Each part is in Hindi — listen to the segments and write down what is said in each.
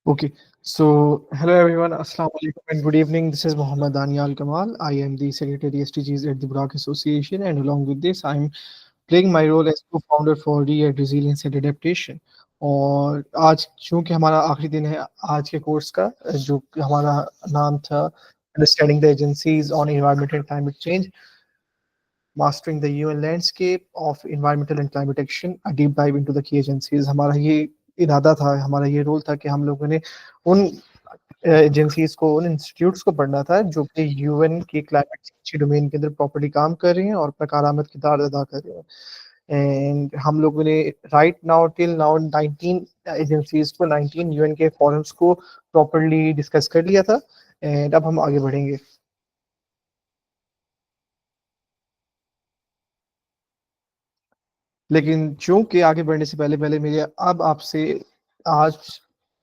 Okay, so hello everyone, Assalamu alaikum and good evening. This is Muhammad Danial Kamal. I am the Secretary STGs at the Burak Association, and along with this, I'm playing my role as co-founder for Re Resilience and Adaptation. और आज चूंकि हमारा आखिरी दिन है आज के कोर्स का जो हमारा नाम था Understanding the Agencies on Environment and Climate Change, Mastering the UN Landscape of Environmental and Climate Action, a deep dive into the key agencies. हमारा ये इरादा था, हमारा ये रोल था कि हम लोगों ने उन एजेंसीज को, उन इंस्टीट्यूट्स को पढ़ना था जो कि यूएन के क्लाइमेट चेंज के डोमेन के अंदर प्रॉपर्ली काम कर रही हैं और अपना कारआमद किरदार अदा कर रहे हैं। एंड हम लोगों ने right now till now 19 agencies को, 19 यूएन के फॉरम्स को प्रॉपर्ली डिस्कस कर लिया था। एंड अब हम आगे बढ़ेंगे। लेकिन चूंकि आगे बढ़ने से पहले पहले मेरे अब आपसे आज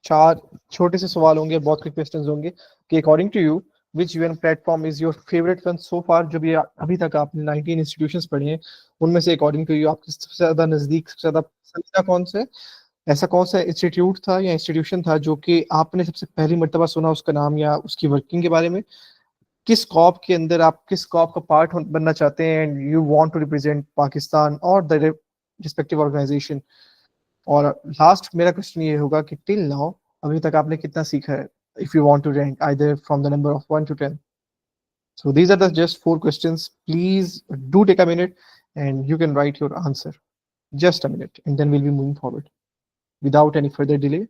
चार छोटे से सवाल होंगे, बहुत क्विक क्वेश्चंस होंगे कि according to you which UN platform is your favourite one so far. जो भी अभी तक आपने 19 इंस्टीट्यूशंस पढ़े हैं उनमें से अकॉर्डिंग टू यू आपके सबसे ज्यादा नजदीक, सबसे ज्यादा पसंदीदा कौन से, ऐसा कौन सा इंस्टीट्यूट था या इंस्टीट्यूशन था जो कि आपने सबसे पहली मर्तबा सुना उसका नाम या उसकी वर्किंग के बारे में? किस कॉप के अंदर आप किस कॉप का पार्ट बनना चाहते हैं and you want to represent Pakistan और द रिस्पेक्टिव ऑर्गेनाइजेशन? और लास्ट मेरा क्वेश्चन ये होगा कि टिल नाउ अभी तक आपने कितना सीखा है, if you want to rank either from the number of 1 to 10. So these are the just four questions. Please do take a minute and you can write your answer. Just a minute and then we'll be moving forward without any further delay.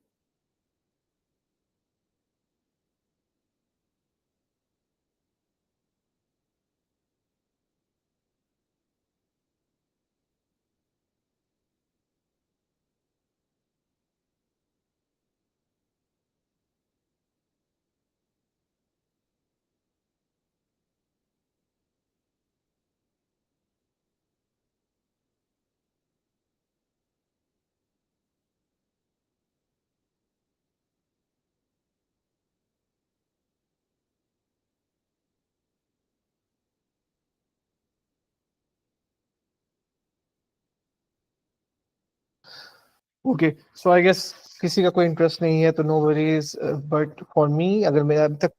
Okay, so I guess किसी का कोई इंटरेस्ट नहीं है तो no worries, but for me अगर मैं अभी तक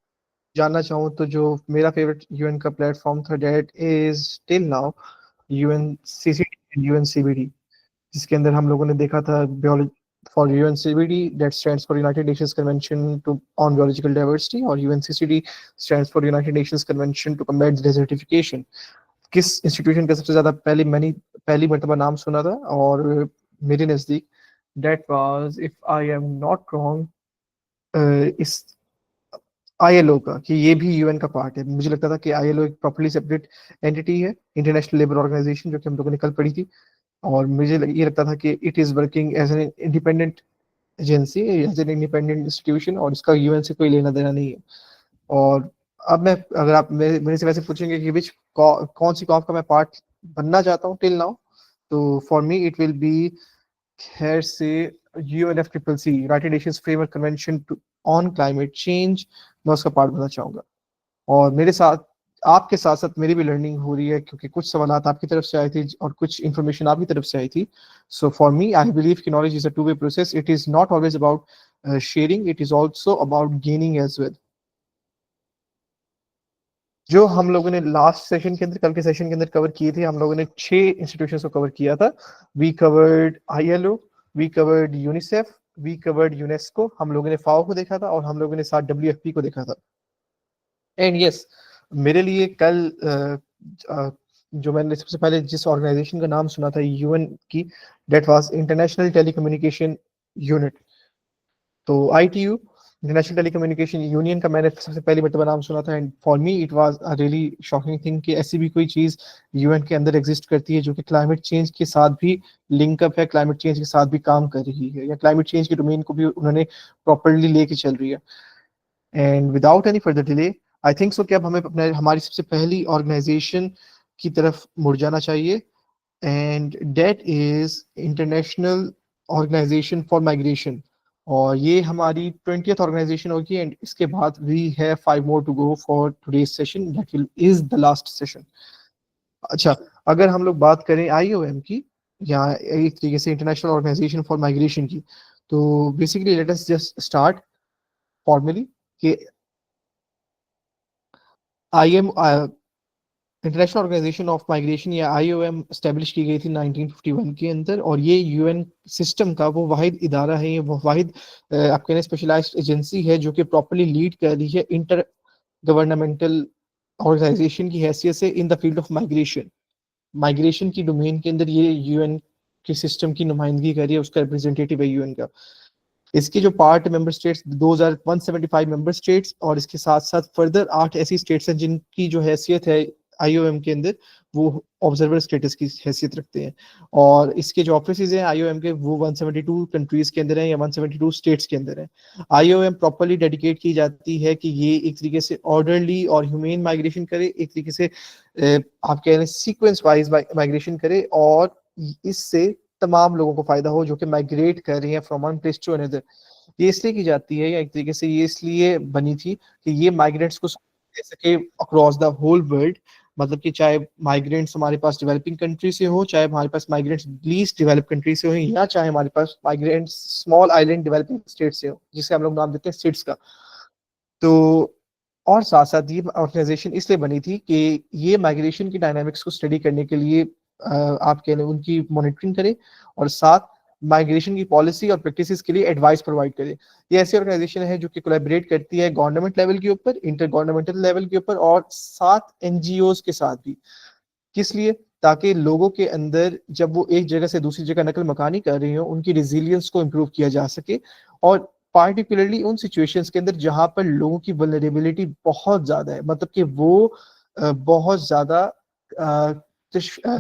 जानना चाहूँ तो जो मेरा फेवरेट यूएन का प्लेटफॉर्म था that is till now UN CCD, UN CBD, जिसके अंदर हम लोगों ने देखा था biology for UNCBD that stands for United Nations Convention to on biological diversity, और UNCCD stands for United Nations Convention to combat desertification. किस इंस्टीट्यूशन का सबसे ज्यादा पहली मर्तबा नाम सुना था? और मेरे नजदीक that was, if I am not wrong, इस आईएलओ का, कि ये भी यूएन का पार्ट है। मुझे लगता था कि आईएलओ एक प्रॉपर्ली सेपरेट एंटिटी है, इंटरनेशनल लेबर ऑर्गेनाइजेशन, जो कि हम लोगों ने कल पढ़ी थी। और ये लगता था कि it is working as an independent agency, as an independent institution, और इसका यूएन से कोई लेना देना नहीं है। और अब मैं, अगर आप मेरे से वैसे पूछेंगे कि कौन सी कॉप का मैं पार्ट बनना चाहता हूँ टिल नाउ, तो for me it will be, खैर से, UNFCCC, United Nations Framework convention on climate change, मैं उसका पार्ट बनना चाहूंगा। और मेरे साथ, आपके साथ साथ मेरी भी लर्निंग हो रही है, क्योंकि कुछ सवाल आपकी तरफ से आए थे और कुछ इन्फॉर्मेशन आपकी तरफ से आई थी। So for me I believe कि knowledge is a two way process, it is not always about sharing, it is also about gaining as well. जो हम लोगों ने लास्ट सेशन के अंदर, कल के सेशन के अंदर कवर किए थे, हम लोगों ने 6 इंस्टीट्यूशन को कवर किया था। We covered ILO, we covered UNICEF, we covered UNESCO, हम लोगों ने फाओ को देखा था और हम लोगों ने साथ डब्ल्यूएफपी को देखा था। एंड यस, मेरे लिए कल जो मैंने सबसे पहले जिस ऑर्गेनाइजेशन का नाम सुना था यूएन की, that was international telecommunication unit. तो आईटीयू, इंटरनेशनल टेलीकम्युनिकेशन यूनियन का मैंने सबसे पहली मरतबा नाम सुना था। And for me it was a really shocking thing कि ऐसी भी कोई चीज़ यूएन के अंदर एग्जिस्ट करती है जो कि क्लाइमेट चेंज के साथ भी लिंकअप है, क्लाइमेट चेंज के साथ भी काम कर रही है, या क्लाइमेट चेंज के डोमेन को भी उन्होंने प्रॉपरली लेके चल रही है। And without any further delay, I think so कि अब हमें अपने हमारी सबसे पहली ऑर्गेनाइजेशन की तरफ मुड़ जाना चाहिए, and that is international organisation for migration. और ये हमारी 20th ऑर्गेनाइजेशन होगी, एंड इसके बाद we have 5 more to go for today's session, that will is the last session. अच्छा, अगर हम लोग बात करें आईओएम की, या एक तरीके से इंटरनेशनल ऑर्गेनाइजेशन फॉर माइग्रेशन की, तो basically let us just start. Formally कि IM international organization of migration या IOM एस्टेब्लिश की गई थी 1951 के अंदर, और ये UN सिस्टम का वो वाहिद इदारा है, ये वो वाहिद आपके स्पेशलाइज्ड एजेंसी है जो कि प्रॉपरली लीड कर रही है इंटर गवर्नमेंटल ऑर्गेनाइजेशन की हैसियत से इन the field of migration. Migration की डोमेन के अंदर ये UN के सिस्टम की नुमाइंदगी कर रही है, उसका रिप्रेजेंटेटिव है UN का। इसके जो part member states 2175 member states, और इसके साथ साथ फर्दर 8 ऐसी स्टेट्स हैं जिनकी जो हैसियत है IOM के अंदर वो ऑब्जर्वर स्टेटस की हैसियत रखते हैं। और इसके जो ऑफिसेज हैं IOM के वो 172 कंट्रीज के अंदर हैं या 172 स्टेट्स के अंदर हैं। IOM प्रॉपर्ली डेडिकेट की जाती है कि ये एक तरीके से ऑर्डरली और ह्यूमेन माइग्रेशन करे, एक तरीके से आप कह रहे हैं सीक्वेंस वाइज माइग्रेशन करे, और इससे तमाम लोगों को फायदा हो जो कि माइग्रेट कर रही हैं from one place to another. ये इसलिए की जाती है, या एक तरीके से ये इसलिए बनी थी कि ये माइग्रेंट्स को दे सके अक्रॉस द होल वर्ल्ड। मतलब कि चाहे माइग्रेंट्स हमारे पास डेवलपिंग कंट्री से हो, चाहे हमारे पास माइग्रेंट्स लीस्ट डेवलप कंट्री से हो, या चाहे हमारे पास migrants small island developing state से हो, जिसे हम लोग नाम देते हैं स्टेट्स का। तो और साथ साथ ये ऑर्गेनाइजेशन इसलिए बनी थी कि ये माइग्रेशन की डायनामिक्स को स्टडी करने के लिए आप कह लें उनकी मॉनिटरिंग करे, और साथ माइग्रेशन की पॉलिसी और प्रैक्टिसेस के लिए एडवाइस प्रोवाइड करे। ये ऐसी ऑर्गेनाइजेशन है जो कि कोलैबोरेट करती है गवर्नमेंट लेवल के ऊपर, इंटर गवर्नमेंटल लेवल के ऊपर, और साथ NGOs के साथ भी। किस लिए? ताकि लोगों के अंदर जब वो एक जगह से दूसरी जगह नकल मकानी कर रही हो, उनकी रेजिलियंस को इम्प्रूव किया जा सके, और पार्टिकुलरली उन सिचुएशंस के अंदर जहां पर लोगों की वल्नरेबिलिटी बहुत ज्यादा है, मतलब कि वो बहुत ज्यादा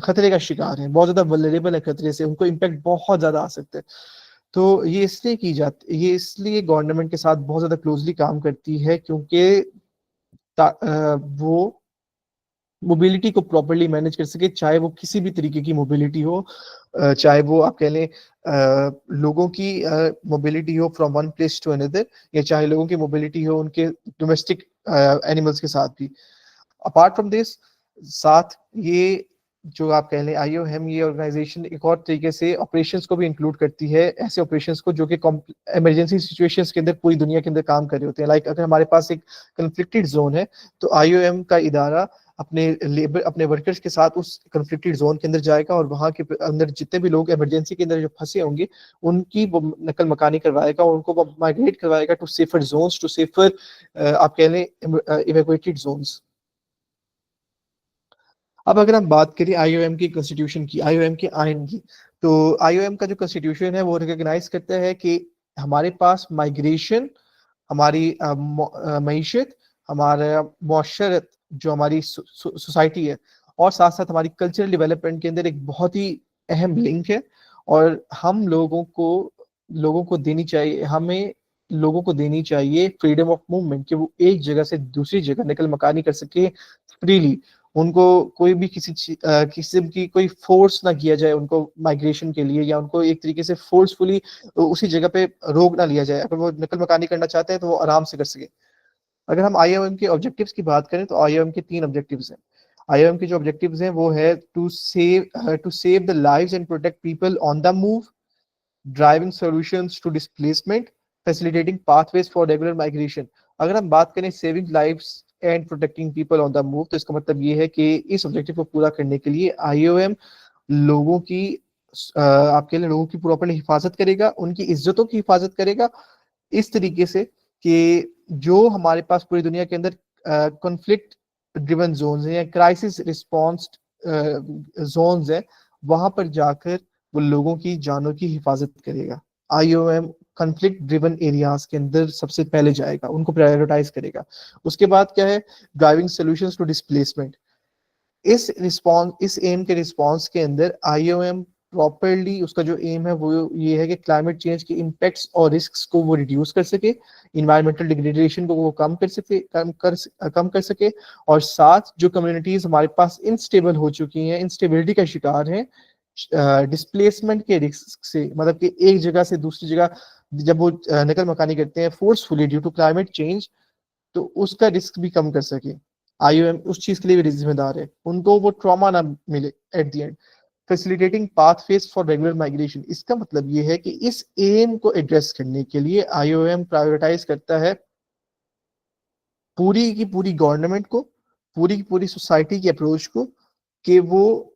खतरे का शिकार है, बहुत ज्यादा वल्नरेबल है खतरे से, उनको इम्पैक्ट बहुत ज्यादा आ सकता है। तो ये इसलिए की जाती, ये इसलिए गवर्नमेंट के साथ बहुत ज्यादा क्लोजली काम करती है, क्योंकि वो मोबिलिटी को प्रॉपरली मैनेज कर सके, चाहे वो किसी भी तरीके की मोबिलिटी हो, चाहे वो आप कह लें लोगों की मोबिलिटी हो from one place to another, या चाहे लोगों की मोबिलिटी हो उनके डोमेस्टिक एनिमल्स के साथ भी। अपार्ट फ्रॉम दिस, साथ ये जो आप कह लें IOM ये ऑर्गेनाइजेशन एक और तरीके से ऑपरेशंस को भी इंक्लूड करती है, ऐसे ऑपरेशंस को जो कि इमरजेंसी सिचुएशंस के अंदर पूरी दुनिया के अंदर काम कर रहे होते हैं। लाइक अगर हमारे पास एक कन्फ्लिक्टेड जोन है, तो IOM का इदारा अपने वर्कर्स के साथ उस कन्फ्लिक्टेड जोन के अंदर जाएगा, और वहां के अंदर जितने भी लोग इमरजेंसी के अंदर जो फंसे होंगे उनकी वो नकल मकानी करवाएगा, और उनको माइग्रेट करवाएगा to safer zones, to safer आप कह लें इवैक्यूएटेड जोन्स। अब अगर हम बात करें IOM की कॉन्स्टिट्यूशन की, IOM के आइन की, तो IOM का जो कॉन्स्टिट्यूशन है वो रिकॉग्नाइज करता है कि हमारे पास माइग्रेशन, हमारी मीशत, हमारा मुआशरत जो हमारी सोसाइटी है, और साथ साथ हमारी कल्चरल डेवलपमेंट के अंदर एक बहुत ही अहम लिंक है। और हम लोगों को देनी चाहिए, हमें लोगों को देनी चाहिए फ्रीडम ऑफ मूवमेंट, कि वो एक जगह से दूसरी जगह नकल मकानी कर सके फ्रीली। उनको कोई भी किस्म की कोई फोर्स ना किया जाए उनको माइग्रेशन के लिए, या उनको एक तरीके से फोर्सफुली उसी जगह पे रोक ना लिया जाए। अगर वो नकल मकानी करना चाहते हैं तो वो आराम से कर सके। अगर हम IOM के ऑब्जेक्टिव्स की बात करें तो IOM के 3 ऑब्जेक्टिव्स हैं। IOM के जो ऑब्जेक्टिव्स हैं वो है to save the lives and protect people on the move, driving solutions to displacement, facilitating pathways for regular migration. अगर हम बात करें saving lives and protecting people on the move, तो इसका मतलब ये है कि इस ऑब्जेक्टिव को पूरा करने के लिए IOM लोगों की आपके लिए लोगों की प्रॉपर्ली हिफाजत करेगा, उनकी इज्जतों की हिफाजत करेगा, इस तरीके से कि जो हमारे पास पूरी दुनिया के अंदर कॉन्फ्लिक्ट ड्रिवन जोन्स हैं या क्राइसिस रिस्पॉन्स जोन्स हैं, वहां पर जाकर वो लोगों की जानों की हिफाजत करेगा। IOM कॉन्फ्लिक्ट ड्रिवन एरियाज के अंदर सबसे पहले जाएगा, उनको प्रायोरिटाइज करेगा। उसके बाद क्या है? Driving solutions to displacement. इस एम के रिस्पॉन्स के अंदर IOM प्रॉपरली उसका जो एम है वो ये है कि क्लाइमेट चेंज के इम्पैक्ट्स और रिस्क्स को वो रिड्यूस कर सके, इन्वायरमेंटल डिग्रेडेशन को वो कम कर सके, और साथ जो कम्युनिटीज हमारे पास इंस्टेबल हो चुकी हैं, इंस्टेबिलिटी का शिकार हैं, डिस्प्लेसमेंट के रिस्क से, मतलब कि एक जगह से दूसरी जगह जब वो नकल मकानी करते हैं forcefully due to climate change, तो उसका रिस्क भी कम कर सके। IOM उस चीज के लिए भी जिम्मेदार है, उनको वो ट्रॉमा ना मिले eight the and. Facilitating pathways for regular migration, इसका मतलब ये है कि इस एम को एड्रेस करने के लिए IOM प्रायोरिटाइज करता है पूरी की पूरी गवर्नमेंट को, पूरी की पूरी सोसाइटी की अप्रोच को, कि वो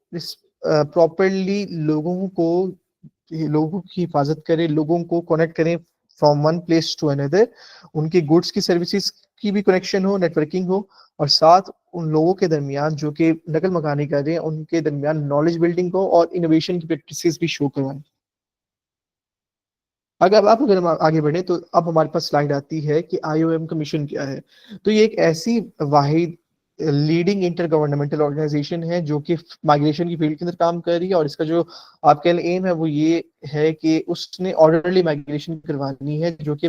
प्रॉपरली लोगों की हिफाजत करे, लोगों को कनेक्ट करें from one place to another, उनके गुड्स की सर्विसेज की भी कनेक्शन हो, नेटवर्किंग हो, और साथ उन लोगों के दरमियान जो कि नकल मकानी कर रहे हैं उनके दरमियान नॉलेज बिल्डिंग हो और इनोवेशन की प्रैक्टिसेस भी शो करवाएं। अगर हम आगे बढ़े तो अब हमारे पास स्लाइड आती है कि आईओएम का मिशन क्या है। तो ये एक ऐसी वाहिद लीडिंग इंटर गवर्नमेंटल ऑर्गेनाइजेशन है जो कि माइग्रेशन की फील्ड के अंदर काम कर रही है, और इसका जो आपके एम है वो ये है कि उसने ऑर्डरली माइग्रेशन करवानी है, जो कि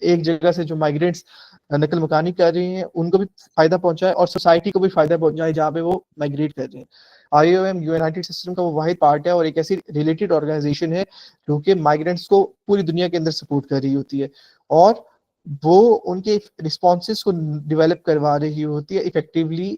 एक जगह से जो माइग्रेंट्स नकल मकानी कर रहे हैं उनको भी फायदा पहुंचाए और सोसाइटी को भी फायदा पहुंचाए जहाँ पे वो माइग्रेट कर रहे हैं। आईओएम यूनाइटेड सिस्टम का वो वाहिद पार्ट है और एक ऐसी रिलेटेड ऑर्गेनाइजेशन है जो कि माइग्रेंट्स को पूरी दुनिया के अंदर सपोर्ट कर रही होती है, और वो उनके रिस्पॉन्सेस को डेवलप करवा रही होती है इफेक्टिवली।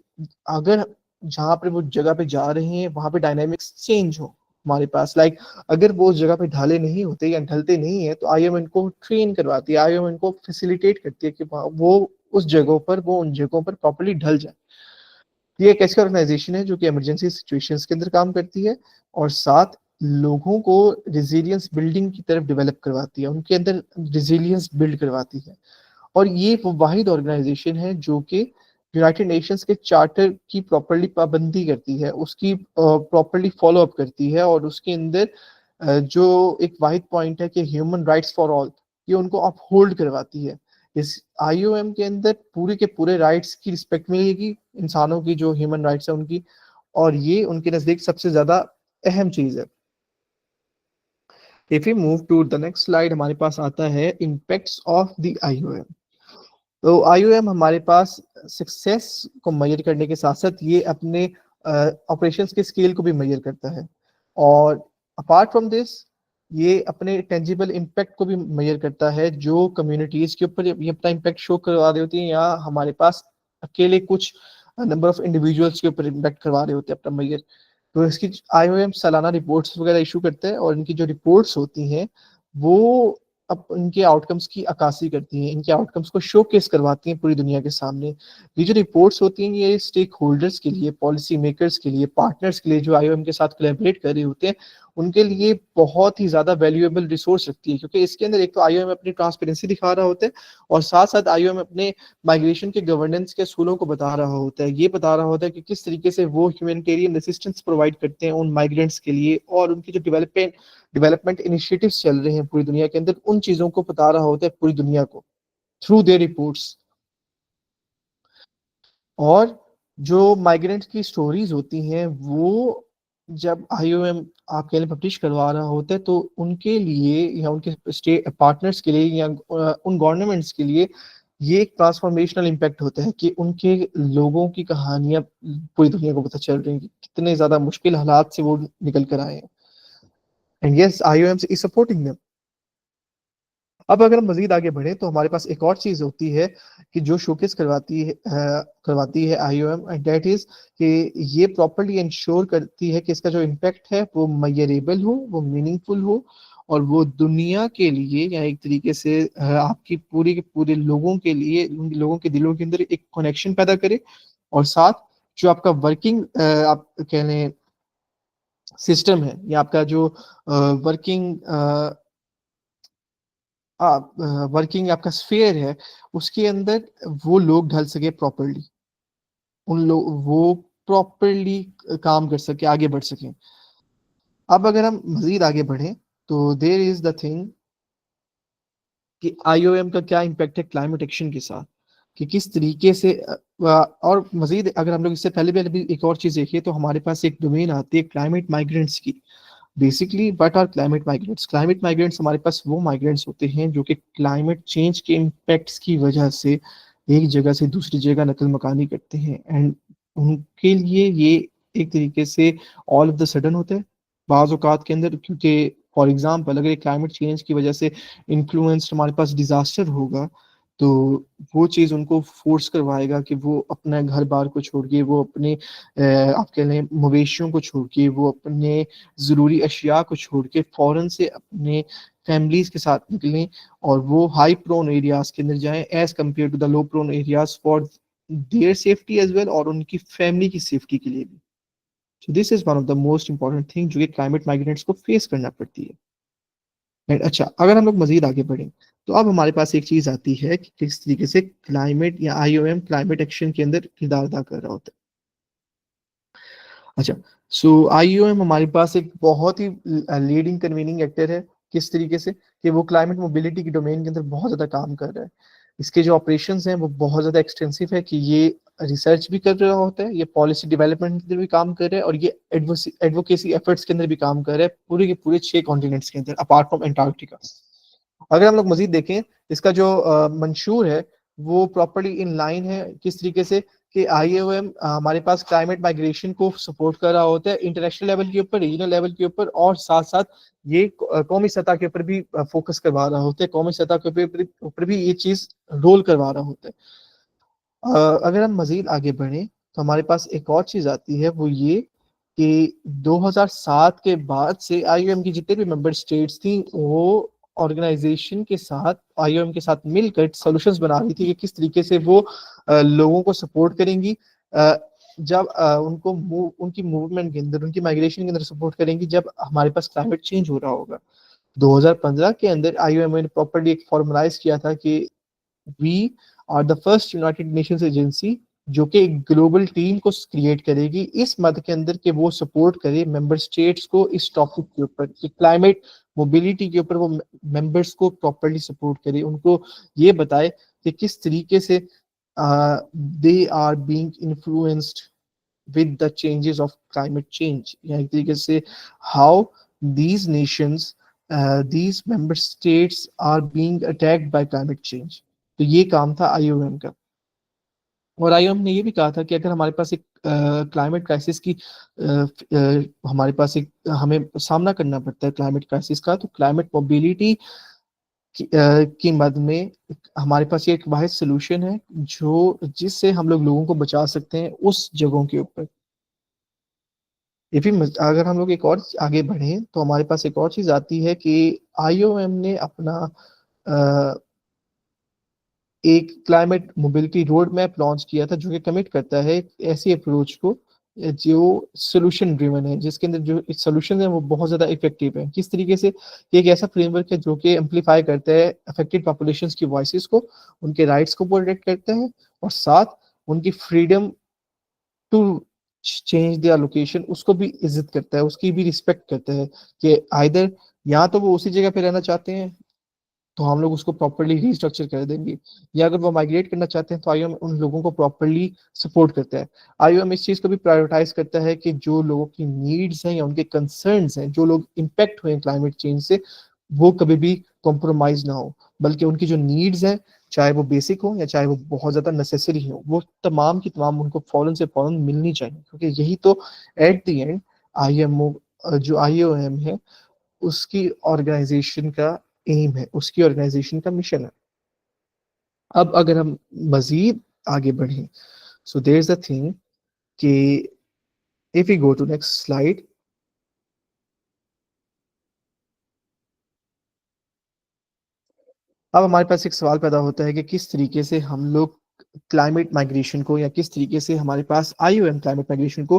अगर जहाँ पर वो जगह पे जा रहे हैं वहां पे डायनामिक्स चेंज हो हमारे पास, लाइक अगर वो उस जगह पे ढाले नहीं होते या ढलते नहीं है तो आईएम इनको ट्रेन करवाती है, आईएम इनको फैसिलिटेट करती है कि वो उस जगहों पर, वो उन जगहों पर प्रॉपर्ली ढल जाए। ये एक ऐसी ऑर्गेनाइजेशन है जो कि इमरजेंसी सिचुएशंस के अंदर काम करती है और साथ लोगों को रिजिलियंस बिल्डिंग की तरफ डेवलप करवाती है, उनके अंदर रिजिलियंस बिल्ड करवाती है। और ये वो वाहिद ऑर्गेनाइजेशन है जो कि यूनाइटेड नेशंस के चार्टर की प्रॉपरली पाबंदी करती है, उसकी प्रॉपरली फॉलो अप करती है, और उसके अंदर जो एक वाहिद पॉइंट है कि ह्यूमन राइट्स फॉर ऑल, ये उनको अपहोल्ड करवाती है। इस आईओएम के अंदर पूरे के पूरे राइट्स की रिस्पेक्ट मिलेगी, इंसानों की जो ह्यूमन राइट्स है उनकी, और ये उनके नजदीक सबसे ज्यादा अहम चीज है। If you move to the next slide, हमारे पास आता है इम्पैक्ट्स ऑफ द आईओएम। तो आईओएम हमारे पास सक्सेस को मेजर करने के साथ साथ ये अपने ऑपरेशंस के स्केल को भी मेजर करता है, और अपार्ट फ्रॉम दिस ये अपने टेंजिबल इम्पैक्ट को भी मेजर करता है, जो कम्युनिटीज के ऊपर ये अपना इम्पैक्ट शो करवा रही होती है, या हमारे पास अकेले कुछ नंबर ऑफ इंडिविजुअल्स के ऊपर इम्पैक्ट करवा रहे होते हैं अपना मेजर। तो इसकी आईओएम सालाना रिपोर्ट्स वगैरह इशू करते हैं, और इनकी जो रिपोर्ट्स होती हैं वो अब इनके आउटकम्स की अक्कासी करती हैं, इनके आउटकम्स को शोकेस करवाती हैं पूरी दुनिया के सामने। ये जो रिपोर्ट्स होती हैं ये स्टेक होल्डर्स के लिए, पॉलिसी मेकर्स के लिए, पार्टनर्स के लिए जो आईओएम के साथ कोलैबोरेट कर रहे होते हैं उनके लिए बहुत ही ज्यादा वैल्यूएबल रिसोर्स रखती है, क्योंकि इसके अंदर एक तो आईओएम अपनी ट्रांसपेरेंसी दिखा रहा होता है, और साथ साथ आईओएम अपने माइग्रेशन के गवर्नेंस के असूलों को बता रहा होता है, ये बता रहा होता है कि किस तरीके से वो ह्यूमैनिटेरियन असिस्टेंस प्रोवाइड करते हैं उन माइग्रेंट्स के लिए, और उनकी जो डेवलपमेंट इनिशिएटिव्स चल रहे हैं पूरी दुनिया के अंदर उन चीजों को बता रहा होता है पूरी दुनिया को थ्रू देयर रिपोर्ट्स। और जो माइग्रेंट्स की स्टोरीज होती हैं वो जब आईओएम आपके लिए पब्लिश करवा रहा होता है तो उनके लिए या उनके स्टेट पार्टनर्स के लिए या उन गवर्नमेंट्स के लिए ये एक ट्रांसफॉर्मेशनल इम्पैक्ट होता है कि उनके लोगों की कहानियां पूरी दुनिया को पता चल रही हैं कि कितने ज्यादा मुश्किल हालात से वो निकल कर आए हैं, and yes IOM is supporting them. अब अगर हम मजीद आगे बढ़े तो हमारे पास एक और चीज होती है कि जो शोकेस करवाती है आईओएम, एंड दैट इज कि ये प्रॉपरली इंश्योर करती है कि इसका जो इम्पैक्ट है वो मेजरेबल हो, वो मीनिंगफुल हो, और वो दुनिया के लिए या एक तरीके से आपकी पूरी के पूरे लोगों के लिए, उन लोगों के दिलों के अंदर एक कनेक्शन पैदा करे, और साथ जो आपका वर्किंग आप कह लें सिस्टम है या आपका जो वर्किंग वर्किंग आपका स्फीयर है उसके अंदर वो लोग ढल सके प्रॉपरली, उन लोग वो प्रॉपरली काम कर सके, आगे बढ़ सके। अब अगर हम मजीद आगे बढ़े तो देर इज द थिंग कि आईओएम का क्या इम्पैक्ट है क्लाइमेट एक्शन के साथ, कि किस तरीके से और मजीद अगर हम लोग इससे पहले भी अभी एक और चीज देखिए तो हमारे पास एक डोमेन आती है क्लाइमेट माइग्रेंट्स की। Basically what are climate migrants? Climate migrants हमारे पास वो माइग्रेंट्स होते हैं जो कि क्लाइमेट चेंज के इम्पैक्ट्स की वजह से एक जगह से दूसरी जगह नकल मकानी करते हैं, एंड उनके लिए ये एक तरीके से ऑल ऑफ द सडन होता है बाज़ औक़ात के अंदर, क्योंकि फॉर एग्जांपल अगर क्लाइमेट चेंज की वजह से इन्फ्लुएंस्ड हमारे पास डिजास्टर होगा तो वो चीज़ उनको फोर्स करवाएगा कि वो अपना घर बार को छोड़ के, वो अपने आप कह लें मवेशियों को छोड़ के, वो अपने ज़रूरी अशिया को छोड़ के फ़ौरन से अपने फैमिलीज़ के साथ निकलें और वो हाई प्रोन एरियाज़ के अंदर जाएँ as compare to the low prone areas for their safety as well, और उनकी फैमिली की सेफ्टी के लिए भी। So this is one of the most important thing जो कि क्लाइमेट माइग्रेंट्स को फेस करना पड़ती है। राइट, अच्छा, अगर हम लोग मजीद आगे बढ़ें तो अब हमारे पास एक चीज आती है कि किस तरीके से क्लाइमेट या आईओएम क्लाइमेट एक्शन के अंदर किरदार अदा कर रहा होता है। अच्छा, सो आईओएम हमारे पास एक बहुत ही लीडिंग कन्वीनिंग एक्टर है। किस तरीके से कि वो क्लाइमेट मोबिलिटी की डोमेन के अंदर बहुत ज्यादा काम कर रहा है। इसके जो ऑपरेशंस हैं वो बहुत ज्यादा एक्सटेंसिव है कि ये रिसर्च भी कर रहा होता है, ये पॉलिसी डेवलपमेंट के अंदर भी काम कर रहा है, और ये एडवोकेसी एफर्ट्स के अंदर भी काम कर रहा है पूरे के पूरे 6 कॉन्टिनेंट्स के अंदर अपार्ट फ्रॉम एंटार्क्टिका। अगर हम लोग मजीद देखें, इसका जो मंशूर है वो प्रॉपरली इन लाइन है। किस तरीके से कि आईओएम हमारे पास क्लाइमेट माइग्रेशन को सपोर्ट कर रहा होता है इंटरनेशनल लेवल के ऊपर, रीजनल लेवल के ऊपर, और साथ साथ ये कौमी सतह के ऊपर भी फोकस करवा रहा होता है, कौमी सतह के ऊपर भी ये चीज रोल करवा रहा होता है। अगर हम मजीद आगे बढ़े तो हमारे पास एक और चीज आती है, वो ये कि 2007 के बाद से आईओएम की जितने भी मेंबर स्टेट्स थी वो ऑर्गेनाइजेशन के साथ, आईओएम के साथ मिलकर सॉल्यूशंस बना रही थी कि किस तरीके से वो लोगों को सपोर्ट करेंगी, जब उनकी मूवमेंट के अंदर, उनकी माइग्रेशन के अंदर सपोर्ट करेंगी जब हमारे पास क्लाइमेट चेंज हो रहा होगा। 2015 के अंदर आईओएम ने प्रॉपर्ली एक फॉर्मलाइज किया था कि we are the first United Nations agency जो कि एक ग्लोबल टीम को क्रिएट करेगी इस मद के अंदर के वो सपोर्ट करे मेंबर स्टेट्स को इस टॉपिक के ऊपर कि क्लाइमेट मोबिलिटी के ऊपर वो मेंबर्स को प्रॉपरली सपोर्ट करे, उनको ये बताए कि किस तरीके से they are being influenced with the changes of climate change, या एक तरीके से how these nations, these member states are being attacked by climate change। तो ये काम था आईओएम का। और आईओएम ने ये भी कहा था कि अगर हमारे पास एक क्लाइमेट क्राइसिस की हमारे पास एक हमें सामना करना पड़ता है क्लाइमेट क्राइसिस का, तो क्लाइमेट मोबिलिटी की मद में हमारे पास ये एक वाहिद सोल्यूशन है जो जिससे हम लोगों को बचा सकते हैं उस जगहों के ऊपर। अगर हम लोग एक और आगे बढ़े तो हमारे पास एक और चीज आती है कि आईओएम ने अपना अ, एक climate mobility road map launch किया था जो कि कमिट करता है एक ऐसी अप्रोच को जो सोल्यूशन ड्रिवन है, जिसके अंदर जो सोल्यूशन है वो बहुत ज्यादा इफेक्टिव है। किस तरीके से कि एक ऐसा फ्रेमवर्क है जो कि एम्पलीफाई करता है अफेक्टेड पॉपुलेशंस की वॉइसेस को, उनके राइट्स को प्रोटेक्ट करता है, और साथ उनकी freedom to change their location उसको भी इज्जत करता है, उसकी भी रिस्पेक्ट करता है कि आइदर या तो वो उसी जगह पे रहना चाहते हैं तो हम लोग उसको प्रॉपरली रीस्ट्रक्चर कर देंगे, या अगर वो माइग्रेट करना चाहते हैं तो आईओएम उन लोगों को प्रॉपरली सपोर्ट करता है। आईओएम इस चीज को भी प्रायोरिटाइज करता है कि जो लोगों की नीड्स हैं या उनके कंसर्न्स हैं, जो लोग इम्पेक्ट हुए हैं क्लाइमेट चेंज से, वो कभी भी कॉम्प्रोमाइज ना हो, बल्कि उनकी जो नीड्स हैं, चाहे वो बेसिक हो या चाहे वो बहुत ज्यादा नेसेसरी हो, वो तमाम की तमाम उनको फौरन से फौरन मिलनी चाहिए, क्योंकि यही तो एट द एंड आईएमओ जो आईओएम है उसकी ऑर्गेनाइजेशन का एम है, उसकी ऑर्गेनाइजेशन का मिशन है। अब अगर हम मजीद आगे बढ़ें, so there is the thing कि if we go to next slide, अब हमारे पास एक सवाल पैदा होता है कि किस तरीके से हम लोग क्लाइमेट माइग्रेशन को, या किस तरीके से हमारे पास आईओएम क्लाइमेट माइग्रेशन को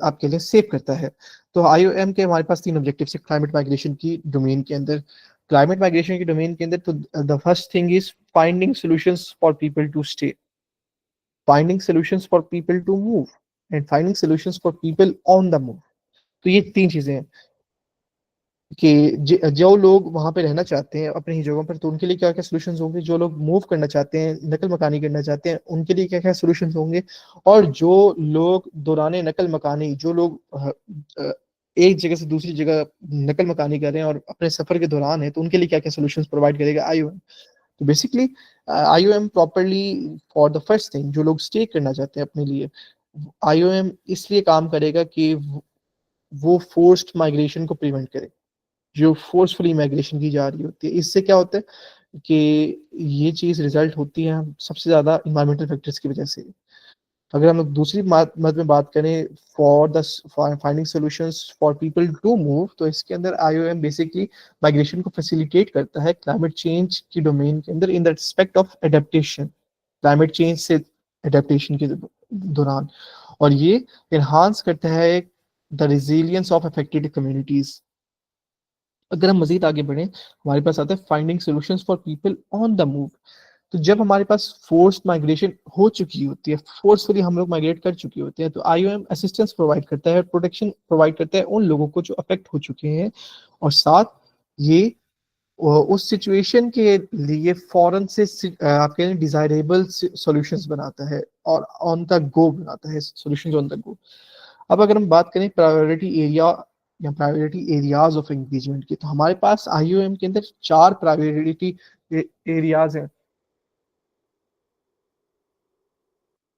आपके लिए सेव करता है। तो आईओएम के हमारे पास 3 ऑब्जेक्टिव है क्लाइमेट माइग्रेशन की डोमेन के अंदर। क्लाइमेट माइग्रेशन की डोमेन के अंदर तो the first thing is finding solutions for people to stay, finding solutions for people to move, and finding solutions for people on the move. तो ये 3 चीजें हैं कि जो लोग वहां पे रहना चाहते हैं अपनी ही जगहों पर, तो उनके लिए क्या क्या सोल्यूशंस होंगे, जो लोग मूव करना चाहते हैं, नकल मकानी करना चाहते हैं, उनके लिए क्या क्या सोल्यूशंस होंगे, और जो लोग दौरान नकल मकानी, जो लोग एक जगह से दूसरी जगह नकल मकानी कर रहे हैं और अपने सफर के दौरान है, तो उनके लिए क्या क्या सोल्यूशंस प्रोवाइड करेगा आईओएम। तो basically IOM properly for the first thing जो लोग स्टे करना चाहते हैं अपने लिए, आईओएम इसलिए काम करेगा कि वो फोर्स्ड माइग्रेशन को प्रिवेंट करे। जो फोर्सफुली माइग्रेशन की जा रही होती है। इससे क्या होता है कि ये चीज़ रिजल्ट होती है सबसे ज़्यादा इन्वायरमेंटल फैक्टर्स की वजह से। अगर हम लोग दूसरी मत में बात करें for the finding solutions for people to move, तो इसके अंदर आईओएम बेसिकली माइग्रेशन को फैसिलिटेट करता है क्लाइमेट चेंज की डोमेन के अंदर in the respect of adaptation, climate change से एडेप्टेशन के दौरान। और ये इन्हांस करता है the resilience of affected communities. अगर हम मजीद आगे बढ़ें, हमारे पास आता है finding solutions for people on the move. तो जब हमारे पास फोर्स्ड माइग्रेशन हो चुकी होती है, फोर्सफुली हम लोग माइग्रेट कर चुके होते हैं, तो आईओएम असिस्टेंस प्रोवाइड करता है, प्रोटेक्शन प्रोवाइड करता है उन लोगों को जो अफेक्ट हो चुके हैं, और साथ ये उस सिचुएशन के लिए फौरन से आप कह हैं डिजायरेबल सॉल्यूशंस बनाता है और ऑन द गो बनाता है सॉल्यूशंस ऑन द गो। अब अगर हम बात करें प्रायोरिटी एरिया या प्रायोरिटी एरियाज ऑफ एंगेजमेंट की, तो हमारे पास आईओएम के अंदर 4 प्रायोरिटी एरियाज हैं।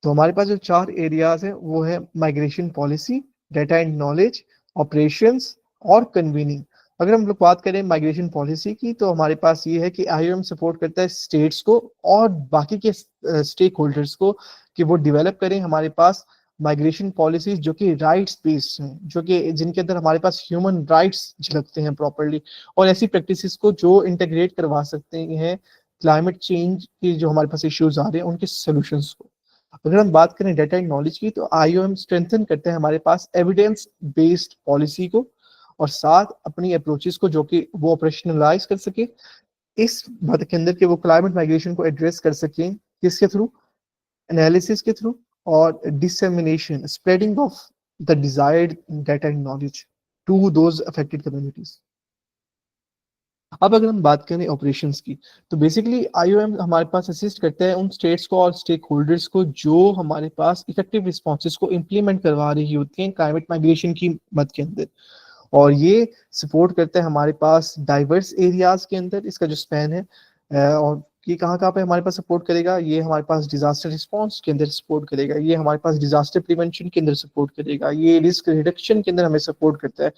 तो हमारे पास जो 4 एरियाज हैं वो है migration policy, data and knowledge, operations और कन्वीनिंग। अगर हम लोग बात करें माइग्रेशन पॉलिसी की, तो हमारे पास ये है कि आईओएम सपोर्ट करता है स्टेट्स को और बाकी के स्टेक होल्डर्स को कि वो डेवलप करें हमारे पास माइग्रेशन पॉलिसीज जो कि राइट्स बेस्ड हैं, जो कि जिनके अंदर हमारे पास ह्यूमन राइट्स झलकते हैं प्रॉपरली, और ऐसी प्रैक्टिसेस को जो इंटीग्रेट करवा सकते हैं क्लाइमेट चेंज की जो हमारे पास इश्यूज आ रहे हैं उनके सोल्यूशंस को। अगर हम बात करें डाटा एंड नॉलेज की, तो आईओएम स्ट्रेंथन करते हैं हमारे पास एविडेंस बेस्ड पॉलिसी को, और साथ अपनी अप्रोचेस को जो कि वो ऑपरेशनलाइज कर सके इस बात के अंदर कि वो क्लाइमेट माइग्रेशन को एड्रेस कर सकें, किसके थ्रू, एनालिसिस के थ्रू और dissemination spreading of the desired data and knowledge to those affected communities. अब अगर हम बात करें ऑपरेशंस की, तो बेसिकली आईओएम हमारे पास असिस्ट करता है उन स्टेट्स को और स्टेक होल्डर्स को जो हमारे पास इफेक्टिव रिस्पॉन्सेज को इम्प्लीमेंट करवा रही होती हैं क्लाइमेट माइग्रेशन की मद के अंदर। और ये सपोर्ट करता है हमारे पास डाइवर्स एरियाज के अंदर, इसका जो स्पैन है। और ये कहाँ कहाँ पे हमारे पास सपोर्ट करेगा, ये हमारे पास डिजास्टर रिस्पॉन्स के अंदर सपोर्ट करेगा, ये हमारे पास डिजास्टर प्रिवेंशन के अंदर सपोर्ट करेगा, ये रिस्क रिडक्शन के अंदर हमें सपोर्ट करता है।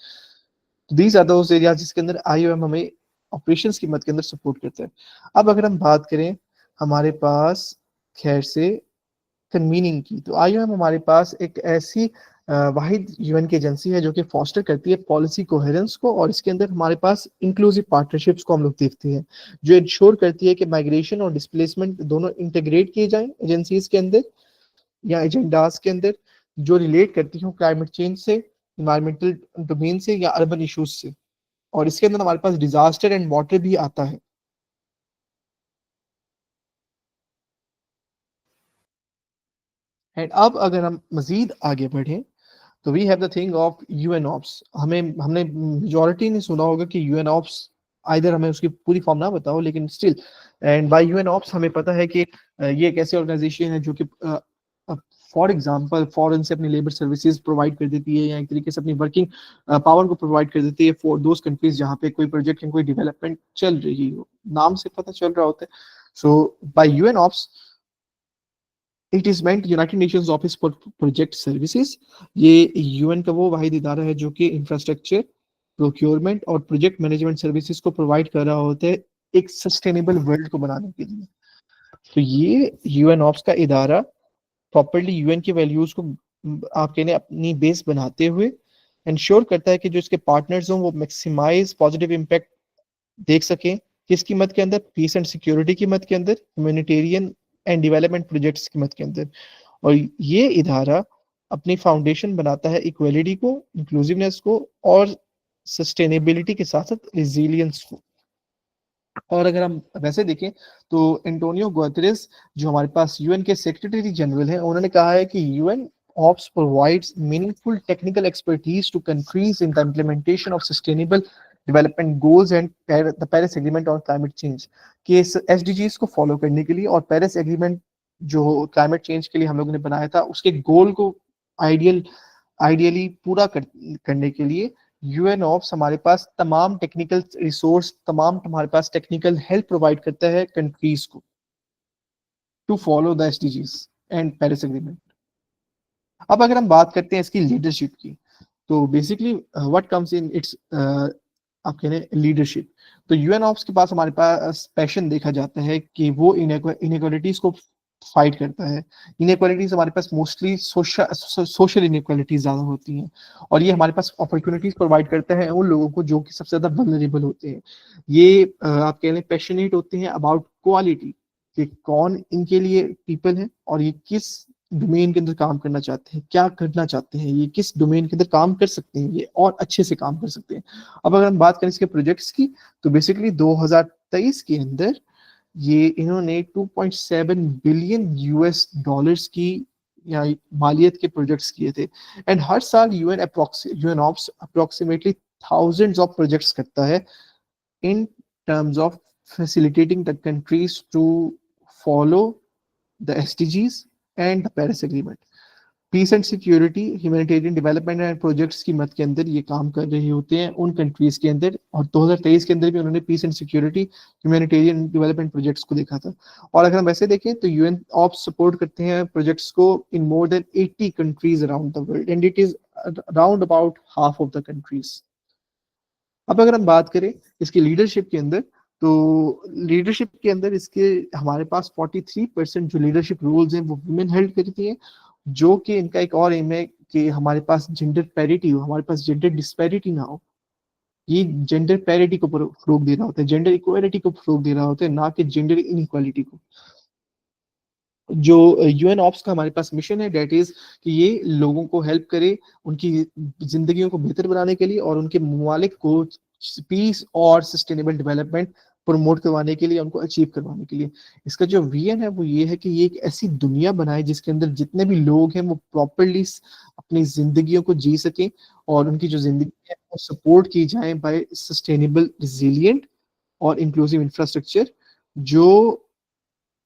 दीज आर दोज एरियाज जिसके अंदर आईओएम हमें ऑपरेशंस की मदद के अंदर सपोर्ट करता है। अब अगर हम बात करें हमारे पास खैर से कन्वीनिंग की, तो आईओएम हमारे पास एक ऐसी वाहिद यूएन की एजेंसी है जो कि फॉस्टर करती है पॉलिसी कोहेरेंस को, और इसके अंदर हमारे पास इंक्लूसिव पार्टनरशिप्स को हम लोग देखते हैं जो इंश्योर करती है कि माइग्रेशन और डिस्प्लेसमेंट दोनों इंटीग्रेट किए जाएं एजेंसीज के अंदर या एजेंडास के अंदर, जो रिलेट करती हूँ क्लाइमेट चेंज से, इन्वायरमेंटल डोमेन से या अर्बन इश्यूज से। और इसके अंदर हमारे पास डिजास्टर एंड वाटर भी आता है। एंड अब अगर हम मजीद आगे बढ़ें, तो we have the thing of UNOPS. हमने मेजोरिटी ने सुना होगा कि यूएन ऑप्स, आइदर हमें उसकी पूरी फॉर्म ना बताओ लेकिन still, and bye UN ops हमें पता है कि ये एक ऐसी ऑर्गेनाइजेशन है जो कि फॉर एग्जांपल फॉरेन से अपनी लेबर सर्विसेज प्रोवाइड कर देती है या एक तरीके से अपनी वर्किंग पावर को प्रोवाइड कर देती है फॉर दोज कंट्रीज जहाँ पे कोई प्रोजेक्ट या कोई डेवलपमेंट चल रही हो, नाम से पता चल रहा होता है। So by UN OPS it is meant United Nations Office for Project Services. ये यूएन का वो वाहिद इदारा है जो कि इंफ्रास्ट्रक्चर, प्रोक्योरमेंट और प्रोजेक्ट मैनेजमेंट सर्विसेज को प्रोवाइड कर रहा होता है एक सस्टेनेबल वर्ल्ड को बनाने के लिए। तो ये यूएन ऑप्स का इदारा प्रॉपरली यूएन की वैल्यूज को आप कहने अपनी बेस बनाते हुए इंश्योर करता है कि जो इसके पार्टनर्स हों वो मैक्सिमाइज पॉजिटिव इम्पैक्ट देख सकें, किसकी मद के अंदर, पीस एंड सिक्योरिटी की मद के अंदर, ह्यूमैनिटेरियन एंड डेवलपमेंट प्रोजेक्ट्स की मद के अंदर। और ये इदारा अपनी फाउंडेशन बनाता है इक्वलिटी को, इंक्लूसिवनेस को और सस्टेनेबिलिटी के साथ साथ रिजिलियंस को। और अगर हम वैसे देखें तो एंटोनियो गुतेरेस जो हमारे पास यूएन के सेक्रेटरी जनरल हैं, उन्होंने कहा है कि UN ops provides meaningful technical expertise to countries in the implementation of sustainable development goals and the Paris agreement on climate change, के एसडीजीज को फॉलो करने के लिए और पेरिस एग्रीमेंट जो क्लाइमेट चेंज के लिए हम लोगों ने बनाया था उसके गोल को आइडियली पूरा करने के लिए यूएन ऑप्स हमारे पास तमाम टेक्निकल रिसोर्स, तमाम हमारे पास टेक्निकल हेल्प प्रोवाइड करता है कंट्रीज को to follow the SDGs and Paris agreement. अब अगर हम बात करते हैं इसकी लीडरशिप की, तो basically what comes in its आप कह रहे हैं लीडरशिप। तो यूएन ऑप्स के पास हमारे पास पैशन देखा जाता है कि वो इनइक्वालिटीज को फाइट करता है। इनइक्वालिटीज हमारे पास मोस्टली सोशल इनइक्वालिटीज ज्यादा होती हैं, और ये हमारे पास अपॉर्चुनिटीज प्रोवाइड करता है उन लोगों को जो कि सबसे ज्यादा वल्नरेबल होते हैं। ये आप कह लें पैशनेट होते हैं अबाउट क्वालिटी, कि कौन इनके लिए पीपल है और ये किस डोमेन के अंदर काम करना चाहते हैं, क्या करना चाहते हैं, ये किस डोमेन के अंदर काम कर सकते हैं, ये और अच्छे से काम कर सकते हैं। अब अगर हम बात करें इसके प्रोजेक्ट्स की, तो बेसिकली 2023 के अंदर ये इन्होंने 2.7 बिलियन यूएस डॉलर्स की या मालियत के प्रोजेक्ट्स किए थे। एंड हर साल UN ops approximately thousands of projects करता है in terms of facilitating the countries to follow the SDGs and the Paris Agreement. Peace and security, humanitarian development and projects की मद के अंदर ये काम कर रहे होते हैं उन कंट्रीज के अंदर, और 2023 के अंदर भी उन्होंने peace and security, humanitarian development projects को देखा था। और अगर हम वैसे देखें तो यूएन ऑप्स सपोर्ट करते हैं प्रोजेक्ट्स को in more than 80 countries around the world, and it is around about half of the countries. अब अगर हम बात करें इसकी लीडरशिप के अंदर, तो लीडरशिप के अंदर इसके हमारे पास 43% जो लीडरशिप रोल्स हैं वो वुमेन हेल्ड करती हैं, जो कि इनका एक और एम है कि हमारे पास जेंडर पैरिटी हो, हमारे पास जेंडर डिस्पैरिटी ना हो। ये जेंडर पैरिटी को फरोग दे रहा होता है, जेंडर इक्वालिटी को फरोग दे रहा होता है, ना कि जेंडर इनइक्वालिटी को। जो यूएन ऑप्स का हमारे पास मिशन है डेट इज कि ये लोगों को हेल्प करे उनकी जिंदगियों को बेहतर बनाने के लिए और उनके ममालिक को पीस और सस्टेनेबल डेवलपमेंट प्रमोट करवाने के लिए, उनको अचीव करवाने के लिए। इसका जो विजन है वो ये है कि ये एक ऐसी दुनिया बनाए जिसके अंदर जितने भी लोग हैं वो प्रॉपरली अपनी जिंदगियों को जी सकें और उनकी जो जिंदगी है वो सपोर्ट की जाए बाय सस्टेनेबल, रिजिलियंट और इंक्लूसिव इंफ्रास्ट्रक्चर, जो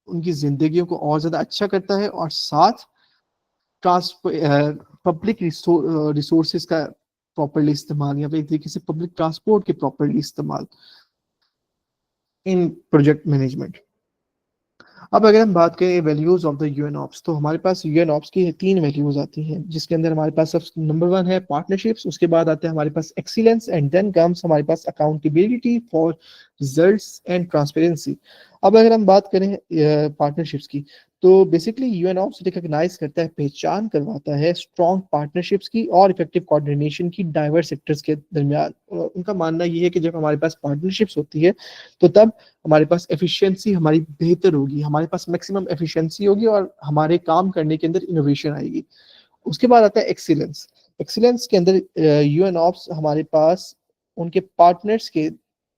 उनकी जिंदगियों को और ज्यादा अच्छा करता है, और साथ पब्लिक रिसोर्सेज का प्रॉपरली इस्तेमाल, या फिर एक तरीके से पब्लिक ट्रांसपोर्ट के प्रॉपरली इस्तेमाल इन प्रोजेक्ट मैनेजमेंट। अब अगर हम बात करें values of the UN ops, तो हमारे पास यूएन ऑप्स की 3 वैल्यूज आती हैं, जिसके अंदर हमारे पास सबसे नंबर 1 है पार्टनरशिप्स, उसके बाद आता है हमारे पास एक्सीलेंस, एंड देन कम्स हमारे पास accountability for results and transparency. अब अगर हम बात करें पार्टनरशिप्स की, तो बेसिकली यूएन ऑप्स रिकॉग्नाइज करता है, पहचान करवाता है स्ट्रॉन्ग पार्टनरशिप्स की और इफेक्टिव कोऑर्डिनेशन की डाइवर्स सेक्टर्स के दरमियान। उनका मानना ये है कि जब हमारे पास पार्टनरशिप्स होती है तो तब हमारे पास एफिशिएंसी हमारी बेहतर होगी, हमारे पास मैक्सिमम एफिशिएंसी होगी और हमारे काम करने के अंदर इनोवेशन आएगी। उसके बाद आता है एक्सीलेंस। एक्सीलेंस के अंदर यूएन ऑप्स हमारे पास उनके पार्टनर्स के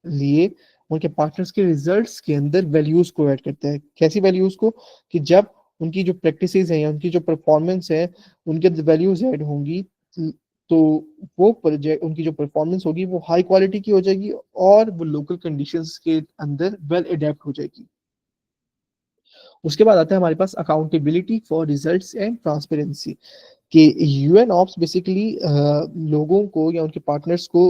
लिए, उनके पार्टनर्स के रिजल्ट्स के अंदर वैल्यूज को ऐड करता है। कैसी वैल्यूज को? कि जब उनकी जो प्रैक्टिसेस हैं या उनकी जो परफॉर्मेंस है उनके वैल्यूज ऐड होंगी, तो वो प्रोजेक्ट, उनकी जो परफॉर्मेंस होगी वो हाई क्वालिटी की हो जाएगी और वो लोकल कंडीशंस के अंदर वेल अडेप्ट हो जाएगी। उसके बाद आता है हमारे पास accountability for results and transparency, कि यूएन ऑप्स बेसिकली लोगों को या उनके पार्टनर्स को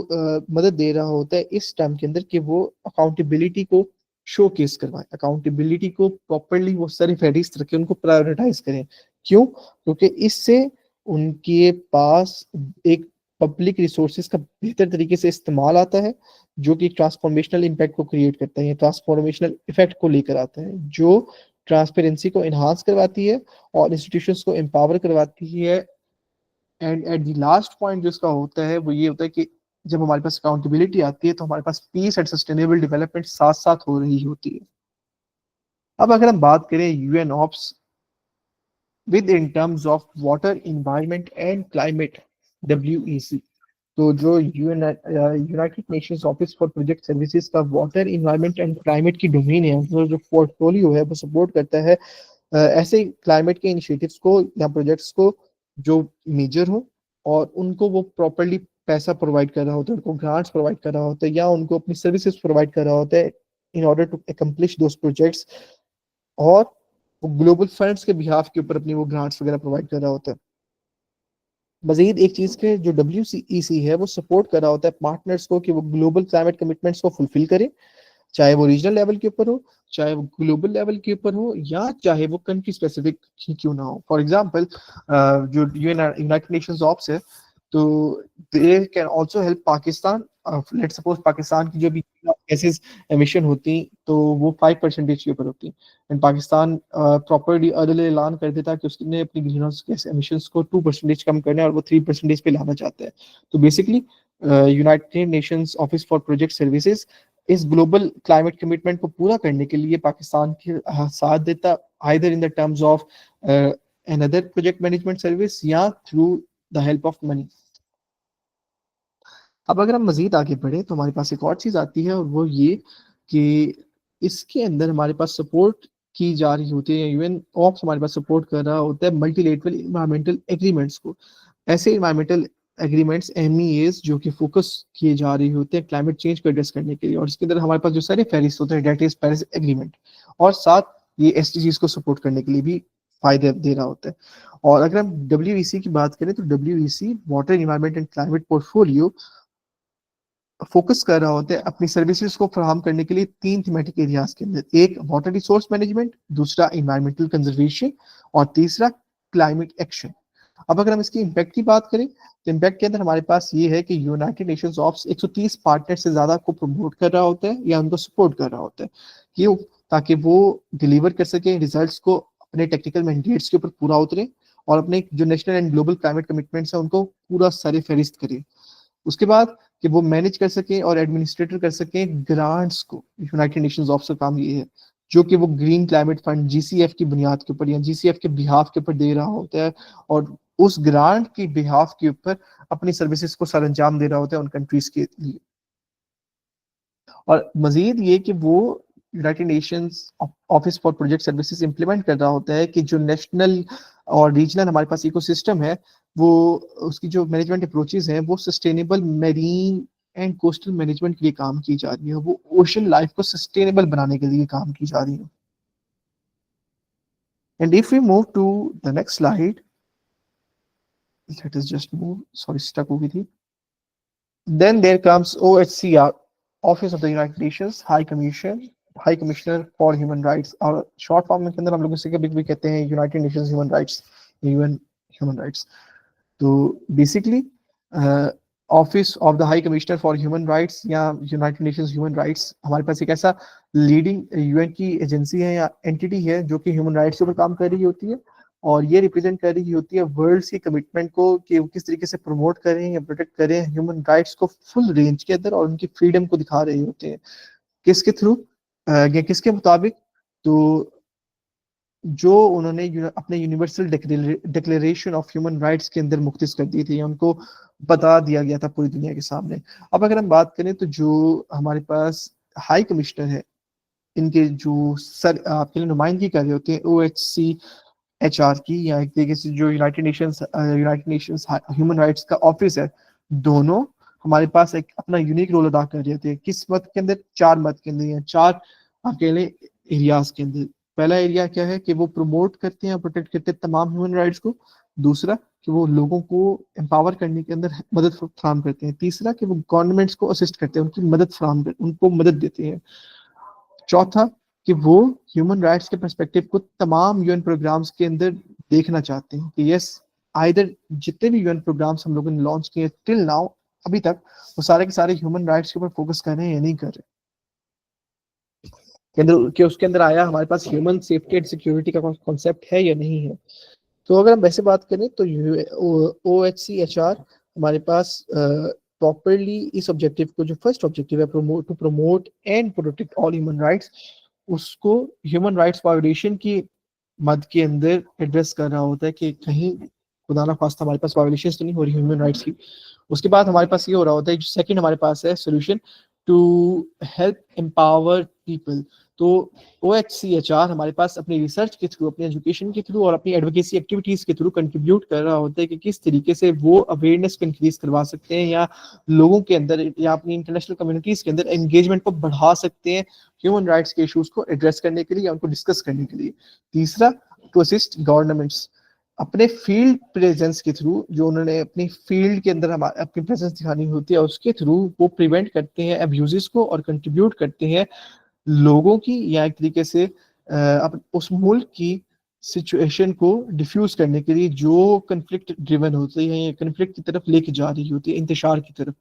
मदद दे रहा होता है इस टाइम के अंदर कि वो अकाउंटेबिलिटी को शोकेस करवाएं, अकाउंटेबिलिटी को प्रॉपरली वो सर फहरिस्त रखें, उनको प्रायोरिटाइज करें। क्यों? क्योंकि इससे उनके पास एक पब्लिक रिसोर्सेज का बेहतर तरीके से इस्तेमाल आता है, जो कि ट्रांसफॉर्मेशनल इम्पैक्ट को क्रिएट करता है, ट्रांसफॉर्मेशनल इफेक्ट को लेकर आता है, जो ट्रांसपेरेंसी को इन्हांस करवाती है और इंस्टीट्यूशंस को एम्पावर करवाती है। And at the last point जो इसका होता है वो ये होता है कि जब हमारे पास अकाउंटेबिलिटी आती है तो हमारे पास पीस एंड सस्टेनेबल डेवलपमेंट साथ साथ हो रही होती है। अब अगर हम बात करें UN ops with in terms of water, environment and climate, WEC, तो जो United Nations Office for Project services का वाटर, इन्वायरमेंट एंड क्लाइमेट की डोमेन है, जो पोर्टफोलियो है वो सपोर्ट करता है ऐसे क्लाइमेट के इनिशिएटिव्स को या प्रोजेक्ट्स को जो मेजर हो और उनको वो प्रॉपरली पैसा प्रोवाइड कर रहा होता है, उनको ग्रांट्स प्रोवाइड कर रहा होता है या उनको अपनी सर्विसेज प्रोवाइड कर रहा होता है in order to accomplish those projects, और वो ग्लोबल फंड्स के बिहाफ के ऊपर अपनी वो ग्रांट्स वगैरह प्रोवाइड कर रहा होता है। मजीद एक चीज के जो WCEC है वो सपोर्ट कर रहा होता है पार्टनर्स को कि वो ग्लोबल क्लाइमेट कमिटमेंट्स को फुलफिल करें, चाहे वो रीजनल लेवल के ऊपर हो, चाहे वो ग्लोबल लेवल के ऊपर हो, या चाहे वो कंट्री स्पेसिफिक ही क्यों ना हो। फॉर एग्जांपल जो यूनाइटेड नेशंस ऑप्स है, तो they can also help Pakistan let's suppose Pakistan की जो भी गैसेस एमिशन होती तो वो 5% के ऊपर होती, एंड पाकिस्तान प्रॉपरली अर्ली ऐलान कर देता कि उसने अपनी ग्रीन हाउस गैस एमिशंस को 2% कम करना है और वो 3% पे लाना चाहता है। तो basically United Nations Office for Project Services इस ग्लोबल क्लाइमेट कमिटमेंट को पूरा करने के लिए पाकिस्तान के साथ देता, either in the terms of another project management service या through the help of money. अब अगर हम मजीद आगे बढ़े तो हमारे पास एक और चीज आती है, और वो ये कि इसके अंदर हमारे पास सपोर्ट की जा रही होती है, यूएन ऑप्स हमारे पास सपोर्ट कर रहा होता है मल्टीलेटरल इन्वायरमेंटल एग्रीमेंट्स को। ऐसे इन्वायरमेंटल एग्रीमेंट्स एमईएस जो कि फोकस किए जा रही होते हैं क्लाइमेट चेंज को एड्रेस करने के लिए, और इसके अंदर हमारे पास जो सारे फहरिस्त होते हैं डेट इज पेरिस एग्रीमेंट, और साथ ये एसडीजीज को सपोर्ट करने के लिए भी फायदे दे रहा होता है। और अगर हम डब्ल्यूईसी की बात करें तो WEC water environment and climate portfolio focus कर रहा होता है अपनी सर्विसेज को फराहम करने के लिए 3 थीमेटिक एरियाज के अंदर, एक वाटर रिसोर्स मैनेजमेंट, दूसरा इन्वायरमेंटल कंजर्वेशन, और तीसरा क्लाइमेट एक्शन। अब अगर हम इसकी इम्पैक्ट की बात करें तो इम्पैक्ट के अंदर हमारे पास ये है कि यूनाइटेड नेशंस ऑफ 130 पार्टनर से ज्यादा को प्रमोट कर रहा होता है या उनको सपोर्ट कर रहा होता है, क्यों? ताकि वो डिलीवर कर सके रिजल्ट्स को, अपने टेक्निकल मैंडेट्स के ऊपर पूरा उतरे और अपने जो national and global climate commitments है उनको पूरा सर फहरिस्त करें। उसके बाद कि वो मैनेज कर सकें और एडमिनिस्ट्रेटर कर सकें ग्रांट्स को। यूनाइटेड नेशंस ऑफ का काम ये है जो कि वो ग्रीन क्लाइमेट फंड जीसीएफ की बुनियाद के ऊपर या जीसीएफ के बिहाफ के ऊपर दे रहा होता है, और उस ग्रांट की बिहाफ के ऊपर अपनी सर्विसेज को सर अंजाम दे रहा होता है उन कंट्रीज के लिए। और मजीद ये कि वो United Nations Office for Project services implement कर रहा होता है कि जो नेशनल और रीजनल हमारे पास इकोसिस्टम है, वो उसकी जो मैनेजमेंट अप्रोचेज हैं वो sustainable marine and coastal management के लिए काम की जा रही है, वो ओशन लाइफ को सस्टेनेबल बनाने के लिए काम की जा रही है। And if we move to the next slide, let us just move, sorry stuck हो गई थी। Then there comes OHCR, Office of the United Nations High Commission, High Commissioner for Human Rights, और शॉर्ट फॉर्म के अंदर हम लोग इसे कभी भी कहते हैं United Nations Human Rights, UN Human Rights. तो basically Office of the High Commissioner for Human Rights या यूनाइटेड नेशंस ह्यूमन राइट्स हमारे पास एक ऐसा लीडिंग यूएन की एजेंसी है या एंटिटी है जो कि ह्यूमन राइट्स के ऊपर काम कर रही होती है, और ये रिप्रेजेंट कर रही होती है वर्ल्ड की कमिटमेंट को कि वो किस तरीके से प्रमोट करें या प्रोटेक्ट करें ह्यूमन राइट्स को फुल रेंज के अंदर, और उनकी फ्रीडम को दिखा रहे होते हैं। किसके थ्रू या किसके मुताबिक? तो जो उन्होंने अपने universal declaration of human rights के अंदर मुख्तिस कर दी थी, उनको बता दिया गया था पूरी दुनिया के सामने। अब अगर हम बात करें तो जो हमारे पास हाई कमिश्नर है, इनके जो सर आपके लिए नुमाइंदगी कर रहे होते हैं OHCHR की, या एक तरीके से जो यूनाइटेड नेशंस ह्यूमन राइट्स का ऑफिस है, दोनों हमारे पास एक अपना यूनिक रोल अदा कर रहे होते हैं। किस मत के अंदर? 4 मत के अंदर या 4 अकेले एरियाज के अंदर। पहला एरिया क्या है कि वो प्रमोट करते हैं, प्रोटेक्ट करते हैं तमाम ह्यूमन राइट्स को। दूसरा कि वो लोगों को एम्पावर करने के अंदर मदद फराहम करते हैं। तीसरा कि वो गवर्नमेंट्स को असिस्ट करते हैं, उनकी मदद फराहम करते हैं, उनको मदद देते हैं। चौथा कि वो ह्यूमन राइट्स के पर्सपेक्टिव को तमाम यूएन प्रोग्राम्स के अंदर देखना चाहते हैं कि यस, आइदर जितने भी यूएन प्रोग्राम्स हम लोगों ने लॉन्च किए टिल नाउ अभी तक, वो सारे के सारे ह्यूमन राइट्स के ऊपर फोकस कर रहे हैं या नहीं कर रहे। के अंदर कि उसके अंदर आया हमारे पास ह्यूमन सेफ्टी एंड सिक्योरिटी का कॉन्सेप्ट है या नहीं है। तो अगर हम वैसे बात करें तो OHCHR हमारे पास प्रॉपरली इस ऑब्जेक्टिव को, जो फर्स्ट ऑब्जेक्टिव है to promote and protect all human rights, उसको ह्यूमन राइट्स वायोलेशन की मद के अंदर एड्रेस कर रहा होता है कि कहीं खुदा ना खास्ता हमारे पास वायोलेशन तो नहीं हो रही ह्यूमन राइट्स की। उसके बाद हमारे पास ये हो रहा होता है, जो सेकंड हमारे पास है solution to help empower people. तो OHCHR हमारे पास अपनी रिसर्च के थ्रू, अपनी एजुकेशन के थ्रू और अपनी एडवोकेसी एक्टिविटीज के थ्रू कंट्रीब्यूट कर रहा होता है कि किस तरीके से वो अवेयरनेस को इंक्रीज करवा सकते हैं या लोगों के अंदर या अपनी इंटरनेशनल कम्युनिटीज के अंदर एंगेजमेंट को बढ़ा सकते हैं ह्यूमन राइट्स के इश्यूज को एड्रेस करने के लिए या उनको डिस्कस करने के लिए। तीसरा, टू असिस्ट गवर्नमेंट्स अपने फील्ड प्रेजेंस के थ्रू, जो उन्होंने अपनी फील्ड के अंदर अपनी प्रेजेंस दिखानी होती है, उसके थ्रू वो प्रिवेंट करते हैं अब्यूजेस को और कंट्रीब्यूट करते हैं लोगों की या एक तरीके से उस मुल्क की सिचुएशन को डिफ्यूज करने के लिए जो कन्फ्लिक्ट ड्रिवन होती है, कन्फ्लिक्ट की तरफ लेके जा रही होती है, इंतशार की तरफ।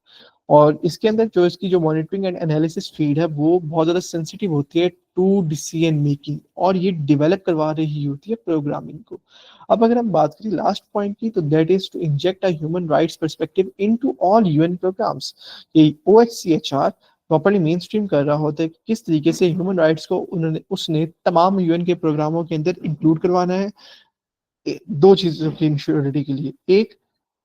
और इसके अंदर जो इसकी जो मॉनिटरिंग एंड एनालिसिस फीड है वो बहुत ज़्यादा सेंसिटिव होती है टू डिसीजन मेकिंग, और ये डेवलप करवा रही होती है प्रोग्रामिंग को। अब अगर हम बात करें लास्ट पॉइंट की, तो that is to inject a human rights perspective into all UN programmes. ये ओएचसीएचआर प्रॉपर्ली मेन स्ट्रीम कर रहा होता है कि किस तरीके से ह्यूमन राइट्स को उन्होंने उसने तमाम यूएन के प्रोग्रामों के अंदर इंक्लूड करवाना है। दो चीजों की इंश्योरिटी के लिए, एक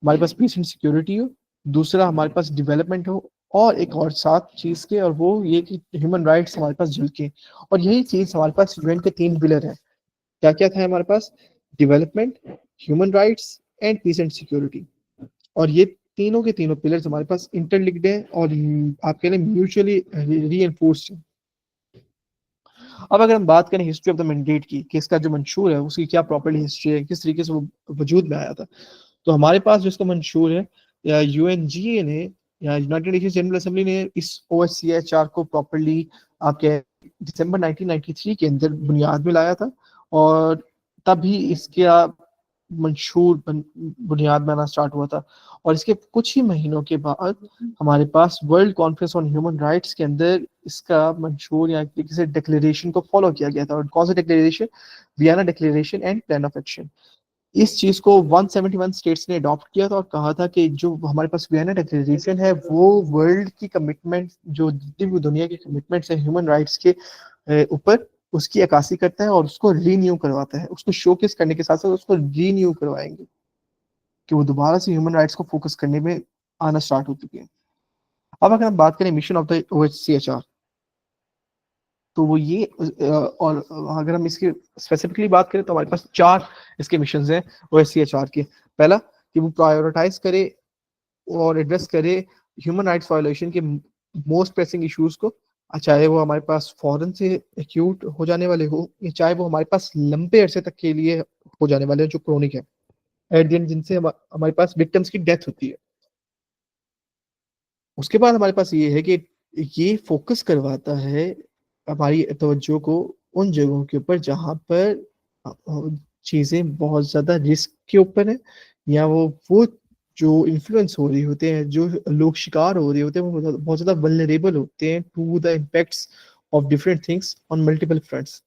हमारे पास पीस एंड सिक्योरिटी हो, दूसरा हमारे पास डेवलपमेंट हो, और एक और सात चीज के, और वो ये कि ह्यूमन राइट्स हमारे पास झलके। और यही चीज हमारे पास यूएन के तीन पिलर है। क्या क्या था हमारे पास? Development, human rights and peace and security. और ये तीनों के तीनों पिलर्स हमारे पास इंटरलिंक्ड है और आप कह लें म्यूचुअली रीइंफोर्स्ड है। अब अगर हम बात करें हिस्ट्री ऑफ द मैंडेट की, कि इसका जो मंशूर है उसकी क्या प्रॉपर्ली हिस्ट्री है, किस तरीके से वो वजूद में आया था, तो हमारे पास जो इसका मंशूर है, या यूएनजीए ने या यूनाइटेड नेशंस जनरल असेंबली ने इस ओएचसीएचआर को प्रॉपर्ली आपके दिसंबर 1993 के अंदर बुनियाद में लाया था। और तभी इसका मंशूर बुनियाद बनाना स्टार्ट हुआ था। और इसके कुछ ही महीनों के बाद हमारे पास World Conference on Human rights के अंदर इसका मंशूर या किसी डिक्लेरेशन को फॉलो किया गया था। और कौन सा declaration? Vienna declaration and plan of action. इस चीज को 171 स्टेट्स ने अडॉप्ट किया था और कहा था कि जो हमारे पास वियना डिक्लेरेशन है वो वर्ल्ड की कमिटमेंट, जो जितनी भी दुनिया की कमिटमेंट्स है ह्यूमन राइट्स के ऊपर, उसकी अक्कासी करता है और उसको रीन्यू करवाता है। उसको शोकेस करने के साथ साथ उसको रीन्यू करवाएंगे कि वो दोबारा से ह्यूमन राइट्स को फोकस करने में आना स्टार्ट हो चुके हैं। अब अगर हम बात करें मिशन ऑफ द ओएचसीएचआर, तो वो ये और अगर हम इसकी स्पेसिफिकली बात करें तो हमारे पास चार इसके मिशन हैं ओएचसीएचआर के। पहला, कि वो प्रायोरिटाइज करे और एड्रेस करे ह्यूमन राइट्स वायोलेशन के मोस्ट प्रेसिंग इश्यूज को, चाहे वो हमारे पास फौरन से एक्यूट हो जाने वाले हो, या चाहे वो हमारे पास लंबे अरसे तक के लिए हो जाने वाले जो क्रोनिक है, एट द एंड जिनसे हमारे पास विक्टिम्स की डेथ होती है। उसके बाद हमारे पास ये है कि ये फोकस करवाता है हमारी तवज्जो को उन जगहों के ऊपर जहां पर चीजें बहुत ज्यादा रिस्क के ऊपर है, या वो जो इन्फ्लुएंस हो रही होते हैं, जो लोग शिकार हो रहे होते हैं, वो बहुत ज्यादा वल्नरेबल होते हैं to the impacts of different things on multiple fronts.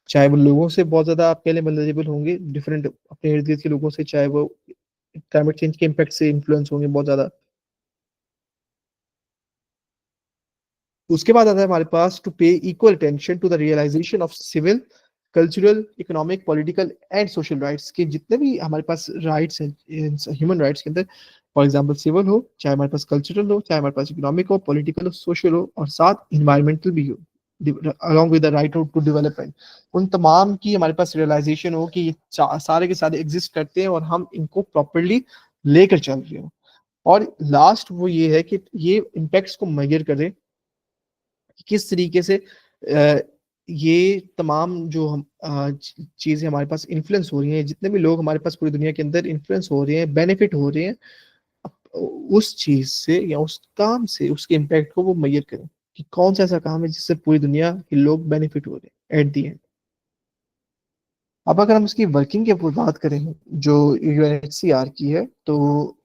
चाहे वो लोगों से बहुत ज्यादा आप कह लें वल्नरेबल होंगे, डिफरेंट अपने इर्द गिर्द के लोगों से, चाहे वो क्लाइमेट चेंज के इम्पैक्ट से इन्फ्लुएंस होंगे बहुत ज्यादा। उसके बाद आता है हमारे पास to pay equal attention to the realization of civil, cultural, economic, political and social rights के जितने भी हमारे पास राइट्स हैं ह्यूमन राइट्स के अंदर। फॉर एग्जांपल सिविल हो, चाहे हमारे पास कल्चरल हो, चाहे हमारे पास इकोनॉमिक हो, पॉलिटिकल हो, सोशल हो, और साथ इन्वायरमेंटल भी हो, along with the right to development. उन तमाम की हमारे पास रियलाइजेशन हो कि ये सारे के सारे एग्जिस्ट करते हैं और हम इनको प्रॉपरली लेकर चल रहे हो। और लास्ट वो ये है कि ये इम्पैक्ट्स को मेजर करें कि किस तरीके से ये तमाम जो हम चीज़ें हमारे पास इन्फ्लुएंस हो रही हैं, जितने भी लोग हमारे पास पूरी दुनिया के अंदर इन्फ्लुएंस हो रहे हैं, बेनिफिट हो रहे हैं, उस चीज़ से या उस काम से उसके इम्पैक्ट को वो मेजर करें कि कौन सा ऐसा काम है जिससे पूरी दुनिया के लोग बेनिफिट हो रहे हैं एट दी एंड। अब अगर हम इसकी वर्किंग के ऊपर बात करें जो यूएनएचसीआर की है, तो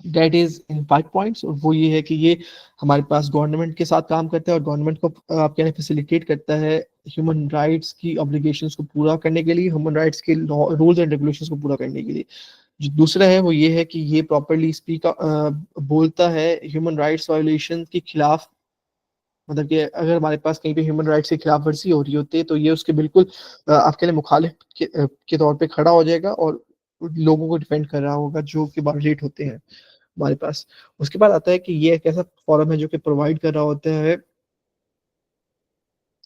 डेट इज इन 5 पॉइंट्स। और वो ये है कि ये हमारे पास गवर्नमेंट के साथ काम करता है और गवर्नमेंट को आप कहने फैसिलिटेट करता है ह्यूमन राइट्स की ऑब्लिगेशंस को पूरा करने के लिए, ह्यूमन राइट्स के रूल्स एंड रेगुलेशंस को पूरा करने के लिए। जो दूसरा है वो ये है कि ये प्रॉपरली स्पीक बोलता है ह्यूमन राइट्स वायोलेशन के खिलाफ। मतलब कि अगर हमारे पास कहीं पे ह्यूमन राइट्स की खिलाफ वर्जी हो रही होती है तो ये उसके बिल्कुल आपके लिए मुखालिफ के तौर पे खड़ा हो जाएगा और लोगों को डिफेंड कर रहा होगा जो कि रेट होते हैं हमारे पास। उसके बाद आता है कि ये एक ऐसा फॉरम है जो कि प्रोवाइड कर रहा होता है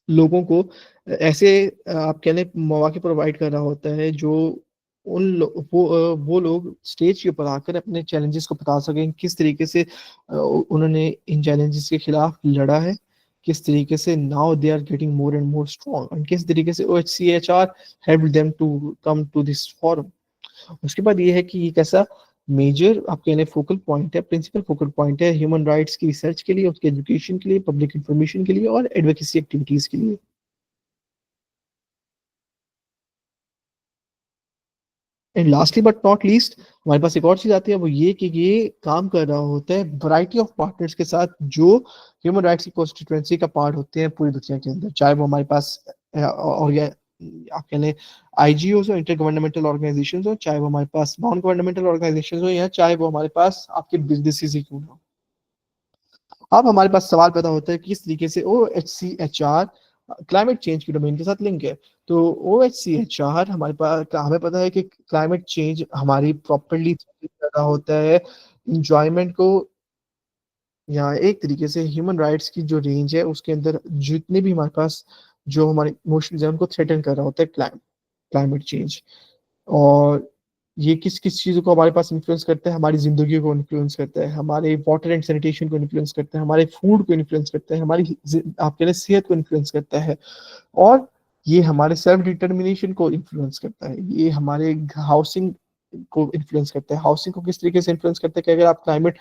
लोगों को ऐसे आप कह लें मौके प्रोवाइड कर रहा होता है जो वो लोग स्टेज के ऊपर आकर अपने चैलेंजेस को बता सकें, किस तरीके से उन्होंने इन चैलेंजेस के खिलाफ लड़ा है, किस तरीके से now they are getting more and more strong, and किस तरीके से OHCHR help them to come to this forum. उसके बाद ये है कि ये कैसा मेजर आपके लिए फोकल पॉइंट है, प्रिंसिपल फोकल पॉइंट है ह्यूमन राइट्स की रिसर्च के लिए, उसके एजुकेशन के लिए, पब्लिक इंफॉर्मेशन के लिए और एडवोकेसी एक्टिविटीज के लिए। And lastly but not least हमारे पास एक और चीज आती है, वो ये कि ये काम कर रहा होता है वैरायटी ऑफ पार्टनर्स के साथ जो ह्यूमन राइट्स की कॉन्स्टिट्यूएंसी का पार्ट होते हैं पूरी दुनिया के अंदर, चाहे वो हमारे पास और या आप कह लें आईजीओ हो, इंटर गवर्नमेंटल ऑर्गेनाइजेशन हो, चाहे वो हमारे पास नॉन गवर्नमेंटल ऑर्गेनाइजेशन हो, या चाहे वो हमारे पास आपके बिजनेस ही क्यों ना हो। अब हमारे पास सवाल पैदा होता है कि किस तरीके से O H C H R climate change की डोमेन के साथ लिंक है। तो O H C H R हमारे पास, हमें पता है कि क्लाइमेट चेंज हमारी प्रॉपरली पैदा होता है इंजॉयमेंट को, या एक तरीके से ह्यूमन राइट्स की जो रेंज है उसके अंदर जितने भी हमारे पास जो हमारे इमोशंस है उनको थ्रेटन कर रहा होता है क्लाइमेट चेंज। और ये किस किस चीज़ों को हमारे पास इन्फ्लुएंस करता है, हमारी जिंदगी को इन्फ्लुएंस करता है, हमारे वाटर एंड सैनिटेशन को इन्फ्लुएंस करता है, हमारे फूड को इन्फ्लुएंस करता है, हमारी आपके लिए सेहत को इन्फ्लुएंस करता है, और ये हमारे सेल्फ डिटर्मिनेशन को इन्फ्लुएंस करता है, ये हमारे हाउसिंग को इन्फ्लुएंस करता है। हाउसिंग को किस तरीके से इन्फ्लुएंस करता है कि अगर आप क्लाइमेट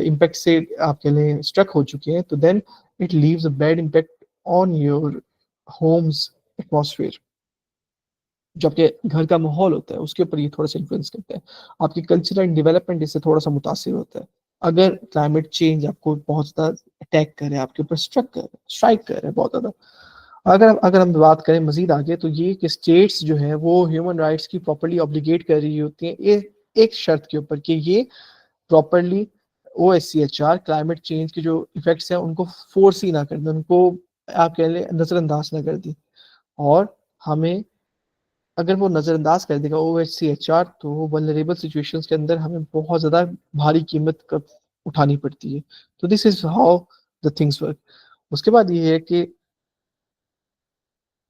इम्पैक्ट से आपके लिए स्ट्रक हो चुके हैं तो then it leaves a bad impact on your homes atmosphere. जो आपके घर का माहौल होता है उसके ऊपर ये थोड़ा सा इन्फ्लुएंस करता है। आपकी कल्चरल डेवलपमेंट इससे थोड़ा सा मुतासिर होता है। अगर क्लाइमेट चेंज आपको बहुत ज़्यादा अटैक करे, आपके ऊपर स्ट्राइक करे बहुत ज़्यादा, अगर हम बात करें मजीद आगे, तो ये कि स्टेट्स जो है वो ह्यूमन राइट्स की प्रॉपर्ली ऑब्लिगेट कर रही होती हैं एक शर्त के ऊपर कि ये properly O S C H R climate change के जो इफेक्ट्स हैं उनको फोर्स ही ना कर दें, उनको आप कह लें नज़रअंदाज ना कर दें। और हमें, अगर वो नज़रअंदाज कर देगा O H C H R, तो वो वल्नरेबल सिचुएशंस के अंदर हमें बहुत ज़्यादा भारी कीमत उठानी पड़ती है। तो this is how the things work. उसके बाद ये है कि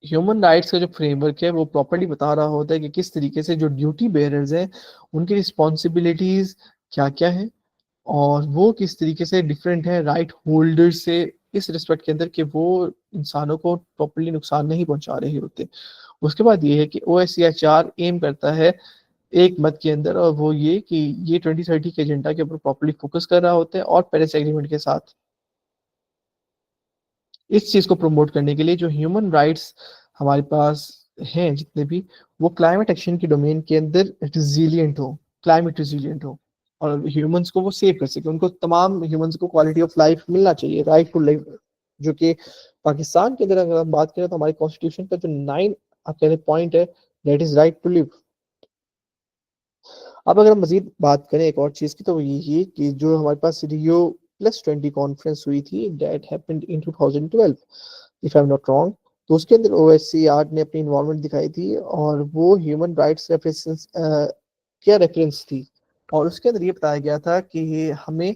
ह्यूमन राइट्स का जो फ्रेमवर्क है वो प्रॉपर्ली बता रहा होता है कि किस तरीके से जो ड्यूटी बेयरर्स हैं उनकी रिस्पॉन्सिबिलिटीज क्या क्या है, और वो किस तरीके से डिफरेंट है राइट होल्डर से, इस रिस्पेक्ट के अंदर कि वो इंसानों को प्रॉपर्ली नुकसान नहीं पहुंचा रहे होते। उसके बाद ये है कि O S C H R aim करता है एक मत के अंदर, और वो ये कि ये 2030 के एजेंडा के ऊपर प्रॉपर्ली फोकस कर रहा होता है, और पेरिस एग्रीमेंट के साथ इस चीज को प्रमोट करने के लिए जो ह्यूमन राइट्स हमारे पास हैं जितने भी, वो क्लाइमेट एक्शन की डोमेन के अंदर रिजिलियंट हो, क्लाइमेट रिजिलियंट हो, और ह्यूमंस को वो सेव कर सके, उनको तमाम ह्यूमंस को क्वालिटी ऑफ लाइफ मिलना चाहिए, राइट टू लाइफ, जो कि पाकिस्तान के अंदर अगर हम बात करें तो हमारे कॉन्स्टिट्यूशन का जो 9 आप कह रहे पॉइंट है, that is right to live. अब अगर हम मजीद बात करें एक और चीज़ की, तो वो यही कि जो हमारे पास Rio+20 कॉन्फ्रेंस हुई थी, that happened in 2012 if I am not wrong. तो उसके अंदर OSCE ने अपनी इन्वॉल्वमेंट दिखाई थी, और वो ह्यूमन राइट्स रेफरेंस क्या रेफरेंस थी, और उसके अंदर ये बताया गया था कि हमें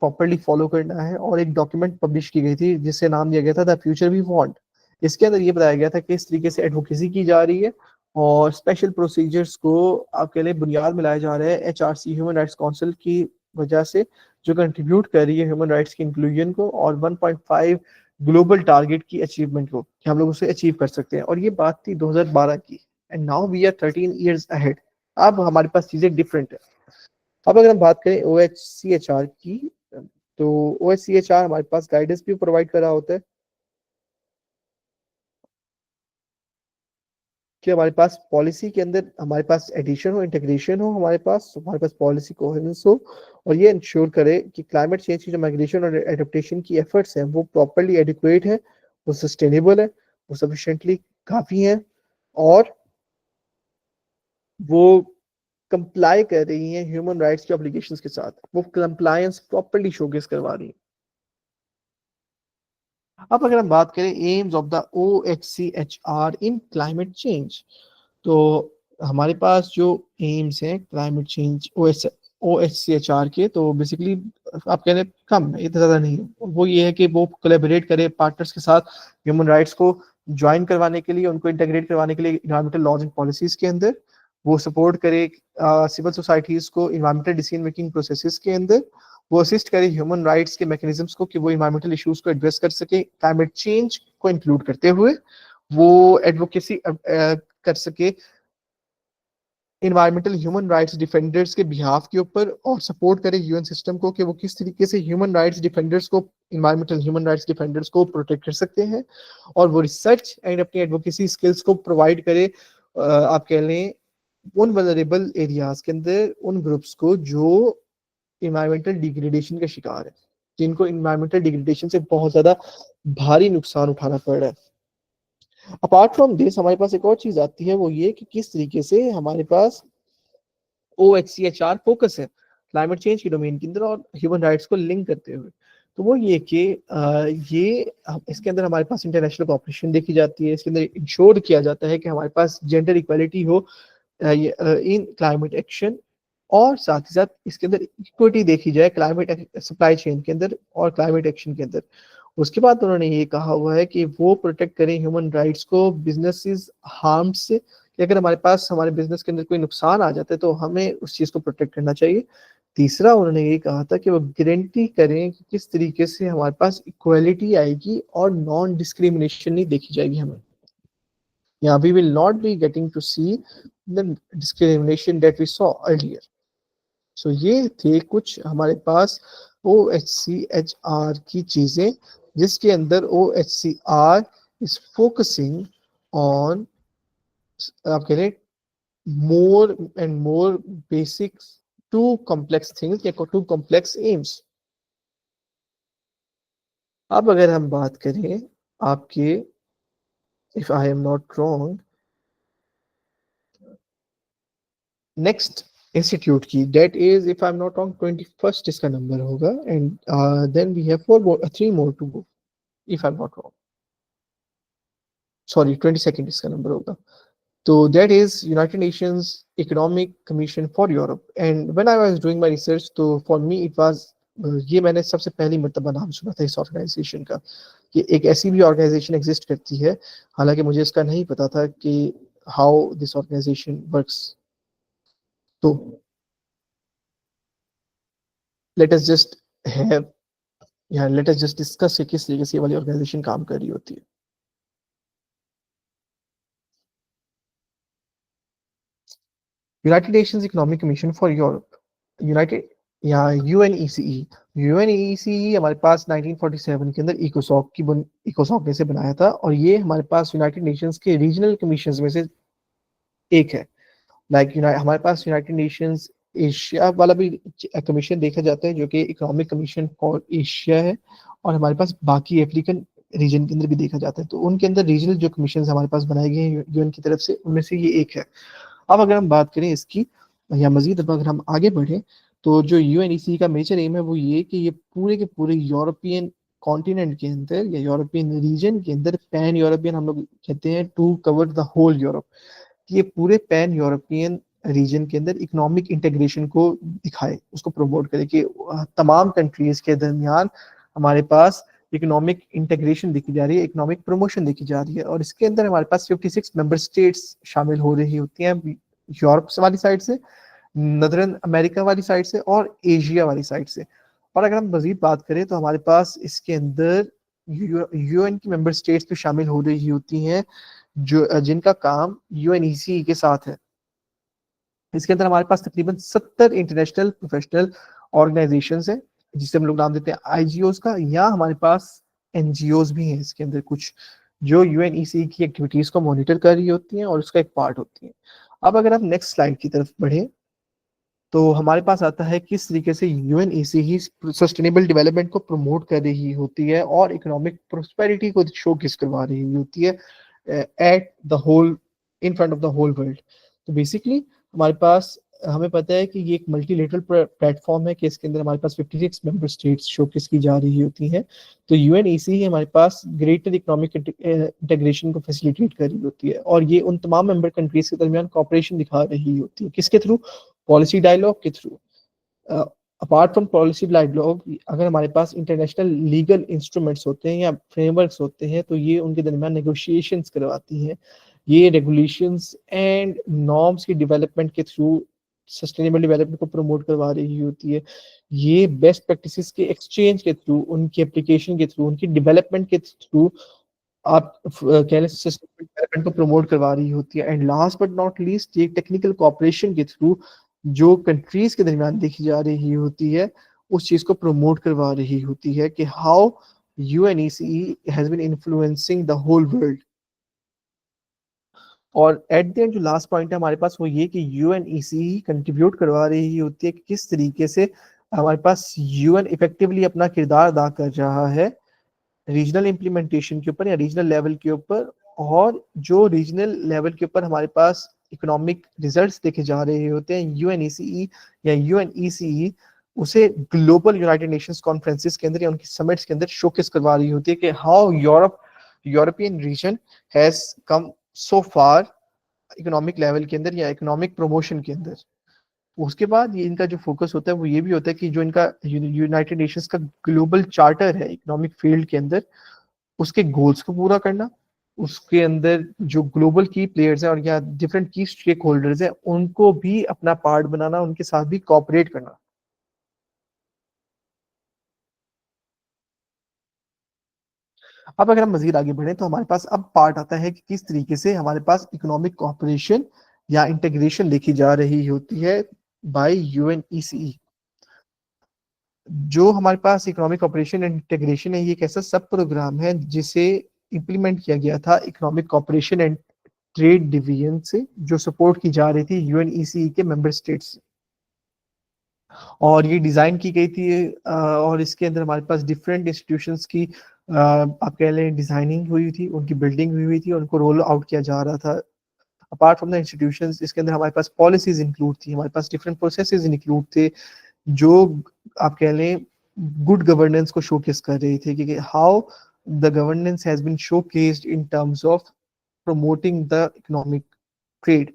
प्रॉपरली फॉलो करना है, और एक डॉक्यूमेंट पब्लिश की गई थी जिससे नाम दिया गया था द फ्यूचर वी वांट। इसके अंदर ये बताया गया था कि इस तरीके से एडवोकेसी की जा रही है, और स्पेशल प्रोसीजर्स को आपके लिए बुनियाद में लाया जा रहा है HRC ह्यूमन राइट्स काउंसिल की वजह से, जो कंट्रीब्यूट कर रही है ह्यूमन राइट्स की इंक्लूजन को और 1.5 ग्लोबल टारगेट की अचीवमेंट को, कि हम लोग उसे अचीव कर सकते हैं। और ये बात थी 2012 की, and now we are 13 years ahead. अब हमारे पास चीजें डिफरेंट है। अब अगर हम बात करें OHCHR की, तो OHCHR हमारे पास गाइडेंस भी प्रोवाइड कर रहा होता है कि हमारे पास पॉलिसी के अंदर हमारे पास एडिशन हो, इंटीग्रेशन हो, हमारे पास पॉलिसी कोहेरेंस हो, और ये इंश्योर करे कि क्लाइमेट चेंज की जो माइग्रेशन और एडेप्टेशन की एफर्ट्स हैं वो प्रॉपरली एडिक्वेट है, वो सस्टेनेबल है, वो सफिशिएंटली काफ़ी है, और वो कंप्लाई कर रही हैं ह्यूमन राइट्स के ऑब्लिगेशंस के साथ, वो कंप्लायंस प्रॉपरली शोकेस करवा रही हैं। अब अगर हम बात करें AIIMS of the OHCHR in climate change, तो हमारे पास जो एम्स हैं क्लाइमेट चेंज OHCHR के, तो बेसिकली आप कह रहे हैं कम है, इतना ज़्यादा नहीं है। वो ये है कि वो कोलेबरेट करे पार्टनर्स के साथ ह्यूमन राइट्स को ज्वाइन करवाने के लिए, उनको इंटीग्रेट करवाने के लिए इन्वायरमेंटल लॉज एंड पॉलिसीज़ के अंदर। वो सपोर्ट करे सिविल सोसाइटीज़ को इन्वायरमेंटल डिसीजन मेकिंग प्रोसेसेस के अंदर। वो असिस्ट करे ह्यूमन राइट्स के मैकेनिज्म्स को कि वो इन्वायरमेंटल इश्यूज को एड्रेस कर सके, क्लाइमेट चेंज को इंक्लूड करते हुए वो एडवोकेसी कर सके इन्वायरमेंटल ह्यूमन राइट्स डिफेंडर्स के बिहाफ के ऊपर, और सपोर्ट करे यूएन सिस्टम को कि वो किस तरीके से ह्यूमन राइट्स डिफेंडर्स को, इन्वायरमेंटल ह्यूमन राइट्स डिफेंडर्स को प्रोटेक्ट कर सकते हैं, और वो रिसर्च एंड अपनी एडवोकेसी स्किल्स को प्रोवाइड करे, आप कह लें उन वल्नरेबल एरियाज के अंदर उन ग्रुप्स को जो इन्वायरमेंटल डिग्रेडेशन का शिकार है, जिनको इन्वायरमेंटल डिग्रेडेशन से बहुत ज्यादा भारी नुकसान उठाना पड़ रहा है। अपार्ट फ्रॉम दिस हमारे पास एक और चीज आती है, वो ये कि किस तरीके से हमारे पास OHCHR फोकस है क्लाइमेट चेंज के डोमेन के अंदर और ह्यूमन राइट्स को लिंक करते हुए। तो वो ये कि इसके अंदर हमारे पास इंटरनेशनल कॉपरेशन देखी जाती है, इसके अंदर इंश्योर किया जाता है कि हमारे पास जेंडर इक्वालिटी हो इन क्लाइमेट एक्शन, और साथ ही साथ इसके अंदर इक्विटी देखी जाए क्लाइमेट सप्लाई चेन के अंदर और क्लाइमेट एक्शन के अंदर। उसके बाद उन्होंने ये कहा हुआ है कि वो प्रोटेक्ट करें ह्यूमन राइट्स को बिजनेस हार्म से, कि अगर हमारे पास हमारे बिजनेस के अंदर कोई नुकसान आ जाता है तो हमें उस चीज को प्रोटेक्ट करना चाहिए। तीसरा उन्होंने ये कहा था कि वो गारंटी करें कि किस तरीके से हमारे पास इक्वालिटी आएगी और नॉन डिस्क्रिमिनेशन नहीं देखी जाएगी हमें। Yeah, we will not be getting to see the discrimination that we saw earlier. So ये थे कुछ हमारे पास OHCHR की चीजें, जिसके अंदर OHCR is focusing on आप कह रहे more and more basic two complex things या two complex aims। अब अगर हम बात करें आपके, if I am not wrong, next institute की, that is if I am not wrong 21st इसका नंबर होगा, and then we have 3 more to go if I am not wrong, sorry 22nd इसका नंबर होगा। तो that is United Nations Economic Commission for Europe. And when I was doing my research, तो फॉर मी इट वाज, ये मैंने सबसे पहली मर्तबा नाम सुना था इस ऑर्गेनाइजेशन का, कि एक ऐसी भी ऑर्गेनाइजेशन एग्जिस्ट करती है। हालांकि मुझे इसका नहीं पता था कि हाउ दिस ऑर्गेनाइजेशन वर्क्स। तो लेट अस जस्ट हैव, या लेट अस जस्ट डिस्कस कि किस तरीके से ये वाली ऑर्गेनाइजेशन काम कर रही होती है। United Nations Economic Commission for Europe, United या यूएनईसीई। यूएनईसीई हमारे पास 1947 के अंदर इकोसॉक ने से बनाया था, और ये हमारे पास यूनाइटेड नेशंस के रीजनल कमीशन में से एक है। हमारे पास यूनाइटेड नेशंस एशिया वाला भी कमीशन देखा जाता है, जो कि इकोनॉमिक कमीशन फॉर एशिया है, और हमारे पास बाकी अफ्रीकन रीजन के अंदर भी देखा जाता है। तो उनके अंदर रीजनल जो कमीशन हमारे पास बनाए गए हैं यूएन की तरफ से, उनमें से ये एक है। अब अगर हम बात करें इसकी, या मजीद अब अगर हम आगे बढ़े, तो जो यूएनईसी का मेजर एम है वो ये कि ये पूरे के पूरे यूरोपियन कॉन्टिनेंट के अंदर या यूरोपियन रीजन के अंदर, पैन यूरोपियन हम लोग कहते हैं, to cover the whole Europe, ये पूरे पैन यूरोपियन रीजन के अंदर इकोनॉमिक इंटीग्रेशन को दिखाए, उसको प्रमोट करे कि तमाम कंट्रीज के दरमियान हमारे पास इकोनॉमिक इंटीग्रेशन देखी जा रही है, इकोनॉमिक प्रमोशन देखी जा रही है। और इसके अंदर हमारे पास 56 मेंबर स्टेट्स शामिल हो रही होती हैं, यूरोप वाली साइड से, नदरन अमेरिका वाली साइड से, और एशिया वाली साइड से। और अगर हम मजीद बात करें तो हमारे पास इसके अंदर यूएन की मेंबर स्टेट्स भी शामिल हो रही होती हैं, जो जिनका काम यूएनईसी के साथ है। इसके अंदर हमारे पास तकरीबन 70 इंटरनेशनल प्रोफेशनल ऑर्गेनाइजेशन है, जिसे हम लोग नाम देते हैं आईजीओज का, या हमारे पास एनजीओज भी हैं इसके अंदर कुछ, जो यूएनईसी की एक्टिविटीज को मॉनिटर कर रही होती हैं और उसका एक पार्ट होती हैं। अब अगर हम नेक्स्ट स्लाइड की तरफ बढ़े, तो हमारे पास आता है किस तरीके से यूएनईसी ही सस्टेनेबल डेवलपमेंट को प्रमोट कर रही होती है और इकोनॉमिक प्रोस्पेरिटी को शोकेस करवा रही होती है at the whole, in front of the whole world. तो बेसिकली हमारे पास, हमें पता है कि ये एक मल्टीलेटरल प्लेटफॉर्म है, कि इसके अंदर हमारे पास 56 मेंबर स्टेट्स शोकेस की जा रही होती हैं। तो यूएनईसी ही हमारे पास ग्रेटर इकोनॉमिक इंटीग्रेशन को फैसिलिटेट कर रही होती है, और ये उन तमाम मेंबर कंट्रीज के दरमियान कॉपरेशन दिखा रही होती है, किसके थ्रू? पॉलिसी डायलॉग के through. Apart from policy dialogue, अगर हमारे पास इंटरनेशनल लीगल इंस्ट्रूमेंट्स होते हैं या फ्रेमवर्क्स होते हैं, तो ये उनके दरमियान नेगोशिएशंस करवाती हैं। ये रेगुलेशंस एंड नॉर्म्स की डेवलपमेंट के थ्रू सस्टेनेबल डेवलपमेंट को प्रमोट करवा रही होती है। ये बेस्ट प्रैक्टिसेस के एक्सचेंज के थ्रू, उनकी एप्लीकेशन के थ्रू, उनकी डेवलपमेंट के थ्रू आप कह लें सस्टेनेबल डेवलपमेंट को प्रमोट करवा रही होती है। And last but not least, ये टेक्निकल कोऑपरेशन के थ्रू जो कंट्रीज के दरमियान देखी जा रही होती है, उस चीज को प्रमोट करवा रही होती है कि how UNEC has been influencing the whole world. और एट द एंड जो लास्ट पॉइंट है हमारे पास वो ये कि यूएनईसी कंट्रीब्यूट करवा रही होती है कि किस तरीके से हमारे पास यूएन इफेक्टिवली अपना किरदार अदा कर रहा है रीजनल इम्प्लीमेंटेशन के ऊपर या रीजनल लेवल के ऊपर, और जो रीजनल लेवल के ऊपर हमारे पास इकोनॉमिक रिजल्ट्स देखे जा रहे होते हैं यूएनईसीई या यूएनईसीई उसे ग्लोबल यूनाइटेड नेशंस कॉन्फ्रेंसेस के अंदर या उनकी समिट्स के अंदर शोकेस करवा रही होती है कि how European region has come so far economic level के अंदर या इकोनॉमिक प्रमोशन के अंदर। उसके बाद ये इनका जो फोकस होता है वो ये भी होता है कि जो इनका यूनाइटेड नेशंस का ग्लोबल चार्टर है इकोनॉमिक फील्ड के अंदर उसके गोल्स को पूरा करना, उसके अंदर जो ग्लोबल की प्लेयर्स हैं और या डिफरेंट की स्टेक होल्डर्स हैं उनको भी अपना पार्ट बनाना, उनके साथ भी कॉपरेट करना। अब अगर हम मजीद आगे बढ़े तो हमारे पास अब पार्ट आता है कि किस तरीके से हमारे पास इकोनॉमिक कॉपरेशन या इंटीग्रेशन लिखी जा रही होती है बाय यूएनईसीई। जो हमारे पास इकोनॉमिक कॉपरेशन एंड इंटीग्रेशन है ये एक ऐसा सब प्रोग्राम है जिसे इम्प्लीमेंट किया गया था economic cooperation and trade division से, जो सपोर्ट की जा रही थी यूएनईसीई के मेंबर स्टेट्स, और ये डिजाइन की गई थी और इसके अंदर हमारे पास डिफरेंट इंस्टीट्यूशंस की आप कह लें डिजाइनिंग हुई थी, उनकी बिल्डिंग हुई थी, उनको रोल आउट किया जा रहा था। अपार्ट फ्रॉम द इंस्टीट्यूशंस इसके अंदर हमारे पास पॉलिसीज इंक्लूड थी, हमारे पास डिफरेंट प्रोसेसेस इंक्लूड थे जो आप कह लें गुड गवर्नेंस को शोकेस कर रही थी कि how the governance has been showcased in terms of promoting the economic trade.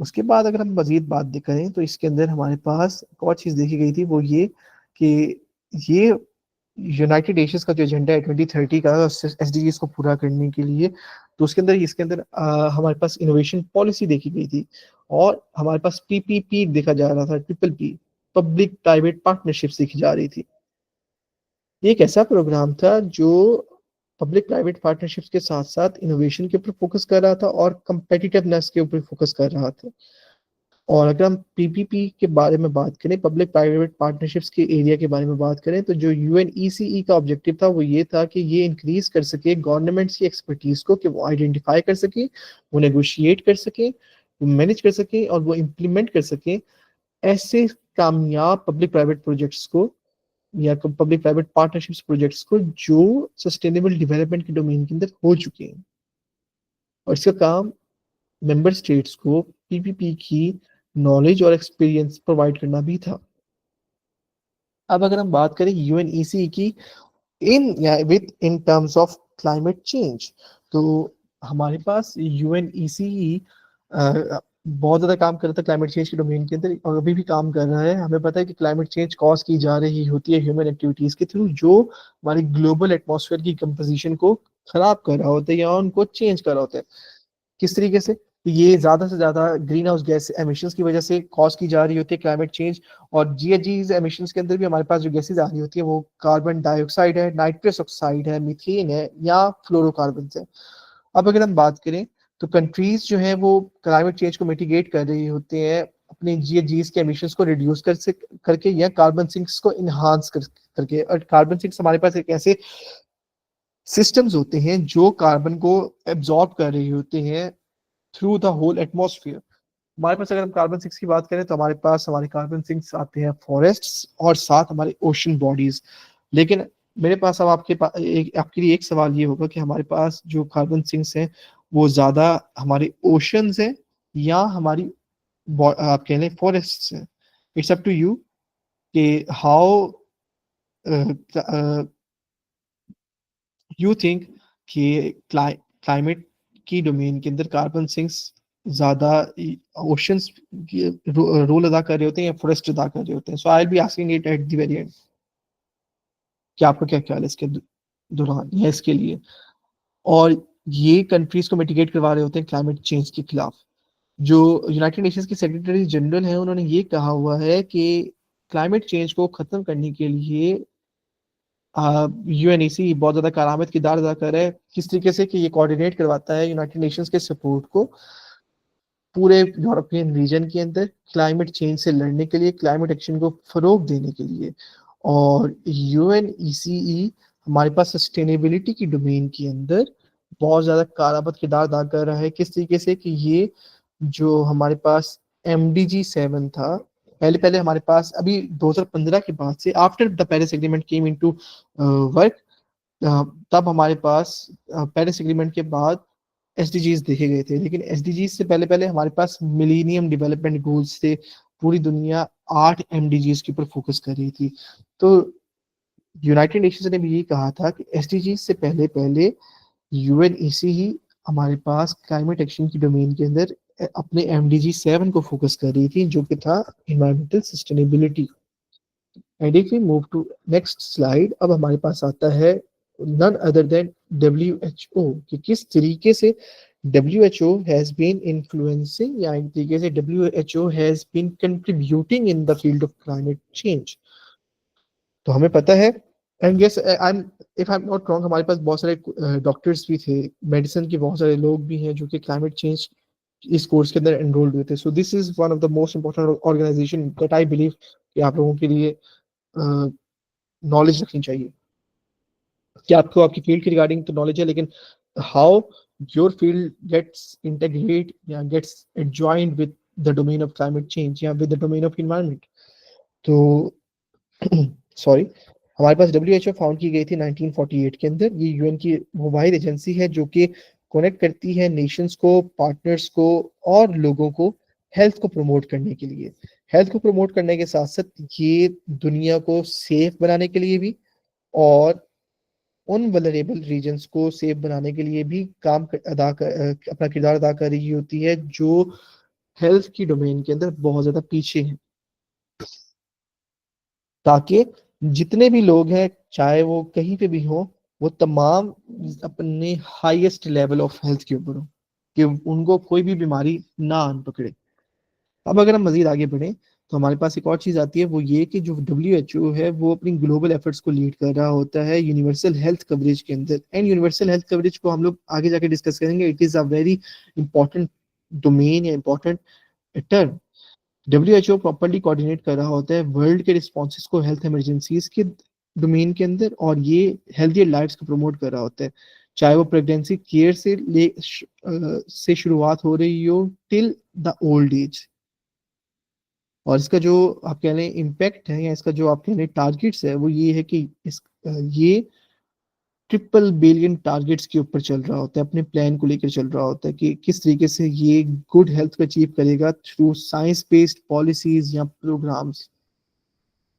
उसके बाद अगर हम मजीद बात करें तो इसके अंदर हमारे पास एक और चीज़ देखी गई थी वो ये कि ये यूनाइटेड नेशंस का जो एजेंडा है 2030 का एसडीजीज को पूरा करने के लिए, तो उसके अंदर हमारे पास इनोवेशन पॉलिसी देखी गई थी और हमारे पास पीपीपी देखा जा रहा था, triple P, public private partnerships देखी जा रही थी। ये एक ऐसा प्रोग्राम था जो पब्लिक प्राइवेट पार्टनरशिप्स के साथ साथ इनोवेशन के ऊपर फोकस कर रहा था और कंपेटिटिवनेस के ऊपर फोकस कर रहा था। और अगर हम पीपीपी के बारे में बात करें, पब्लिक प्राइवेट पार्टनरशिप्स के एरिया के बारे में बात करें, तो जो यूएनईसीई का ऑब्जेक्टिव था वो ये था कि ये इंक्रीज कर सके गवर्नमेंट्स की एक्सपर्टीज को, कि वो आइडेंटिफाई कर सके, वो नेगोशिएट कर सके, वो मैनेज कर सके और वो इम्प्लीमेंट कर सके ऐसे कामयाब पब्लिक प्राइवेट प्रोजेक्ट्स को या पब्लिक प्राइवेट पार्टनरशिप्स प्रोजेक्ट्स को जो सस्टेनेबल डेवलपमेंट के डोमेन के अंदर हो चुके हैं। और इसका काम मेंबर स्टेट्स को पीपीपी की नॉलेज और एक्सपीरियंस प्रोवाइड करना भी था। अब अगर हम बात करें यूएनईसी की इन या with in terms of climate change, तो हमारे पास यूएनईसी बहुत ज्यादा काम कर रहा था क्लाइमेट चेंज के डोमेन के अंदर और अभी भी काम कर रहा है। हमें पता है कि क्लाइमेट चेंज कॉज की जा रही होती है ह्यूमन एक्टिविटीज के थ्रू, जो हमारी ग्लोबल एटमॉस्फेयर की कंपोजिशन को खराब कर रहा होता है या उनको चेंज कर रहा होता है। किस तरीके से? ये ज्यादा से ज्यादा ग्रीन हाउस गैस एमिशंस की वजह से कॉज की जा रही होती है क्लाइमेट चेंज, और जीएचजी एमिशंस के अंदर भी हमारे पास जो गैसेज आ रही होती है वो कार्बन डाइऑक्साइड है, नाइट्रस ऑक्साइड है, मीथेन है या फ्लोरोकार्बन है। अब अगर हम बात करें तो कंट्रीज जो है वो क्लाइमेट चेंज को मिटिगेट कर रही होते हैं अपने जीएचजीज के एमिशंस को रिड्यूस करके या कार्बन सिंक्स को इनहांस करके। और कार्बन सिंक्स हमारे पास एक ऐसे सिस्टम्स होते हैं जो कार्बन को एब्जॉर्ब कर रही होते हैं थ्रू द होल एटमॉस्फेयर। हमारे पास अगर हम कार्बन सिंक्स की बात करें तो हमारे पास हमारे कार्बन सिंक्स आते हैं फॉरेस्ट्स और साथ हमारे ओशन बॉडीज। लेकिन मेरे पास अब आपके लिए एक सवाल ये होगा कि हमारे पास जो कार्बन सिंक्स हैं वो ज्यादा हमारे ओशंस हैं या हमारी आप कह लें फॉरेस्ट हैं। इट्स अप टू यू कि हाउ यू थिंक कि क्लाइमेट की डोमेन के अंदर कार्बन सिंक्स ज्यादा ओशंस रोल अदा कर रहे होते हैं या फॉरेस्ट अदा कर रहे होते हैं। So I will be asking it at the very end, कि आपका क्या ख्याल है इसके दौरान या इसके लिए। और ये कंट्रीज को मिटिगेट करवा रहे होते हैं क्लाइमेट चेंज के खिलाफ। जो यूनाइटेड नेशंस की सेक्रेटरी जनरल है उन्होंने ये कहा हुआ है कि क्लाइमेट चेंज को खत्म करने के लिए यूएनईसी बहुत ज्यादा करामत किरदार अदा कर रहा है। किस तरीके से? कि ये कोऑर्डिनेट करवाता है यूनाइटेड नेशंस के सपोर्ट को पूरे यूरोपियन रीजन के अंदर क्लाइमेट चेंज से लड़ने के लिए, क्लाइमेट एक्शन को फरोग देने के लिए। और यूएनईसीई हमारे पास सस्टेनेबिलिटी की डोमेन के अंदर बहुत ज्यादा काराबद किरदार अदा कर रहा है। किस तरीके से कि ये जो हमारे पास MDG 7 था, पहले पहले हमारे पास अभी 2015 के बाद से, after the Paris agreement came into work, तब हमारे पास पेरिस एग्रीमेंट के बाद SDGs देखे गए थे। लेकिन SDGs से पहले पहले हमारे पास मिलीनियम डेवलपमेंट गोल्स थे। पूरी दुनिया 8 MDGs के ऊपर फोकस कर रही थी। तो यूनाइटेड नेशंस ने भी यही कहा था कि SDGs से पहले पहले UNEC ही हमारे पास क्लाइमेट एक्शन की डोमेन के अंदर अपने MDG 7 को फोकस कर रही थी, जो कि था environmental sustainability. And if we move to next slide, अब हमारे पास आता है नन अदर देन WHO, कि किस तरीके से WHO हैज बीन इन्फ्लुएंसिंग, या एक तरीके से WHO has been contributing in the field of climate change. तो हमें पता है, and yes I am, if I am not wrong, हमारे पास बहुत सारे डॉक्टर्स भी थे, मेडिसिन के बहुत सारे लोग भी हैं जो कि क्लाइमेट चेंज इस कोर्स के अंदर एनरोल्ड हुए थे। So this is one of the most important organisation that I believe कि आप लोगों के लिए नॉलेज रखनी चाहिए। कि आपको आपकी फील्ड की रिगार्डिंग तो नॉलेज है, लेकिन how your field gets integrate या gets adjoined with the domain of climate change या with the domain of environment. तो सॉरी, हमारे पास WHO फाउंड की गई थी 1948 के अंदर। ये UN की वो वाहिद एजेंसी है जो कि कनेक्ट करती है नेशंस को, पार्टनर्स को और लोगों को हेल्थ को प्रमोट करने के लिए। हेल्थ को प्रमोट करने के साथ साथ ये दुनिया को सेफ बनाने के लिए भी, और उन वल्नरेबल रीजन्स को सेफ बनाने के लिए भी अपना किरदार अदा कर रही होती है, जो हेल्थ की डोमेन के अंदर बहुत ज्यादा पीछे हैं, ताकि जितने भी लोग हैं चाहे वो कहीं पे भी हो, वो तमाम अपने हाईएस्ट लेवल ऑफ हेल्थ के ऊपर हो, कि उनको कोई भी बीमारी ना आन पकड़े। अब अगर हम मजीद आगे बढ़े तो हमारे पास एक और चीज आती है, वो ये कि जो WHO है वो अपनी ग्लोबल एफर्ट्स को लीड कर रहा होता है यूनिवर्सल हेल्थ कवरेज के अंदर। एंड यूनिवर्सल हेल्थ कवरेज को हम लोग आगे जाके डिस्कस करेंगे। It is a very important domain या important term. WHO properly coordinate कर रहा होता है वर्ल्ड के रिस्पॉन्सेज को हेल्थ इमरजेंसीज के डोमेन के अंदर, और ये हेल्थियर लाइफ्स को प्रमोट कर रहा होता है, चाहे वो प्रेगनेंसी केयर से शुरुआत हो रही हो टिल द ओल्ड एज। और इसका जो आप कह रहे हैं इम्पैक्ट है, या इसका जो आप कह रहे हैं टारगेट्स है, वो ये है कि ये ट्रिपल बिलियन टारगेट्स के ऊपर चल रहा होता है, अपने प्लान को लेकर चल रहा होता है कि किस तरीके से ये गुड हेल्थ को अचीव करेगा थ्रू साइंस बेस्ड पॉलिसीज या programmes.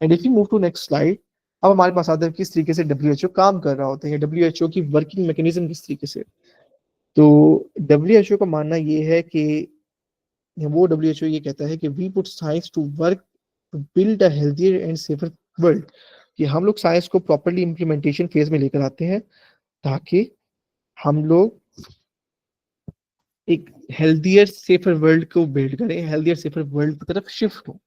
And if you move to next slide, अब हमारे पास आता है किस तरीके से WHO काम कर रहा होता है, या WHO की वर्किंग मैकेनिज्म किस तरीके से। तो WHO का मानना ये है कि वो WHO ये कहता है कि we put science to work to build a healthier and safer world, कि हम लोग साइंस को प्रॉपरली इम्प्लीमेंटेशन फेज में लेकर आते हैं, ताकि हम लोग एक हेल्थियर सेफर वर्ल्ड को बिल्ड करें, हेल्थियर सेफर वर्ल्ड की तरफ शिफ्ट हो।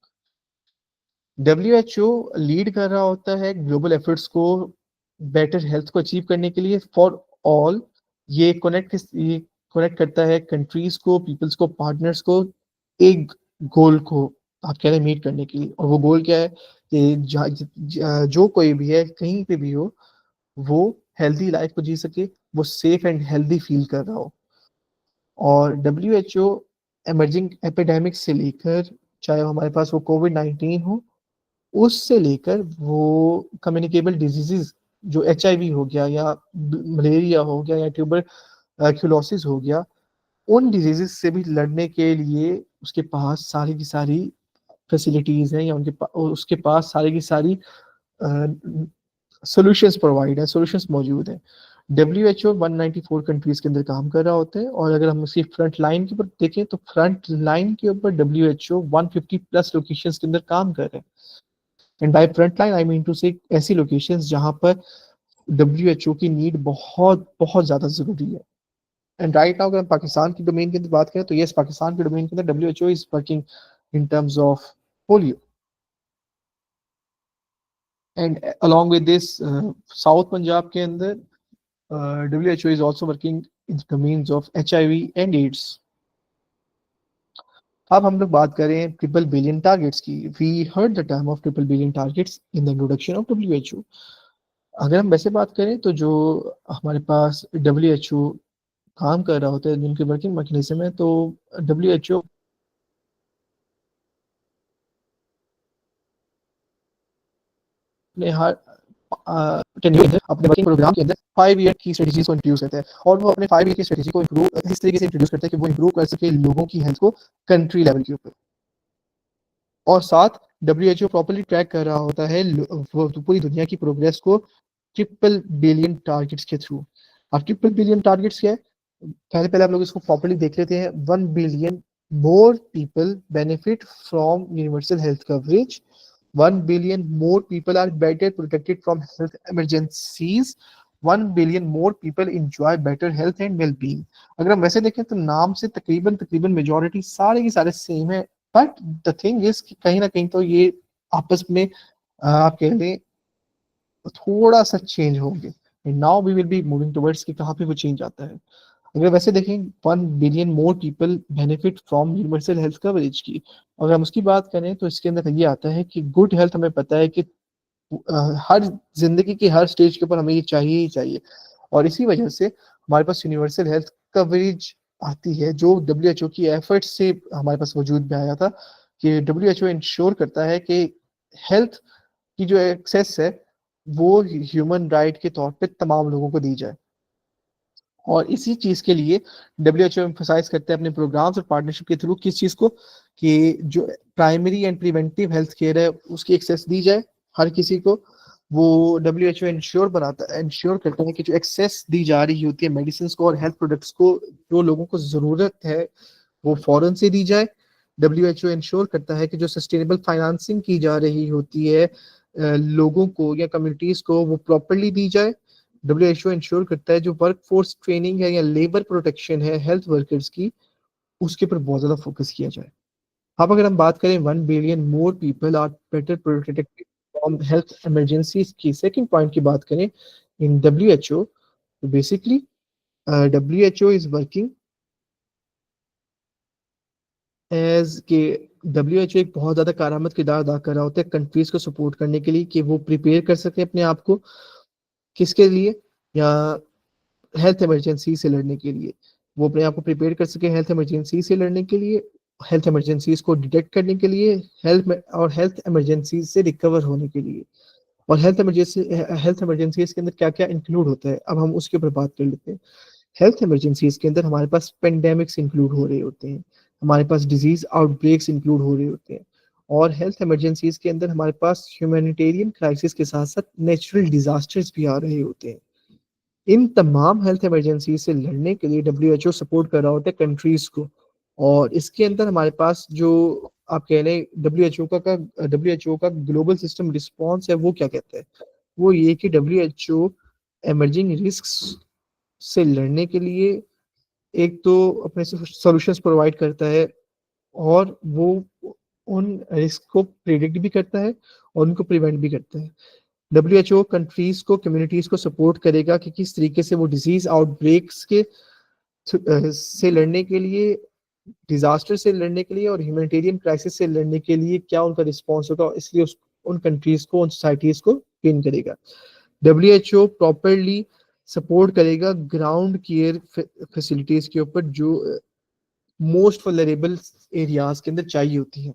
WHO लीड कर रहा होता है ग्लोबल एफर्ट्स को बेटर हेल्थ को अचीव करने के लिए फॉर ऑल। ये कनेक्ट करता है कंट्रीज को, पीपल्स को, पार्टनर्स को, एक गोल को आप कह रहे हैं मीट करने के लिए। और वो गोल क्या है कि जो कोई भी है कहीं पे भी हो, वो हेल्दी लाइफ को जी सके, वो सेफ एंड हेल्दी फील कर रहा हो। और WHO एमर्जिंग एपिडेमिक्स से लेकर, चाहे हमारे पास वो COVID-19 हो, उससे लेकर वो कम्युनिकेबल डिजीजेस जो HIV हो गया, या मलेरिया हो गया, या ट्यूबरक्यूलोसिस हो गया, उन डिजीजेस से भी लड़ने के लिए उसके पास सारी की सारी फैसिलिटीज हैं, या उसके पास सारी की सारी सॉल्यूशंस प्रोवाइड है, सॉल्यूशंस मौजूद हैं। WHO 194 कंट्रीज के अंदर काम कर रहा होता है, और अगर हम उसकी फ्रंट लाइन के ऊपर देखें तो फ्रंट लाइन के ऊपर WHO 150 प्लस लोकेशंस के अंदर काम कर रहे हैं। And by front line I mean to say ऐसी लोकेशंस जहां पर WHO की नीड बहुत बहुत ज्यादा जरूरी है। एंड राइट नाउ अगर हम पाकिस्तान की डोमेन की बात करें तो यस, पाकिस्तान के डोमेन के अंदर WHO is working in terms of polio. And along with this, south Punjab के अंदर WHO is also working in the domains of HIV and AIDS. अब हम लोग बात करें ट्रिपल बिलियन टारगेट्स की। We heard the term of triple billion targets in the introduction of WHO। अगर हम वैसे बात करें तो जो हमारे पास WHO काम कर रहा होता है, जिनकी वर्किंग मैकेनिज्म है, तो WHO ने हर टेन्योर में अपने वर्किंग प्रोग्राम के अंदर 5 ईयर की स्ट्रेटजीज को इंट्रोड्यूस करता है, और वो अपने 5 ईयर की स्ट्रेटजी को इम्प्रूव इस तरीके से इंट्रोड्यूस करता है कि वो इम्प्रूव कर सके लोगों की हेल्थ को कंट्री लेवल के ऊपर। और साथ WHO प्रॉपर्ली ट्रैक कर रहा होता है पूरी दुनिया की प्रोग्रेस को ट्रिपल बिलियन टारगेट्स के थ्रू। और ट्रिपल बिलियन टारगेट्स क्या है, पहले पहले आप लोग इसको प्रॉपर्ली देख लेते हैं। 1 billion more people benefit from universal health coverage, 1 billion more people are better protected from health emergencies, 1 billion more people enjoy better health and well being. अगर हम वैसे देखें तो नाम से तकरीबन तकरीबन मेजोरिटी सारे के सारे सेम है, बट द थिंग इज कि कहीं ना कहीं तो ये आपस में आप कह लें थोड़ा सा चेंज होंगे। Now we will be moving towards कि कहाँ पे वो चेंज आता है। अगर वैसे देखें 1 billion more people benefit from universal health coverage की, अगर हम उसकी बात करें तो इसके अंदर ये आता है कि गुड हेल्थ हमें पता है कि हर जिंदगी की हर स्टेज के ऊपर हमें ये चाहिए ही चाहिए। और इसी वजह से हमारे पास यूनिवर्सल हेल्थ कवरेज आती है, जो WHO की एफर्ट से हमारे पास वजूद में आया था। कि WHO इंश्योर करता है कि हेल्थ की जो एक्सेस है वो ह्यूमन राइट के तौर पे तमाम लोगों को दी जाए। और इसी चीज के लिए WHO एम्फोसाइज करते हैं अपने प्रोग्राम्स और पार्टनरशिप के थ्रू किस चीज को, कि जो primary and preventive health care है उसकी एक्सेस दी जाए हर किसी को। वो WHO इंश्योर करता है कि जो एक्सेस दी जा रही होती है मेडिसिन को और हेल्थ प्रोडक्ट्स को, जो लोगों को जरूरत है वो फौरन से दी जाए। WHO इंश्योर करता है कि जो सस्टेनेबल फाइनेंसिंग की जा रही होती है लोगों को या कम्युनिटीज को वो प्रॉपरली दी जाए। WHO इंश्योर करता है जो वर्क फोर्स ट्रेनिंग है या लेबर प्रोटेक्शन है हेल्थ वर्कर्स की, उसके ऊपर बहुत ज्यादा फोकस किया जाए। अब अगर हम बात करें 1 billion more people are better protected from health emergencies की सेकंड पॉइंट की बात करें इन WHO, तो basically WHO is working as के WHO एक बहुत ज्यादा कारआमद किरदार अदा कर रहा होता है कंट्रीज को सपोर्ट करने के लिए कि वो प्रिपेयर कर सके अपने आप को किसके लिए, या हेल्थ इमरजेंसी से लड़ने के लिए। वो अपने आप को प्रिपेयर कर सके हेल्थ इमरजेंसी से लड़ने के लिए, हेल्थ इमरजेंसीज को डिटेक्ट करने के लिए, हेल्थ इमरजेंसीज से रिकवर होने के लिए। और हेल्थ इमरजेंसीज के अंदर क्या क्या इंक्लूड होता है, अब हम उसके ऊपर बात कर लेते हैं। हेल्थ इमरजेंसीज के अंदर हमारे पास पेंडेमिक्स इंक्लूड हो रहे होते हैं, हमारे पास डिजीज आउटब्रेक्स इंक्लूड हो रहे होते हैं, और हेल्थ इमरजेंसीज के अंदर हमारे पास ह्यूमैनिटेरियन क्राइसिस के साथ साथ नेचुरल डिजास्टर्स भी आ रहे होते हैं। इन तमाम हेल्थ इमरजेंसी से लड़ने के लिए WHO सपोर्ट कर रहा होता है कंट्रीज को। और इसके अंदर हमारे पास जो आप कह रहे हैं WHO का ग्लोबल सिस्टम रिस्पॉन्स है वो क्या कहता है, वो ये कि WHO एमर्जिंग रिस्क से लड़ने के लिए एक तो अपने सॉल्यूशंस प्रोवाइड करता है, और वो उन रिस्क को प्रिडिक्ट भी करता है और उनको प्रिवेंट भी करता है। WHO कंट्रीज को कम्युनिटीज को सपोर्ट करेगा कि किस तरीके से वो डिजीज आउटब्रेक्स के से लड़ने के लिए, डिजास्टर से लड़ने के लिए और ह्यूमैनिटेरियन क्राइसिस से लड़ने के लिए क्या उनका रिस्पॉन्स होगा, इसलिए उन कंट्रीज को उन सोसाइटीज को ट्रेन करेगा। WHO प्रॉपरली सपोर्ट करेगा ग्राउंड केयर फैसिलिटीज के ऊपर जो मोस्ट वल्नरेबल एरियाज के अंदर चाहिए होती है।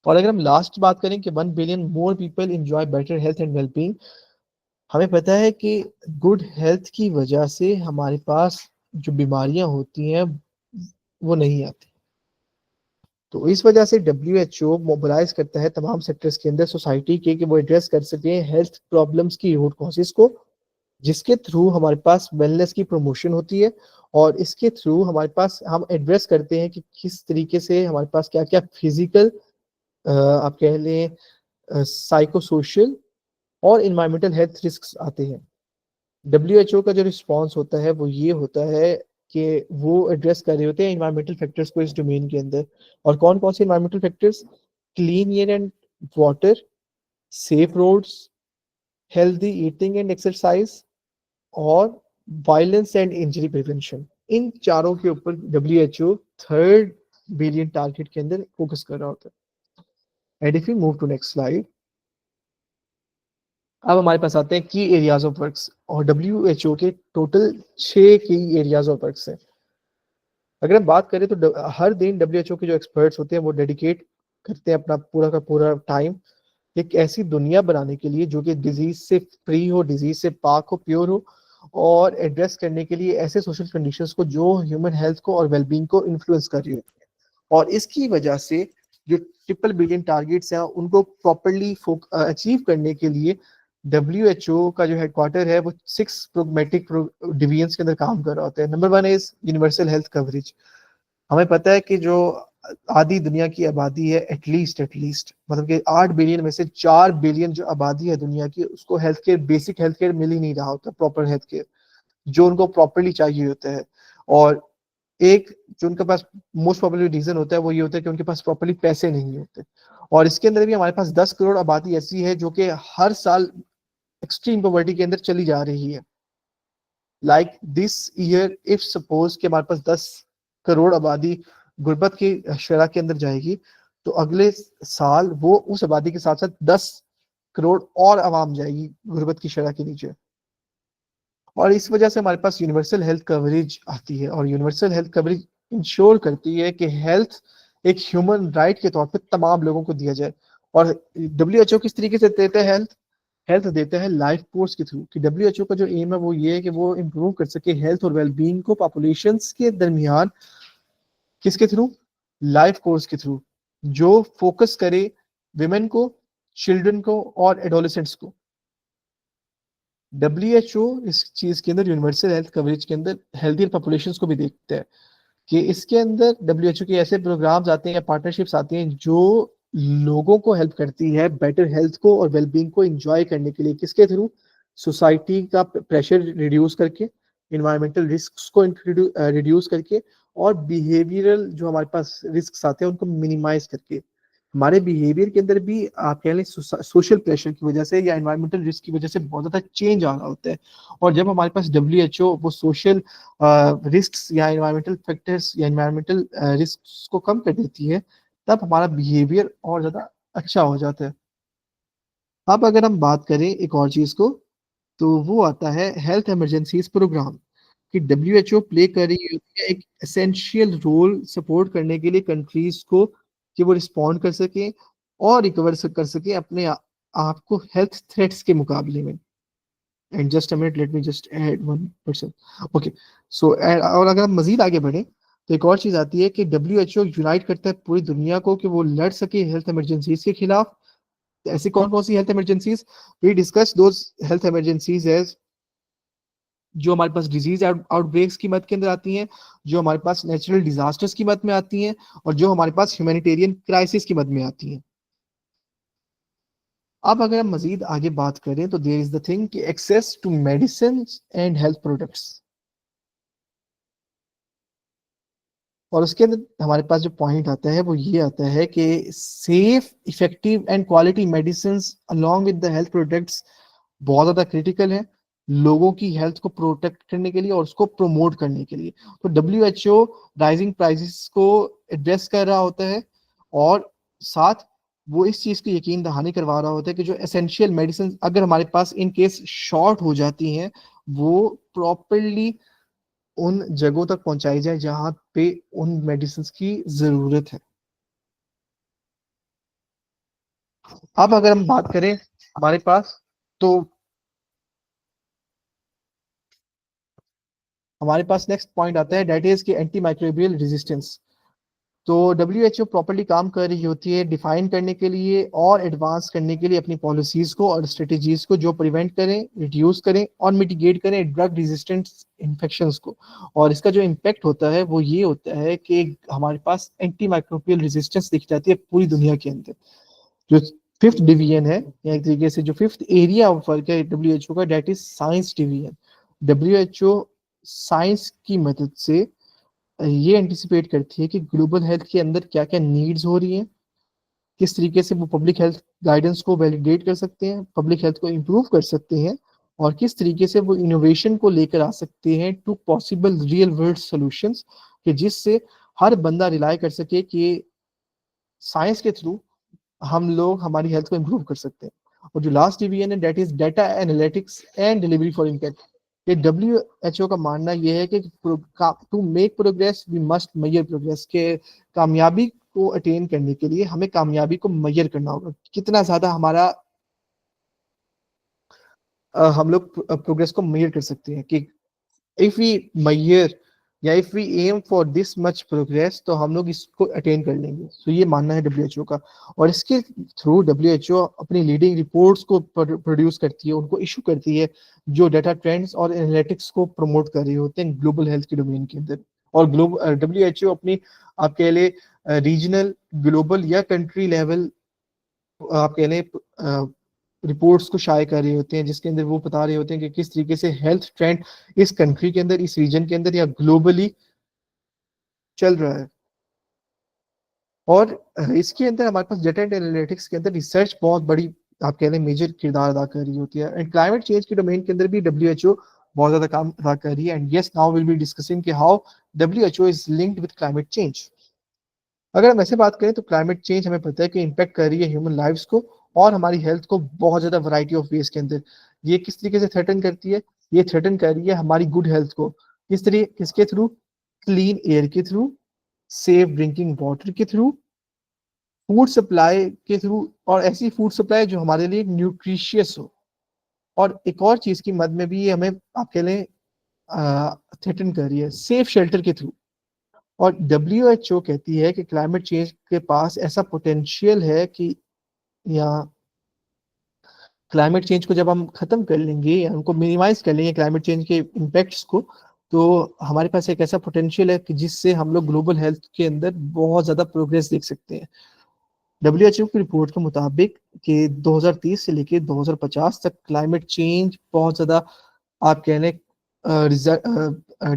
और अगर हम लास्ट बात करें कि 1 billion more people enjoy better health and wellbeing, हमें पता है कि गुड हेल्थ की वजह से हमारे पास जो बीमारियां होती हैं वो नहीं आती। तो इस वजह से WHO मोबिलाइज करता है तमाम सेक्टर्स के अंदर सोसाइटी के कि वो एड्रेस कर सके हेल्थ प्रॉब्लम्स की रूट कॉजेस को, जिसके थ्रू हमारे पास वेलनेस की प्रमोशन होती है। और इसके थ्रू हमारे पास हम एड्रेस करते हैं कि किस तरीके से हमारे पास क्या क्या फिजिकल आप कह लें साइको सोशल और इन्वायरमेंटल हेल्थ रिस्क आते हैं। WHO का जो रिस्पॉन्स होता है वो ये होता है कि वो एड्रेस कर रहे होते हैं इन्वायरमेंटल फैक्टर्स को इस डोमेन के अंदर। और कौन कौन से environmental factors, clean air and water, safe roads, healthy eating and exercise, और वायलेंस एंड इंजरी प्रिवेंशन। इन चारों के ऊपर WHO 3rd बिलियन टारगेट के अंदर फोकस कर रहा होता है। And if you move to next slide, अब हमारे पास आते हैं की एरियाज ऑफ वर्क्स, और WHO के टोटल 6 की एरियाज ऑफ वर्क्स हैं। अगर हम बात करें तो हर दिन WHO के जो एक्सपर्ट्स होते हैं वो डेडिकेट करते हैं अपना पूरा का पूरा टाइम एक ऐसी दुनिया बनाने के लिए जो कि डिजीज से फ्री हो, डिजीज से पाक हो, प्योर हो, और एड्रेस करने के लिए ऐसे सोशल कंडीशंस को जो ह्यूमन हेल्थ को और वेलबींग को इन्फ्लुएंस कर रही होती है। और इसकी वजह से जो ट्रिपल बिलियन टारगेट्स हैं उनको प्रॉपरली अचीव करने के लिए WHO का जो हेडक्वार्टर है वो 6 प्रोग्मेटिक डिवीजन्स के अंदर काम कर रहा होता है। Number 1 is universal health coverage. हमें पता है कि जो आधी दुनिया की आबादी है, एटलीस्ट मतलब कि 8 बिलियन में से 4 बिलियन जो आबादी है दुनिया की, उसको health care, basic health care मिल ही नहीं रहा होता, प्रॉपर हेल्थ केयर जो उनको प्रॉपरली चाहिए होता है। और एक जो उनके पास मोस्ट प्रॉब्लम रीजन होता है वो ये होता है कि उनके पास प्रॉपरली पैसे नहीं होते। और इसके अंदर भी हमारे पास 10 करोड़ आबादी ऐसी है जो कि हर साल एक्सट्रीम पॉवर्टी के अंदर चली जा रही है। Like this year if suppose कि हमारे पास 10 करोड़ आबादी गुर्बत की शरह के अंदर जाएगी, तो अगले साल वो उस आबादी के साथ साथ 10 करोड़ और आवाम जाएगी गुर्बत की शरह के नीचे। और इस वजह से हमारे पास यूनिवर्सल हेल्थ कवरेज आती है, और यूनिवर्सल हेल्थ कवरेज इंश्योर करती है कि हेल्थ एक ह्यूमन राइट के तौर पे तमाम लोगों को दिया जाए। और WHO किस तरीके से देते हैं हेल्थ? हेल्थ देता है लाइफ कोर्स के थ्रू। कि WHO का जो एम है वो ये है कि वो इम्प्रूव कर सके हेल्थ और वेलबींग को पॉपुलेशंस के दरमियान। किसके थ्रू? लाइफ कोर्स के थ्रू, जो फोकस करे विमेन को, चिल्ड्रन को और एडोलेसेंट्स को। WHO इस चीज के अंदर, यूनिवर्सल हेल्थ कवरेज के अंदर, हेल्दी पॉपुलेशंस को भी देखता है कि इसके अंदर WHO के ऐसे प्रोग्राम्स आते हैं या पार्टनरशिप्स आती हैं जो लोगों को हेल्प करती है बेटर हेल्थ को और वेलबींग को एंजॉय करने के लिए। किसके थ्रू? सोसाइटी का प्रेशर रिड्यूस करके, इन्वायरमेंटल रिस्क को रिड्यूस करके, और बिहेवियरल जो हमारे पास रिस्क आते हैं उनको मिनिमाइज करके। हमारे बिहेवियर के अंदर भी आप कह लें सोशल प्रेशर की वजह से या एनवायरमेंटल रिस्क की वजह से बहुत ज्यादा चेंज आ रहा होता है। और जब हमारे पास WHO वो सोशल रिस्क या एनवायरमेंटल फैक्टर्स या एनवायरमेंटल रिस्क को कम कर देती है, तब हमारा बिहेवियर और ज्यादा अच्छा हो जाता है। अब अगर हम बात करें एक और चीज को, तो वो आता है हेल्थ इमरजेंसीज प्रोग्राम। कि WHO प्ले कर रही होती है एक एसेंशियल रोल सपोर्ट करने के लिए कंट्रीज को, कि वो रिस्पॉन्ड कर सके और रिकवर कर सके अपने आप को हेल्थ थ्रेट्स के मुकाबले में। And just a minute, let me just add 1%। Okay, so और अगर हम मजीद आगे बढ़े तो एक और चीज आती है कि WHO यूनाइट करता है पूरी दुनिया को कि वो लड़ सके हेल्थ इमरजेंसीज के खिलाफ। ऐसी कौन कौन सी health emergencies? We discuss those health emergencies as जो हमारे पास डिजीज आउटब्रेक्स की मद के अंदर आती हैं, जो हमारे पास नेचुरल डिजास्टर्स की मद में आती हैं, और जो हमारे पास ह्यूमैनिटेरियन क्राइसिस की मद में आती हैं। अब अगर हम मजीद आगे बात करें तो देयर इज द थिंग कि access to medicine and health products. और उसके अंदर हमारे पास जो पॉइंट आता है वो ये आता है कि safe, effective and quality medicine along with the health products बहुत ज़्यादा क्रिटिकल है लोगों की हेल्थ को प्रोटेक्ट करने के लिए और उसको प्रमोट करने के लिए। तो WHO राइजिंग प्राइसेस को एड्रेस कर रहा होता है, और साथ वो इस चीज़ की यकीन दहानी करवा रहा होता है कि जो एसेंशियल मेडिसिन अगर हमारे पास इन केस शॉर्ट हो जाती हैं, वो प्रॉपरली उन जगहों तक पहुंचाई जाए जहां पे उन मेडिसिन की जरूरत है। अब अगर हम बात करें हमारे पास, तो हमारे पास नेक्स्ट पॉइंट आता है, डेट इज की एंटी माइक्रोबियल रेजिस्टेंस। तो WHO प्रॉपर्ली काम कर रही होती है डिफाइन करने के लिए और एडवांस करने के लिए अपनी पॉलिसीज को और स्ट्रेटेजीज को, जो प्रिवेंट करें, रिड्यूस करें और मिटिगेट करें ड्रग रेजिस्टेंट इन्फेक्शंस को। और इसका जो इम्पैक्ट होता है वो ये होता है कि हमारे पास एंटी माइक्रोबियल रेजिस्टेंस दिख जाती है पूरी दुनिया के अंदर। जो फिफ्थ डिवीजन है, या एक तरीके से जो फिफ्थ एरिया ऑफ वर्क है WHO का, that is science division. WHO science की मदद से ये एंटिसिपेट करती है कि ग्लोबल हेल्थ के अंदर क्या क्या नीड्स हो रही हैं, किस तरीके से वो पब्लिक हेल्थ गाइडेंस को वैलिडेट कर सकते हैं, पब्लिक हेल्थ को इम्प्रूव कर सकते हैं, और किस तरीके से वो इनोवेशन को लेकर आ सकते हैं to possible real world solutions, कि जिससे हर बंदा रिलाई कर सके कि साइंस के थ्रू हम लोग हमारी हेल्थ को इम्प्रूव कर सकते हैं। और जो लास्ट डिवीजन है that is data analytics and delivery for impact. ये WHO का मानना ये है कि to make progress we must measure progress, के कामयाबी को अटेन करने के लिए हमें कामयाबी को मेजर करना होगा, कितना ज्यादा हमारा हम लोग प्रोग्रेस को मेजर कर सकते हैं कि इफ वी मेजर या if we aim for this much progress तो हम लोग इसको अटेन कर लेंगे। तो ये मानना है WHO का। और इसके थ्रू WHO अपनी लीडिंग रिपोर्ट्स को प्रोड्यूस करती है, उनको इशू करती है, जो डाटा ट्रेंड्स और एनालिटिक्स को प्रमोट कर रहे होते हैं ग्लोबल हेल्थ के डोमेन के अंदर। और ग्लोबल WHO अपनी आप कह ले रीजनल, ग्लोबल या कंट्री लेवल आप कह लें रिपोर्ट्स को शाये कर रहे होते हैं, जिसके अंदर वो बता रहे होते हैं कि किस तरीके से हेल्थ ट्रेंड इस कंट्री के अंदर, इस रीजन के अंदर या ग्लोबली चल रहा है। और इसके अंदर हमारे पास डेटा एंड एनालिटिक्स के अंदर रिसर्च बहुत बड़ी आप कह लें मेजर किरदार अदा कर रही होती है। एंड क्लाइमेट चेंज के डोमेन के अंदर भी WHO बहुत ज्यादा काम अदा कर रही है। And yes, now will be discussing कि how WHO is linked with climate change. अगर हम ऐसे बात करें तो क्लाइमेट चेंज हमें पता है कि इम्पैक्ट कर रही है ह्यूमन लाइफ्स को और हमारी हेल्थ को बहुत ज्यादा वैरायटी ऑफ वेज के अंदर। ये किस तरीके से थ्रेटन करती है? ये थ्रेटन कर रही है हमारी गुड हेल्थ को। किसके थ्रू? क्लीन एयर के थ्रू, सेफ ड्रिंकिंग वाटर के थ्रू, फूड सप्लाई के थ्रू, और ऐसी फूड सप्लाई जो हमारे लिए न्यूट्रिशियस हो। और एक और चीज की मद में भी ये हमें आप कह लें थ्रेटन कर रही है, सेफ शेल्टर के थ्रू। और WHO कहती है कि क्लाइमेट चेंज के पास ऐसा पोटेंशियल है कि या क्लाइमेट चेंज को जब हम खत्म कर लेंगे या उनको मिनिमाइज कर लेंगे क्लाइमेट चेंज के इम्पैक्ट्स को, तो हमारे पास एक ऐसा पोटेंशियल है कि जिससे हम लोग ग्लोबल हेल्थ के अंदर बहुत ज्यादा प्रोग्रेस देख सकते हैं। WHO की रिपोर्ट के मुताबिक कि 2030 से लेके 2050 तक क्लाइमेट चेंज बहुत ज्यादा आप कह लें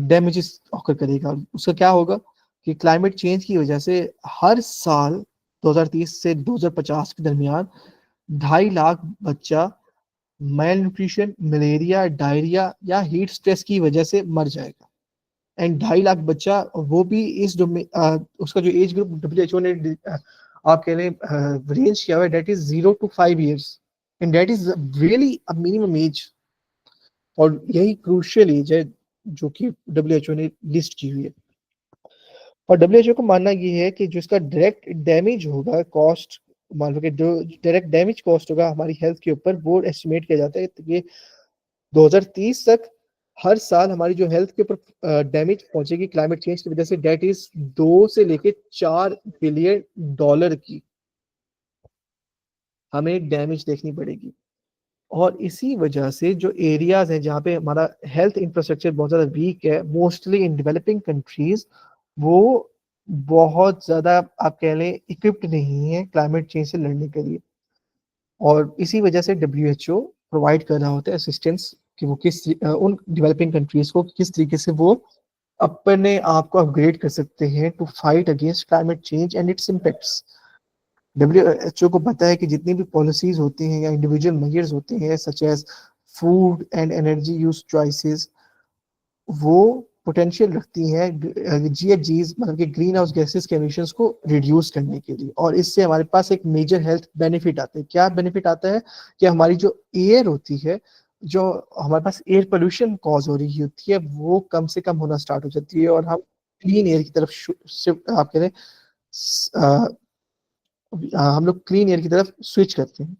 डैमेजेस ऑकर करेगा। उसका क्या होगा कि क्लाइमेट चेंज की वजह से हर साल 2030 से 2050 के दरमियान 2.5 लाख बच्चा मेल न्यूट्रिशन, मलेरिया, डायरिया या हीट स्ट्रेस की वजह से मर जाएगा। एंड 2.5 लाख बच्चा, वो भी इस उसका जो एज ग्रुप WHO ने आप कह रहे रेंज किया हुआ है, that is 0 to 5 years, and that is really a minimum age. और यही क्रूशियल एज है जो कि WHO ने लिस्ट की हुई है। और WHO को मानना ये है कि जो इसका डायरेक्ट डैमेज होगा, कॉस्ट मान लो कि जो डायरेक्ट डैमेज कॉस्ट होगा हमारी हेल्थ के ऊपर, वो एस्टिमेट किया जाता है कि 2030 तक हर साल हमारी जो हेल्थ के ऊपर डैमेज पहुंचेगी क्लाइमेट चेंज की वजह से, डेट इज 2 से लेके 4 बिलियन डॉलर की हमें डैमेज देखनी पड़ेगी। और इसी वजह से जो एरियाज हैं जहाँ पे हमारा हेल्थ इंफ्रास्ट्रक्चर बहुत ज़्यादा वीक है, मोस्टली इन डेवलपिंग कंट्रीज, वो बहुत ज़्यादा आप कह लें इक्विप्ड नहीं है क्लाइमेट चेंज से लड़ने के लिए। और इसी वजह से WHO प्रोवाइड कर रहा होता है असिस्टेंस कि वो उन डेवलपिंग कंट्रीज को किस तरीके से वो अपने आप को अपग्रेड कर सकते हैं to fight against climate change and its impacts. WHO को पता है कि जितनी भी पॉलिसीज होती हैं या इंडिविजुअल मेजर्स होते हैं such as food and energy use choices, वो पोटेंशियल रखती हैं GHGs मतलब कि ग्रीन हाउस गैसेस के एमिशंस को रिड्यूस करने के लिए। और इससे हमारे पास एक मेजर हेल्थ बेनिफिट आता है। क्या बेनिफिट आता है? कि हमारी जो एयर होती है, जो हमारे पास एयर पोल्यूशन कॉज हो रही होती है, वो कम से कम होना स्टार्ट हो जाती है और हम क्लीन एयर की तरफ शिफ्ट आप कह रहे हैं, हम लोग क्लीन एयर की तरफ स्विच करते हैं।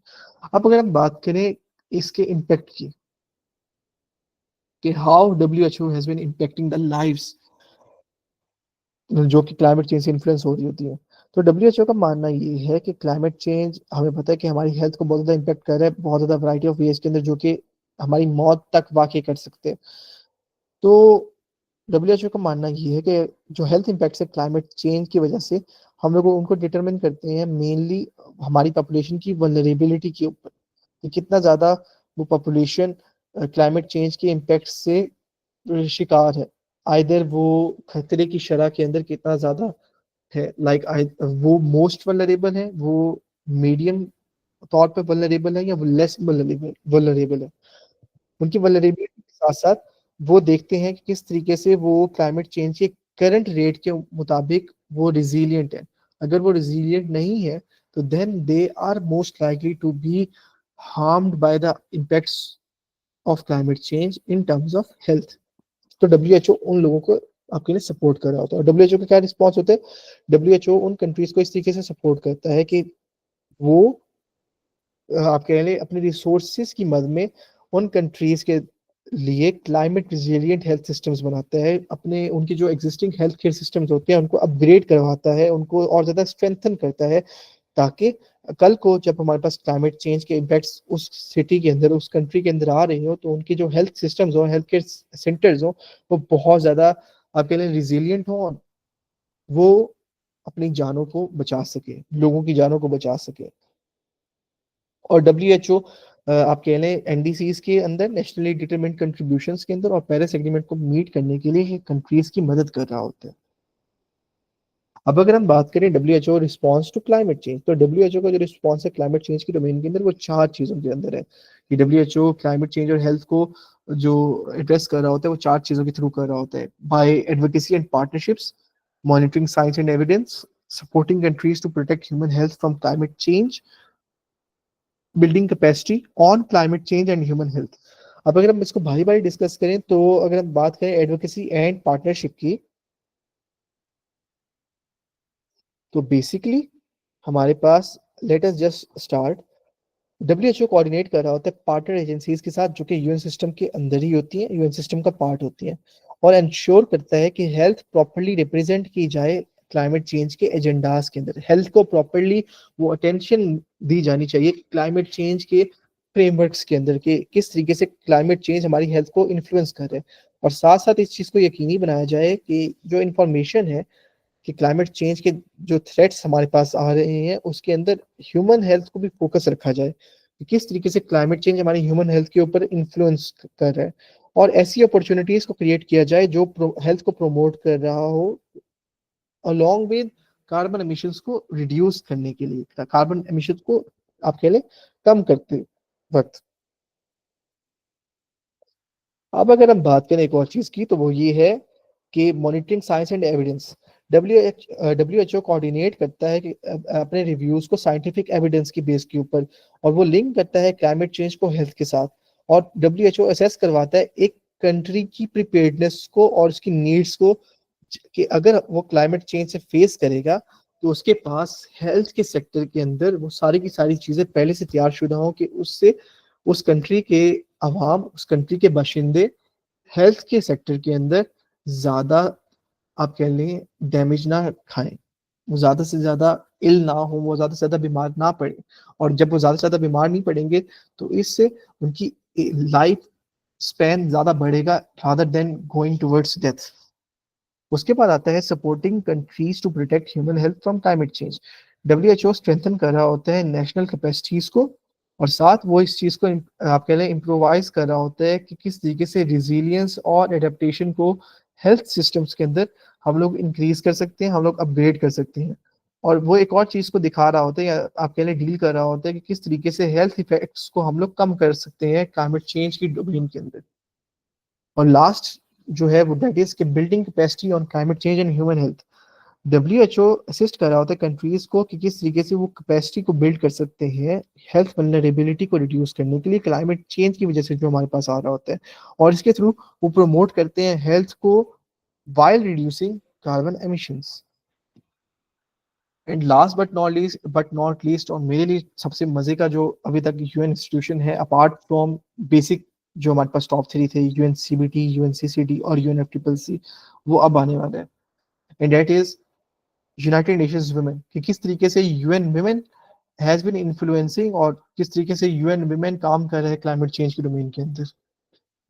अब अगर हम बात करें इसके इम्पैक्ट की कि how WHO has been impacting the lives जो कि क्लाइमेट चेंज से इन्फ्लुएंस हो रही होती है, तो WHO का मानना ये है कि क्लाइमेट चेंज हमें पता है कि हमारी हेल्थ को बहुत ज़्यादा इम्पैक्ट कर रहा है, बहुत ज़्यादा वैरायटी ऑफ वेज के अंदर, जो कि हमारी मौत तक वाक़ई कर सकते हैं। तो WHO का मानना ये है कि जो हेल्थ इम्पैक्ट्स है क्लाइमेट चेंज की वजह से, हम लोग उनको डिटरमिन करते हैं मेनली हमारी पॉपुलेशन की वल्नरेबिलिटी के ऊपर, कि कितना ज़्यादा वो पॉपुलेशन क्लाइमेट चेंज के इम्पैक्ट से शिकार है। आइदर वो खतरे की शरह के अंदर कितना ज़्यादा है, लाइक वो मोस्ट वल्नरेबल है, वो मीडियम तौर पे वल्नरेबल है, या वो लेस वल्नरेबल है। उनकी वल्नरेबिलिटी के साथ साथ वो देखते हैं कि किस तरीके से वो क्लाइमेट चेंज के करंट रेट के मुताबिक वो रिजीलियंट है। अगर वो रिजीलियंट नहीं है तो then they are most likely to be harmed by the impacts of climate change in terms of health. तो डब्ल्यू उन लोगों को आपके लिए सपोर्ट कर रहा होता है। और डब्ल्यू का क्या रिस्पॉन्स होता है? डब्ल्यू उन कंट्रीज को इस तरीके से सपोर्ट करता है कि वो आपके लिए अपने रिसोर्सेज की मद में उन कंट्रीज के लिए क्लाइमेट रिजिलियंट हेल्थ सिस्टम्स बनाता है, अपने उनकी जो एग्जिस्टिंग हेल्थ केयर सिस्टम्स होते हैं उनको अपग्रेड करवाता है, उनको और ज़्यादा स्ट्रेंथन करता है, ताकि कल को जब हमारे पास क्लाइमेट चेंज के इम्पैक्ट्स उस सिटी के अंदर, उस कंट्री के अंदर आ रही हो, तो उनकी जो हेल्थ सिस्टम्स हो, हेल्थ केयर सेंटर्स हो, वो बहुत ज़्यादा आपके लिए रिजिलियंट हो, और वो अपनी जानों को बचा सके, लोगों की जानों को बचा सके। और डब्ल्यू आप कह लें एनडीसीज के अंदर, नेशनली डिटरमिन्ड कंट्रीब्यूशंस के अंदर, और पेरिस एग्रीमेंट को मीट करने के लिए कंट्रीज की मदद कर रहा होता है। अब अगर हम बात करें WHO response to climate change, तो डब्ल्यूएचओ का जो रिस्पांस है क्लाइमेट चेंज की डोमेन के अंदर, वो चार चीजों के अंदर है कि डब्ल्यूएचओ क्लाइमेट चेंज और हेल्थ को जो एड्रेस कर रहा होता है वो चार चीजों के थ्रू कर रहा होता है: by advocacy and partnerships, monitoring science and evidence, supporting countries to protect human health from climate change, building capacity on climate change and human health. अब अगर हम इसको भारी भारी डिस्कस करें, तो अगर हम बात करें एडवोकेसी एंड पार्टनरशिप की, तो बेसिकली हमारे पास, let us just start, WHO coordinate कर रहा होता है पार्टनर एजेंसीज के साथ जो कि यूएन सिस्टम के अंदर ही होती हैं, यूएन सिस्टम का पार्ट होती हैं, और इंश्योर करता है कि हेल्थ प्रॉपर्ली रिप्रेजेंट की जाए क्लाइमेट चेंज के एजेंडाज के अंदर, हेल्थ को प्रॉपर्ली वो अटेंशन दी जानी चाहिए क्लाइमेट चेंज के फ्रेमवर्क्स के अंदर, के किस तरीके से क्लाइमेट चेंज हमारी हेल्थ को इन्फ्लुएंस कर रहा है, और साथ साथ इस चीज़ को यकीनी बनाया जाए कि जो इन्फॉर्मेशन है कि क्लाइमेट चेंज के जो थ्रेट्स हमारे पास आ रहे हैं उसके अंदर ह्यूमन हेल्थ को भी फोकस रखा जाए कि किस तरीके से क्लाइमेट चेंज हमारी ह्यूमन हेल्थ के ऊपर इन्फ्लुएंस कर रहा है, और ऐसी अपॉर्चुनिटीज को क्रिएट किया जाए जो हेल्थ को प्रमोट कर रहा हो, अलोंग विद कार्बन एमिशंस को रिड्यूस करने के लिए, कार्बन एमिशंस को आपके लिए कम करते वक्त। अब अगर हम बात करें एक और चीज की, तो वो ये है कि monitoring science and evidence, W H O coordinate करता है कि अपने रिव्यूज को साइंटिफिक एविडेंस की बेस के ऊपर, और वो लिंक करता है क्लाइमेट चेंज को हेल्थ के साथ, और डब्ल्यू एच ओ असेस करवाता है एक कंट्री की प्रिपेयर्डनेस को और उसकी नीड्स को, कि अगर वो क्लाइमेट चेंज से फेस करेगा तो उसके पास हेल्थ के सेक्टर के अंदर वो सारी की सारी चीजें पहले से तैयार शुदा हों कि उससे उस कंट्री के अवाम, उस कंट्री के बाशिंदे हेल्थ के सेक्टर के अंदर ज्यादा, आप कह लें, डैमेज ना खाएं, वो ज्यादा से ज्यादा इल ना हो, वो ज्यादा से ज्यादा बीमार ना पड़े, और जब वो ज्यादा से ज्यादा बीमार नहीं पड़ेंगे तो इससे उनकी लाइफ स्पैन ज्यादा बढ़ेगा rather than going towards death. उसके बाद आता है supporting countries to protect human health from climate change. WHO strengthen कर रहा होता है नेशनल कैपेसिटीज को, और साथ वो इस चीज को आप कह लें इम्प्रोवाइज कर रहा होता है कि किस तरीके से रिजिलियंस और एडेप्टेशन को हेल्थ सिस्टम्स के अंदर हम लोग इंक्रीज कर सकते हैं, हम लोग अपग्रेड कर सकते हैं, और वो एक और चीज को दिखा रहा होता है या आप कह लें डील कर रहा होता है कि किस तरीके से हेल्थ इफेक्ट्स को हम लोग कम कर सकते हैं क्लाइमेट चेंज की डोमेन के अंदर। और लास्ट जो है वो दैट इज कि building capacity on climate change and human health. WHO assist कर रहा होता है कंट्रीज को कि किस तरीके से वो कैपेसिटी को बिल्ड कर सकते हैं हेल्थ वल्नरेबिलिटी को रिड्यूस करने के लिए क्लाइमेट चेंज की वजह से जो हमारे पास आ रहा होता है, और इसके थ्रू वो प्रमोट करते हैं हेल्थ को while reducing carbon emissions. And last but not least, और मेरे लिए सबसे मजे का जो अभी तक यूएन इंस्टीट्यूशन है अपार्ट फ्रॉम बेसिक, जो हमारे पास टॉप थ्री थे, यूएनसीबीटी, यूएनसीसीडी और यूएनएफटीपीसी, वो अब आने वाले हैं, and that is United Nations Women, कि किस तरीके से UN Women has been influencing और किस तरीके से यूएन वुमेन काम कर रहे हैं क्लाइमेट चेंज के डोमेन के अंदर।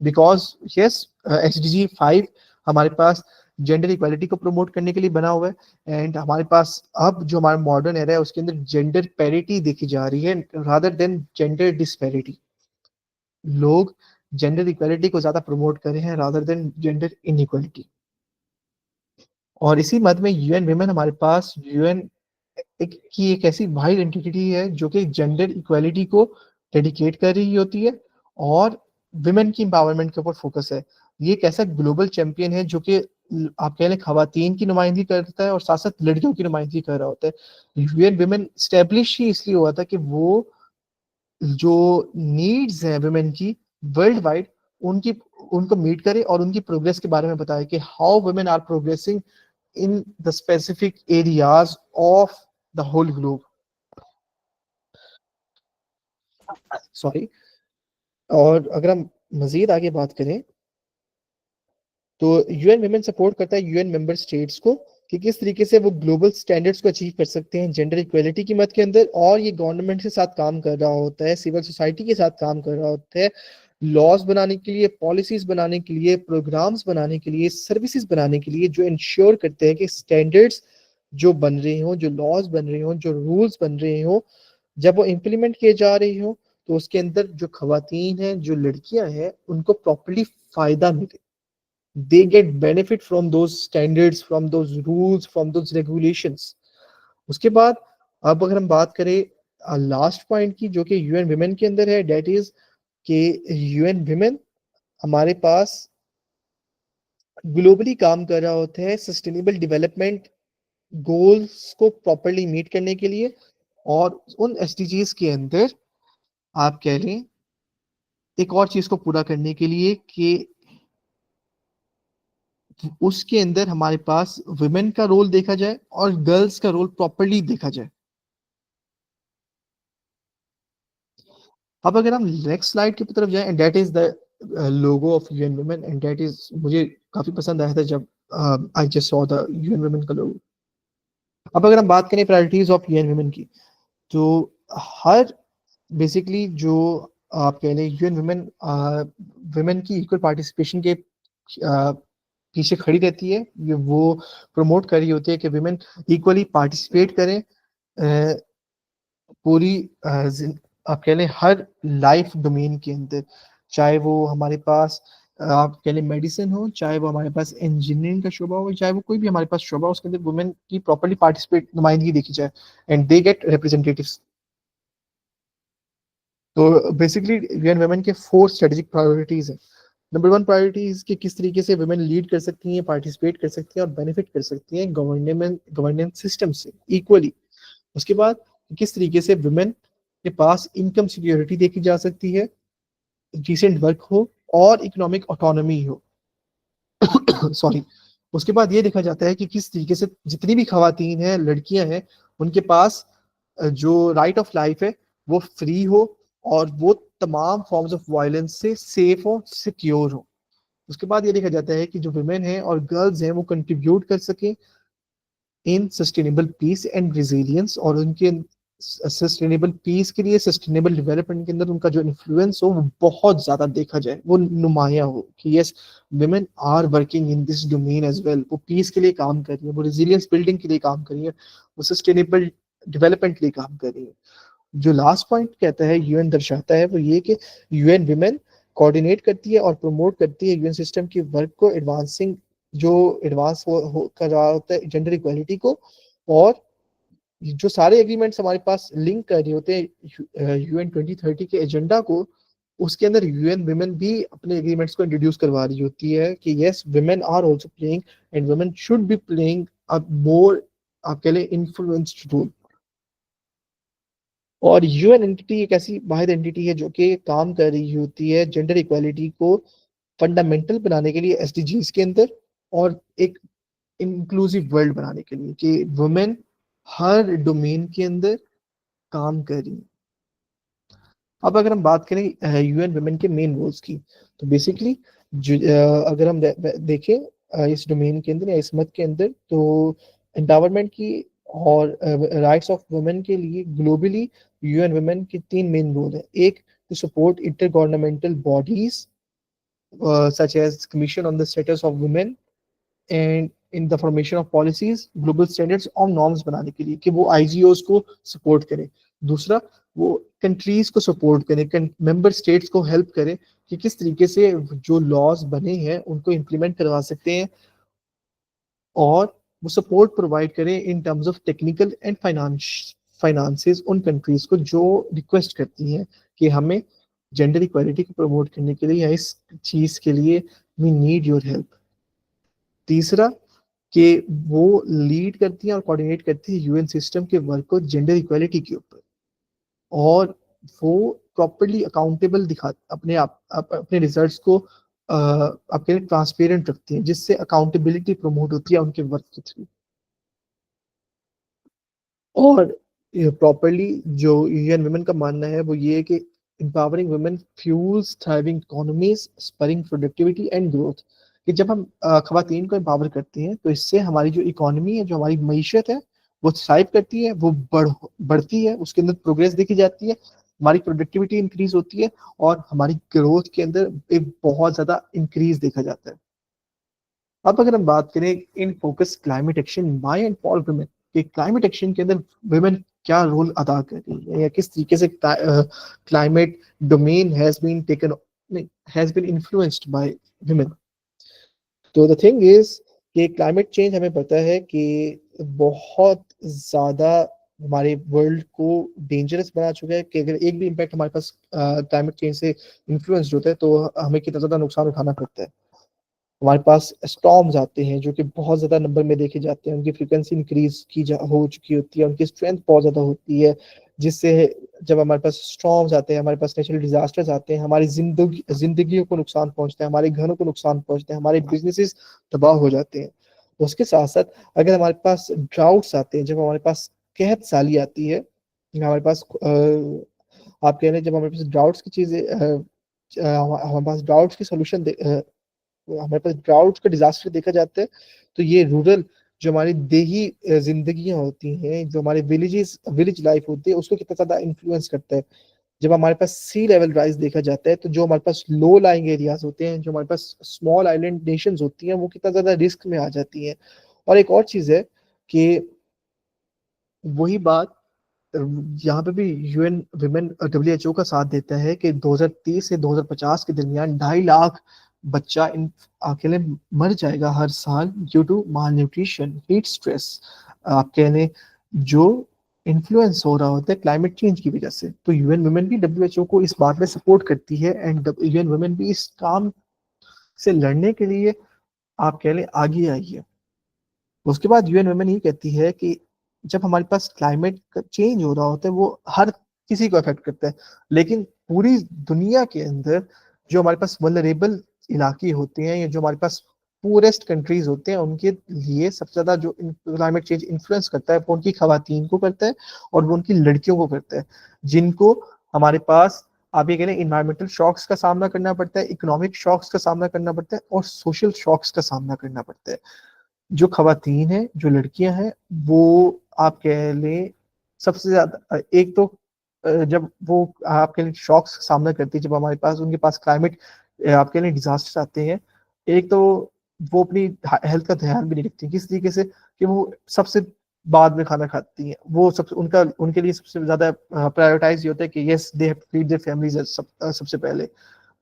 बिकॉज यस, SDG 5 हमारे पास जेंडर इक्वालिटी को प्रमोट करने के लिए बना हुआ है, एंड हमारे पास अब जो हमारा मॉडर्न एरा है उसके अंदर जेंडर पैरिटी देखी जा रही है रादर देन जेंडर डिस्पैरिटी। लोग जेंडर इक्वालिटी को ज्यादा प्रमोट कर रहे हैं रादर देन जेंडर इनइक्वालिटी। और इसी मद में यूएन विमेन हमारे पास, यूएन एक ऐसी वाइड एंटिटी है जो कि जेंडर इक्वालिटी को डेडिकेट कर रही होती है, और विमेन की एम्पावरमेंट के ऊपर फोकस है। ये एक ऐसा ग्लोबल चैंपियन है जो कि आप कह लें खवातीन की नुमाइंदगी करता है और साथ साथ लड़कियों की नुमाइंदगी कर रहा होता है। यूएन विमेन स्टैब्लिश ही इसलिए हुआ था कि वो जो नीड्स हैं वुमेन की वर्ल्ड वाइड, उनकी उनको मीट करे और उनकी प्रोग्रेस के बारे में बताए कि how women are progressing in the specific areas of the whole globe. Sorry. और अगर हम मजीद आगे बात करें तो यूएन विमेन सपोर्ट करता है यूएन मेंबर स्टेट्स को कि किस तरीके से वो ग्लोबल स्टैंडर्ड्स को अचीव कर सकते हैं जेंडर इक्वेलिटी की मद के अंदर। और ये गवर्नमेंट के साथ काम कर रहा होता है, सिविल सोसाइटी के साथ काम कर रहा होता है, लॉज बनाने के लिए, पॉलिसीज बनाने के लिए, प्रोग्राम्स बनाने के लिए, सर्विसेज बनाने के लिए, जो इंश्योर करते हैं कि स्टैंडर्ड्स जो बन रहे हों, जो लॉज बन रहे हों, जो रूल्स बन रहे हों, जब वो इम्प्लीमेंट किए जा रहे हों तो उसके अंदर जो खवातीन हैं, जो लड़कियां हैं, उनको प्रॉपरली फायदा मिले, they get benefit from those standards, from those rules, from those regulations। उसके बाद अब अगर हम बात करें लास्ट पॉइंट की, जो कि यूएन विमेन के अंदर है, डेट इज कि यूएन विमेन हमारे पास ग्लोबली काम कर रहा होता है सस्टेनेबल डेवलपमेंट गोल्स को प्रॉपरली मीट करने के लिए, और उन एसडीजीज के अंदर आप कह लें एक और चीज को पूरा करने के लिए कि उसके अंदर हमारे पास वुमेन का रोल देखा जाए और गर्ल्स का रोल प्रॉपरली देखा जाए। अब अगर हम नेक्स्ट स्लाइड की तरफ जाएं, and that is the logo of UN women, and that is मुझे काफी पसंद आया था जब I just saw the UN women का लोगो। अब अगर हम बात करें प्रायोरिटीज ऑफ यूएन वुमेन की, तो हर बेसिकली जो आप कह लें यूएन वुमेन वुमेन की इक्वल पार्टिसिपेशन के पीछे खड़ी रहती है। ये वो प्रमोट कर रही होती है कि वुमेन इक्वली पार्टिसिपेट करें पूरी आप कह लें हर लाइफ डोमेन के अंदर, चाहे वो हमारे पास आप कह लें मेडिसिन हो, चाहे वो हमारे पास इंजीनियरिंग का शोबा हो, चाहे वो कोई भी हमारे पास शोबा हो, उसके अंदर वुमेन की प्रॉपरली पार्टिसिपेट नुमाइंदगी देखी जाए एंड दे गेट रिप्रेजेंटेटिव्स। तो बेसिकली यूएन वुमेन के 4 स्ट्रेटेजिक प्रायोरिटीज हैं। नंबर 1 प्रायोरिटीज कि किस तरीके से वुमेन लीड कर सकती हैं, पार्टिसिपेट कर सकती हैं और बेनिफिट कर सकती हैं गवर्नेंस सिस्टम से इक्वली। उसके बाद किस तरीके से वुमेन के पास इनकम सिक्योरिटी देखी जा सकती है, डिसेंट वर्क हो और इकोनॉमिक ऑटोनॉमी हो। सॉरी। उसके बाद ये देखा जाता है कि किस तरीके से जितनी भी खवातीन हैं, लड़कियां हैं, उनके पास जो राइट ऑफ लाइफ है वो फ्री हो और वो तमाम फॉर्म्स ऑफ वायलेंस से सेफ हो, सिक्योर हो। उसके बाद ये देखा जाता है कि जो वुमेन हैं और गर्ल्स हैं वो कंट्रीब्यूट कर सकें in sustainable peace and resilience, और उनके सस्टेनेबल पीस के लिए, सस्टेनेबल डेवलपमेंट के अंदर उनका जो इन्फ्लुएंस हो वो बहुत ज्यादा देखा जाए, वो नुमाया हो कि yes women are working in this domain as well. वो पीस के लिए काम कर रही है, वो रिजिलियंस बिल्डिंग के लिए काम कर रही है, वो सस्टेनेबल डेवलपमेंट के लिए काम कर रही है। जो लास्ट पॉइंट कहता है, यूएन दर्शाता है, वो ये कि यूएन विमेन कोऑर्डिनेट करती है और प्रमोट करती है यूएन सिस्टम की वर्क को, एडवांसिंग जो एडवांस कर रहा होता है जेंडर इक्वालिटी को। और जो सारे एग्रीमेंट्स हमारे पास लिंक कर रहे होते हैं यूएन 2030 के एजेंडा को, उसके अंदर यूएन विमेन भी अपने एग्रीमेंट्स को इंट्रोड्यूस करवा रही होती है कि yes women are also playing and women should be playing a more आप कह लें इन्फ्लुएंस्ड रोल। और यूएन एंटिटी एक ऐसी वाहिद एंटिटी है जो कि काम कर रही होती है जेंडर इक्वालिटी को फंडामेंटल बनाने के लिए एसडीजीज के अंदर, और एक इंक्लूसिव वर्ल्ड बनाने के लिए कि वुमेन हर डोमेन के अंदर काम कर रही है। अब अगर हम बात करें यूएन वुमेन के मेन रोल्स की, तो बेसिकली अगर हम देखें इस डोमेन के अंदर या इस मत के अंदर, तो एम्पावरमेंट की और राइट्स ऑफ वुमेन के लिए ग्लोबली यूएन वुमेन के 3 मेन रोल है। एक, to support inter governmental bodies such as commission on the status of women and in the formation of policies, global standards और नॉर्म्स बनाने के लिए कि वो आईजीओज को सपोर्ट करें। दूसरा, वो कंट्रीज को सपोर्ट करें, मेंबर स्टेट्स को हेल्प करें कि किस तरीके से जो लॉज बने हैं उनको इम्प्लीमेंट करवा सकते हैं, और वो सपोर्ट प्रोवाइड करें इन terms of technical and finances उन कंट्रीज को जो रिक्वेस्ट करती हैं कि हमें जेंडर इक्वालिटी को प्रमोट करने के लिए या इस चीज के लिए वी नीड योर हेल्प। तीसरा, कि वो लीड करती हैं और कोऑर्डिनेट करती है यूएन सिस्टम के वर्क को जेंडर इक्वालिटी के ऊपर, और वो प्रॉपरली अकाउंटेबल दिखा अपने रिजल्ट्स को आपके ट्रांसपेरेंट रखती हैं, जिससे अकाउंटेबिलिटी प्रमोट होती है उनके वर्क के थ्रू। और प्रॉपरली जो यूएन वुमेन का मानना है वो ये है कि empowering women fuels thriving economies, spurring productivity and growth। कि जब हम खवातीन को एम्पावर करते हैं तो इससे हमारी जो इकोनॉमी है, जो हमारी मईशत है, वो थ्राइव करती है, वो बढ़ती है, उसके अंदर प्रोग्रेस देखी जाती है, हमारी प्रोडक्टिविटी इंक्रीज होती है, और हमारी ग्रोथ के अंदर एक बहुत ज्यादा इंक्रीज देखा जाता है। अब अगर हम बात करें in focus climate action by and for women, कि क्लाइमेट एक्शन के अंदर वुमेन क्या रोल अदा कर रही है, या किस तरीके से climate domain has been influenced by women. तो द थिंग इज कि क्लाइमेट चेंज हमें पता है कि बहुत ज्यादा हमारे वर्ल्ड को डेंजरस बना चुका है, कि अगर एक भी इम्पैक्ट हमारे पास क्लाइमेट चेंज से इन्फ्लुएंस्ड होता है तो हमें कितना ज्यादा नुकसान उठाना पड़ता है। हमारे पास स्टॉर्म्स आते हैं जो कि बहुत ज्यादा नंबर में देखे जाते हैं, उनकी फ्रीक्वेंसी इंक्रीज हो चुकी होती है, उनकी स्ट्रेंथ बहुत ज्यादा होती है, जिससे जब हमारे पास स्टॉर्म्स आते हैं, हमारे पास नेचुरल डिजास्टर्स आते हैं, हमारी जिंदगियों को नुकसान पहुंचता है, हमारे घरों को नुकसान पहुंचता है, हमारे बिजनेसेस तबाह हो जाते हैं। उसके साथ साथ अगर हमारे पास ड्राउट्स आते हैं, जब हमारे पास कहत साली आती है, हमारे पास आप कह रहे हैं जब हमारे पास ड्राउट्स की चीजें हमारे पास ड्राउट्स की सोल्यूशन हमारे पास ड्राउट का डिजास्टर देखा जाता है, तो ये रूरल जो हमारी देही जिंदगियां होती हैं, जो हमारे विलेज लाइफ होती है, उसको कितना ज्यादा इन्फ्लुएंस करता है। जब हमारे पास सी लेवल राइज देखा जाता है, तो जो हमारे पास लो लाइंग एरियाज होते हैं, जो हमारे पास स्मॉल आइलैंड नेशंस होती हैं, वो कितना ज्यादा रिस्क में आ जाती हैं। और एक और चीज है कि वही बात यहाँ पे भी यूएन विमेन डब्ल्यूएचओ का साथ देता है कि 2030 से 2050 के दरमियान 2.5 लाख बच्चा इन अकेले मर जाएगा हर साल due to malnutrition, heat stress, आप कहने जो इन्फ्लुएंस हो रहा होता है क्लाइमेट चेंज की वजह से। तो यूएन वुमेन भी डब्ल्यूएचओ को इस बात में सपोर्ट करती है, एंड यूएन वुमेन भी इस काम से लड़ने के लिए आप कह लें आगे आई है। उसके बाद यूएन वुमेन ये कहती है कि जब हमारे पास क्लाइमेट चेंज हो रहा होता है वो हर किसी को अफेक्ट करता है, लेकिन पूरी दुनिया के अंदर जो हमारे पास वल्नरेबल इलाके होते हैं, या जो हमारे पास पूरेस्ट कंट्रीज होते हैं, उनके लिए सबसे ज्यादा जो क्लाइमेट चेंज इन्फ्लुएंस करता है वो उनकी खवातीन को करता है, और वो उनकी लड़कियों को करता है, जिनको हमारे पास आप ये कह रहे हैं इन्वायरमेंटल शॉक्स का सामना करना पड़ता है, इकोनॉमिक शॉक्स का सामना करना पड़ता है, और सोशल शॉक्स का सामना करना पड़ता है। जो खवातीन है, जो लड़कियां हैं, वो आप कह लें सबसे ज्यादा एक तो जब वो आप कह लें शॉक्स का सामना करती है, जब हमारे पास उनके पास क्लाइमेट आप कह लें डिजास्टर आते हैं, एक तो वो अपनी हेल्थ का ध्यान भी नहीं रखती, किस तरीके से कि वो सबसे बाद में खाना खाती हैं, वो सबसे उनके लिए सबसे ज्यादा प्रायोरिटाइज ये होता है कि yes they have to feed their families सबसे पहले,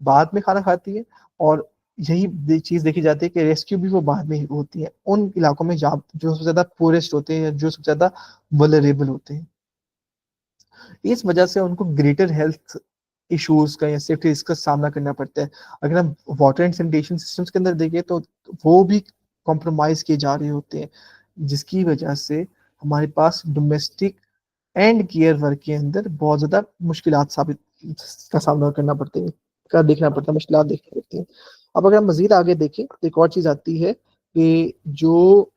बाद में खाना खाती है। और यही चीज देखी जाती है कि रेस्क्यू भी वो बाद में ही होती है उन इलाकों में जहाँ जो सबसे ज्यादा पोरेस्ट होते हैं, या जो सबसे ज्यादा वल्नरेबल होते हैं। इस वजह से उनको ग्रेटर हेल्थ इश्यूज का या सेफ्टी रिस्क का सामना करना पड़ता है। अगर हम वाटर एंड सैनिटेशन सिस्टम्स के अंदर देखें तो वो भी कॉम्प्रोमाइज किए जा रहे होते हैं, जिसकी वजह से हमारे पास डोमेस्टिक एंड केयर वर्क के अंदर बहुत ज्यादा मुश्किलात साबित का सामना करना पड़ते हैं, का देखना पड़ता है, मुश्किलात देखनी पड़ती हैं। अब अगर हम मजीद आगे देखें तो एक और चीज आती है कि जो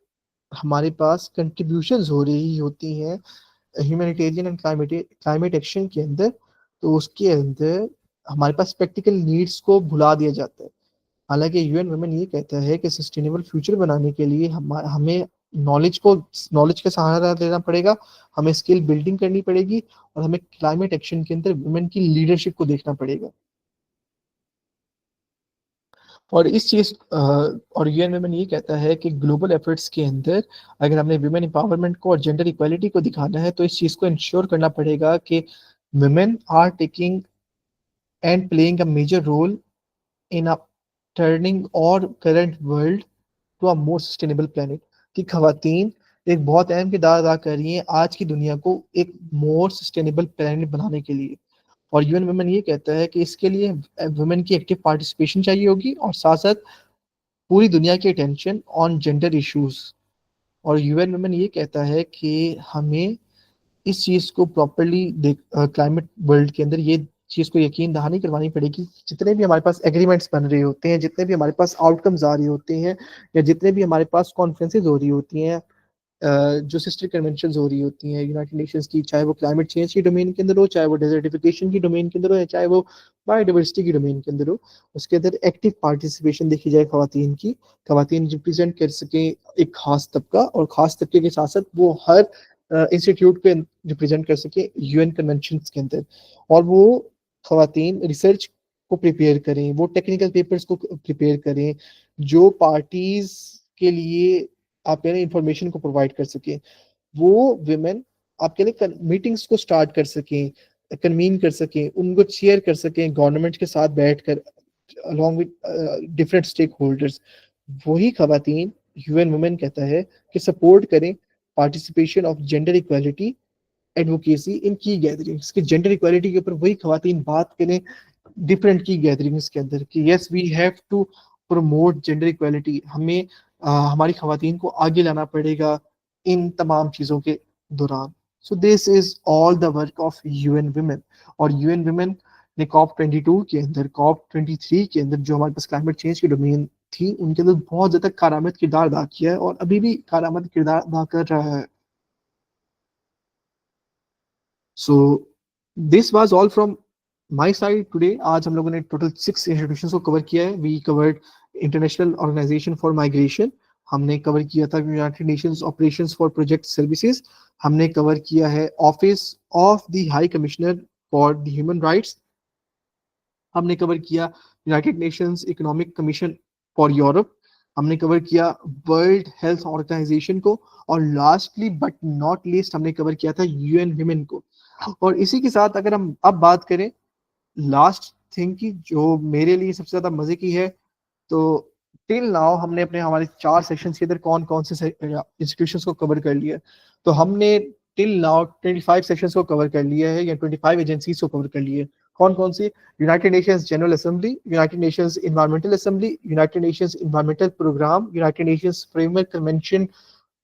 हमारे पास कंट्रीब्यूशंस हो रही होती हैं ह्यूमैनिटेरियन एंड क्लाइमेट एक्शन के अंदर, तो उसके अंदर हमारे पास प्रैक्टिकल नीड्स को भुला दिया जाता है। हालांकि यूएन वुमेन ये कहता है कि सस्टेनेबल फ्यूचर बनाने के लिए हमें नॉलेज का सहारा लेना पड़ेगा, हमें स्किल बिल्डिंग करनी पड़ेगी, और हमें क्लाइमेट एक्शन के अंदर वुमेन की लीडरशिप को देखना पड़ेगा। और इस चीज और यूएन वुमेन ये कहता है कि ग्लोबल एफर्ट्स के अंदर अगर हमने वुमेन एम्पावरमेंट को और जेंडर इक्वालिटी को दिखाना है, तो इस चीज को इंश्योर करना पड़ेगा कि women are taking and playing a major role in a turning और current world to a more sustainable planet. कि खवातीन एक बहुत अहम किरदार अदा कर रही हैं आज की दुनिया को एक मोर सस्टेनेबल प्लेनेट बनाने के लिए। और यूएन वुमेन ये कहता है कि इसके लिए वुमेन की एक्टिव पार्टिसिपेशन चाहिए होगी, और साथ साथ पूरी दुनिया की अटेंशन ऑन जेंडर इश्यूज। और यूएन वुमेन ये कहता है कि हमें इस चीज को प्रॉपरली क्लाइमेट वर्ल्ड के अंदर ये चीज को यकीन दहानी करवानी पड़ेगी। जितने भी हमारे पास एग्रीमेंट्स बन रहे होते हैं, जितने भी हमारे पास आउटकम्स आ रहे होते हैं, या जितने भी हमारे पास कॉन्फ्रेंसेज हो रही होती हैं, जो सिस्टर कन्वेंशन हो रही होती हैं यूनाइटेड नेशंस की, चाहे वो क्लाइमेट चेंज की डोमेन के अंदर हो, चाहे वो डेजर्टिफिकेशन की डोमेन के अंदर हो, या चाहे वो बायोडाइवर्सिटी की डोमेन के अंदर हो, उसके अंदर एक्टिव पार्टिसिपेशन देखी जाए खवातीन की। खवातीन रिप्रेजेंट कर सकें एक खास तबका, और खास तबके के साथ साथ वो हर इंस्टीट्यूट पे रिप्रेजेंट कर सके यूएन कन्वेंशन के अंदर, और वो खवातीन रिसर्च को प्रिपेयर करें, वो टेक्निकल पेपर्स को प्रिपेयर करें, जो पार्टीज के लिए आप कह रहे हैं इंफॉर्मेशन को प्रोवाइड कर सकें। वो विमेन आपके लिए मीटिंग्स को स्टार्ट कर सकें, कन्वीन कर सकें, उनको चेयर कर सकें गवर्नमेंट के साथ बैठकर, along with different stake holders खवातीन यूएन वुमेन कहता है कि सपोर्ट करें participation of gender equality advocacy in की गैदरिंग्स, कि जेंडर इक्वालिटी के ऊपर वही खवातीन बात करें डिफरेंट की गैदरिंग्स के अंदर, कि yes we have to promote gender equality. हमें हमारी खवातीन को आगे लाना पड़ेगा इन तमाम चीज़ों के दौरान। सो this is all the work of UN women. और यूएन वुमेन ने COP 22 के अंदर, COP 23 के अंदर, जो हमारे पास क्लाइमेट चेंज की डोमेन थी, उनके अंदर बहुत ज्यादा कारआमद किरदार अदा किया है, और अभी भी कारआमद किरदार अदा कर रहा है। So this was all from my side today. आज हम लोगों ने टोटल 6 इंस्टीट्यूशंस को कवर किया है। We covered International organisation for Migration, हमने कवर किया था United Nations Operations for Project Services, हमने कवर किया है Office of the High Commissioner for the Human Rights, हमने कवर किया United Nations Economic Commission for Europe, हमने कवर किया वर्ल्ड हेल्थ ऑर्गेनाइजेशन को, और लास्टली बट नॉट लीस्ट हमने कवर किया था यूएन विमेन को। और इसी के साथ अगर हम अब बात करें लास्ट थिंग की, जो मेरे लिए सबसे ज्यादा मजे की है, तो टिल नाउ हमने अपने हमारे 4 सेशंस के अंदर कौन कौन से इंस्टीट्यूशंस को कवर कर लिया। तो हमने टिल नाउ 25 सेशंस को कवर कर लिया है, या 25 एजेंसीज को कवर कर लिया है। कौन कौन सी? United Nations General Assembly, United Nations Environmental Assembly, United Nations Environmental Programme, United Nations Framework Convention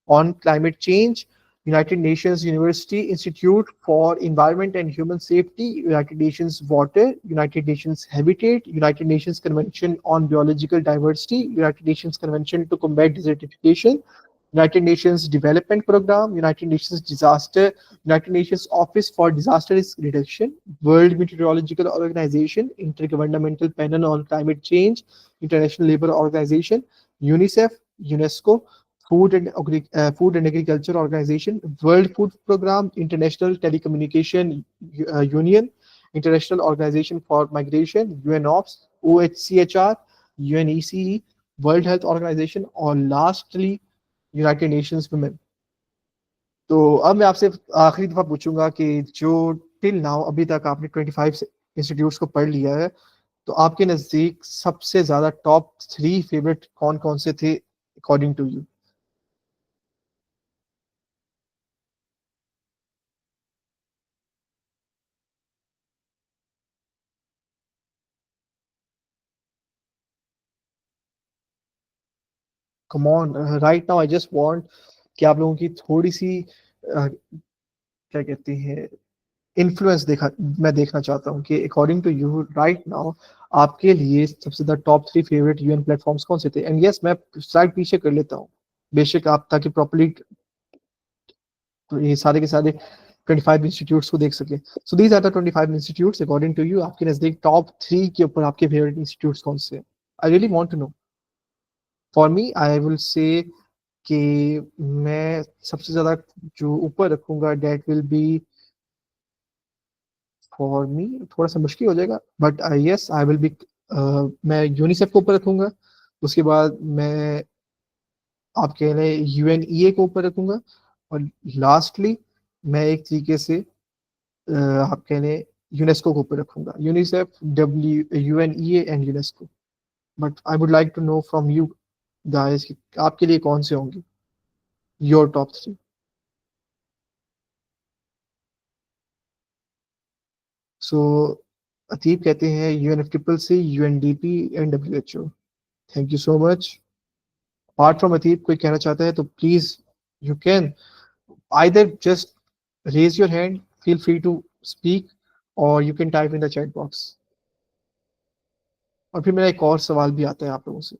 on climate change, United Nations University Institute for Environment and Human Safety, United Nations Water, United Nations Habitat, United Nations Convention on Biological Diversity, United Nations Convention to Combat Desertification, United Nations Development Program, United Nations Disaster, United Nations Office for Disaster Risk Reduction, World Meteorological Organization, Intergovernmental Panel on Climate Change, International Labour Organization, UNICEF, UNESCO, Food and Agriculture Organization, World Food Program, International Telecommunication Union, International Organization for Migration, UNOPS, OHCHR, UNECE, World Health Organization, और lastly यूनाइटेड नेशंस वुमेन। तो अब मैं आपसे आखिरी दफा पूछूंगा कि जो टिल नाउ अभी तक आपने 25 इंस्टीट्यूट्स को पढ़ लिया है, तो आपके नजदीक सबसे ज्यादा टॉप 3 फेवरेट कौन कौन से थे according to you? Come on, right now I just want कि आप लोगों की थोड़ी सी क्या कहते हैं इन्फ्लुएंस देखा, मैं देखना चाहता हूँ कि according to you right now आपके लिए सबसे ज्यादा टॉप 3 फेवरेट यूएन प्लेटफॉर्म्स कौन से थे। एंड यस, मैं स्लाइड पीछे कर लेता हूँ बेशक आप, ताकि प्रॉपर्ली ये सारे के सारे 25 इंस्टीट्यूट्स को देख सके। So these are the 25 institutes according to you, आपके नजदीक टॉप 3 के ऊपर आपके फेवरेट इंस्टीट्यूट्स कौन से? I really want to know. For me I will say कि मैं सबसे ज्यादा जो ऊपर रखूंगा that will be, for me थोड़ा सा मुश्किल हो जाएगा, but yes I will be, मैं यूनिसेफ को ऊपर रखूंगा। उसके बाद मैं आप कह रहे हैं यूएनईए को ऊपर रखूंगा, और लास्टली मैं एक तरीके से आप कह रहे हैं यूनेस्को को ऊपर रखूंगा। UNICEF, W UNEA and UNESCO. But I would like to know from you guys कि आपके लिए कौन से होंगे योर टॉप 3? सो अतीब कहते हैं UNFCCC, UNDP and WHO। Thank you so much. Apart from Ateeb कोई कहना चाहता है तो please you can either just raise your hand, feel free to speak, और you can type in the chat box. और फिर मेरा एक और सवाल भी आता है आप लोगों से।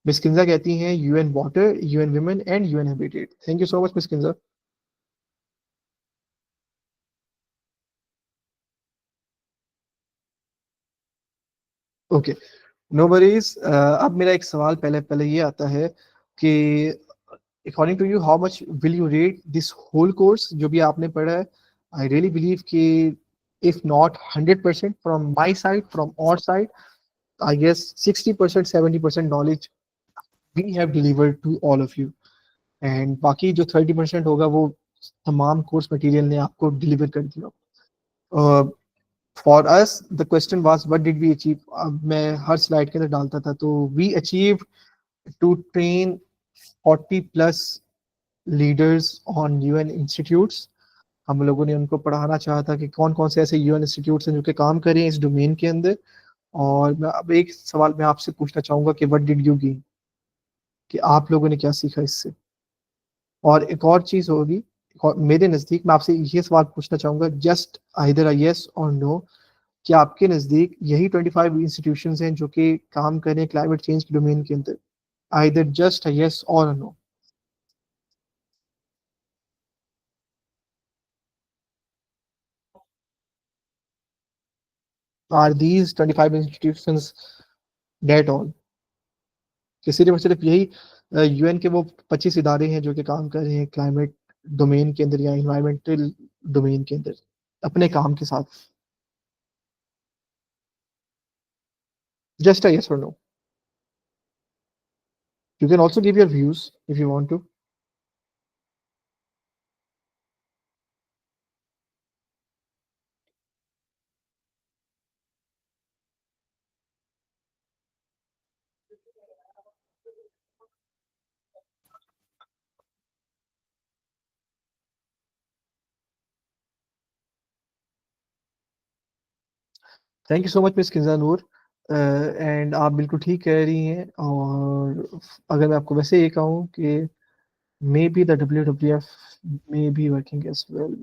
मिस किंजा कहती हैं UN Water, UN Women and UN Habitat. Thank you so much miss Kinza. Okay, no worries. अब मेरा एक सवाल पहले पहले ये आता है कि according to you how much will you rate this whole course जो भी आपने पढ़ा है। आई रियली बिलीव कि if not 100% from my side, from our side, I guess 60%, 70% knowledge we have delivered to all of you. And बाकी जो 30% होगा वो तमाम कोर्स मटेरियल ने आपको डिलीवर कर दिया। For us the question was what did we achieve. अब मैं हर स्लाइड के अंदर डालता था, तो we achieve to train 40 plus leaders on UN institutes. हम लोगों ने उनको पढ़ाना चाहा था कि कौन कौन से ऐसे यूएन इंस्टीट्यूट्स हैं जो कि काम करें इस डोमेन के अंदर। और मैं अब एक सवाल मैं आपसे पूछना चाहूंगा कि व्हाट डिड यू गेन, कि आप लोगों ने क्या सीखा इससे। और एक और चीज होगी, मेरे नज़दीक मैं आपसे ये सवाल पूछना चाहूंगा, जस्ट आइदर अ यस और नो, कि आपके नज़दीक यही 25 इंस्टीट्यूशंस हैं जो कि काम करें क्लाइमेट चेंज के डोमेन के अंदर। आइदर जस्ट अ यस और a no. Are these 25 institutions that all, कि सिर्फ और सिर्फ यही यूएन के वो 25 इदारे हैं जो कि काम कर रहे हैं क्लाइमेट डोमेन के अंदर या इन्वायरमेंटल डोमेन के अंदर अपने काम के साथ। जस्ट अ यस और no. You can also give your views if you want to. Thank you so much miss Kinza Noor. And आप बिल्कुल ठीक कह रही हैं। और अगर मैं आपको वैसे ये कहूँ कि may be the WWF may be working as well.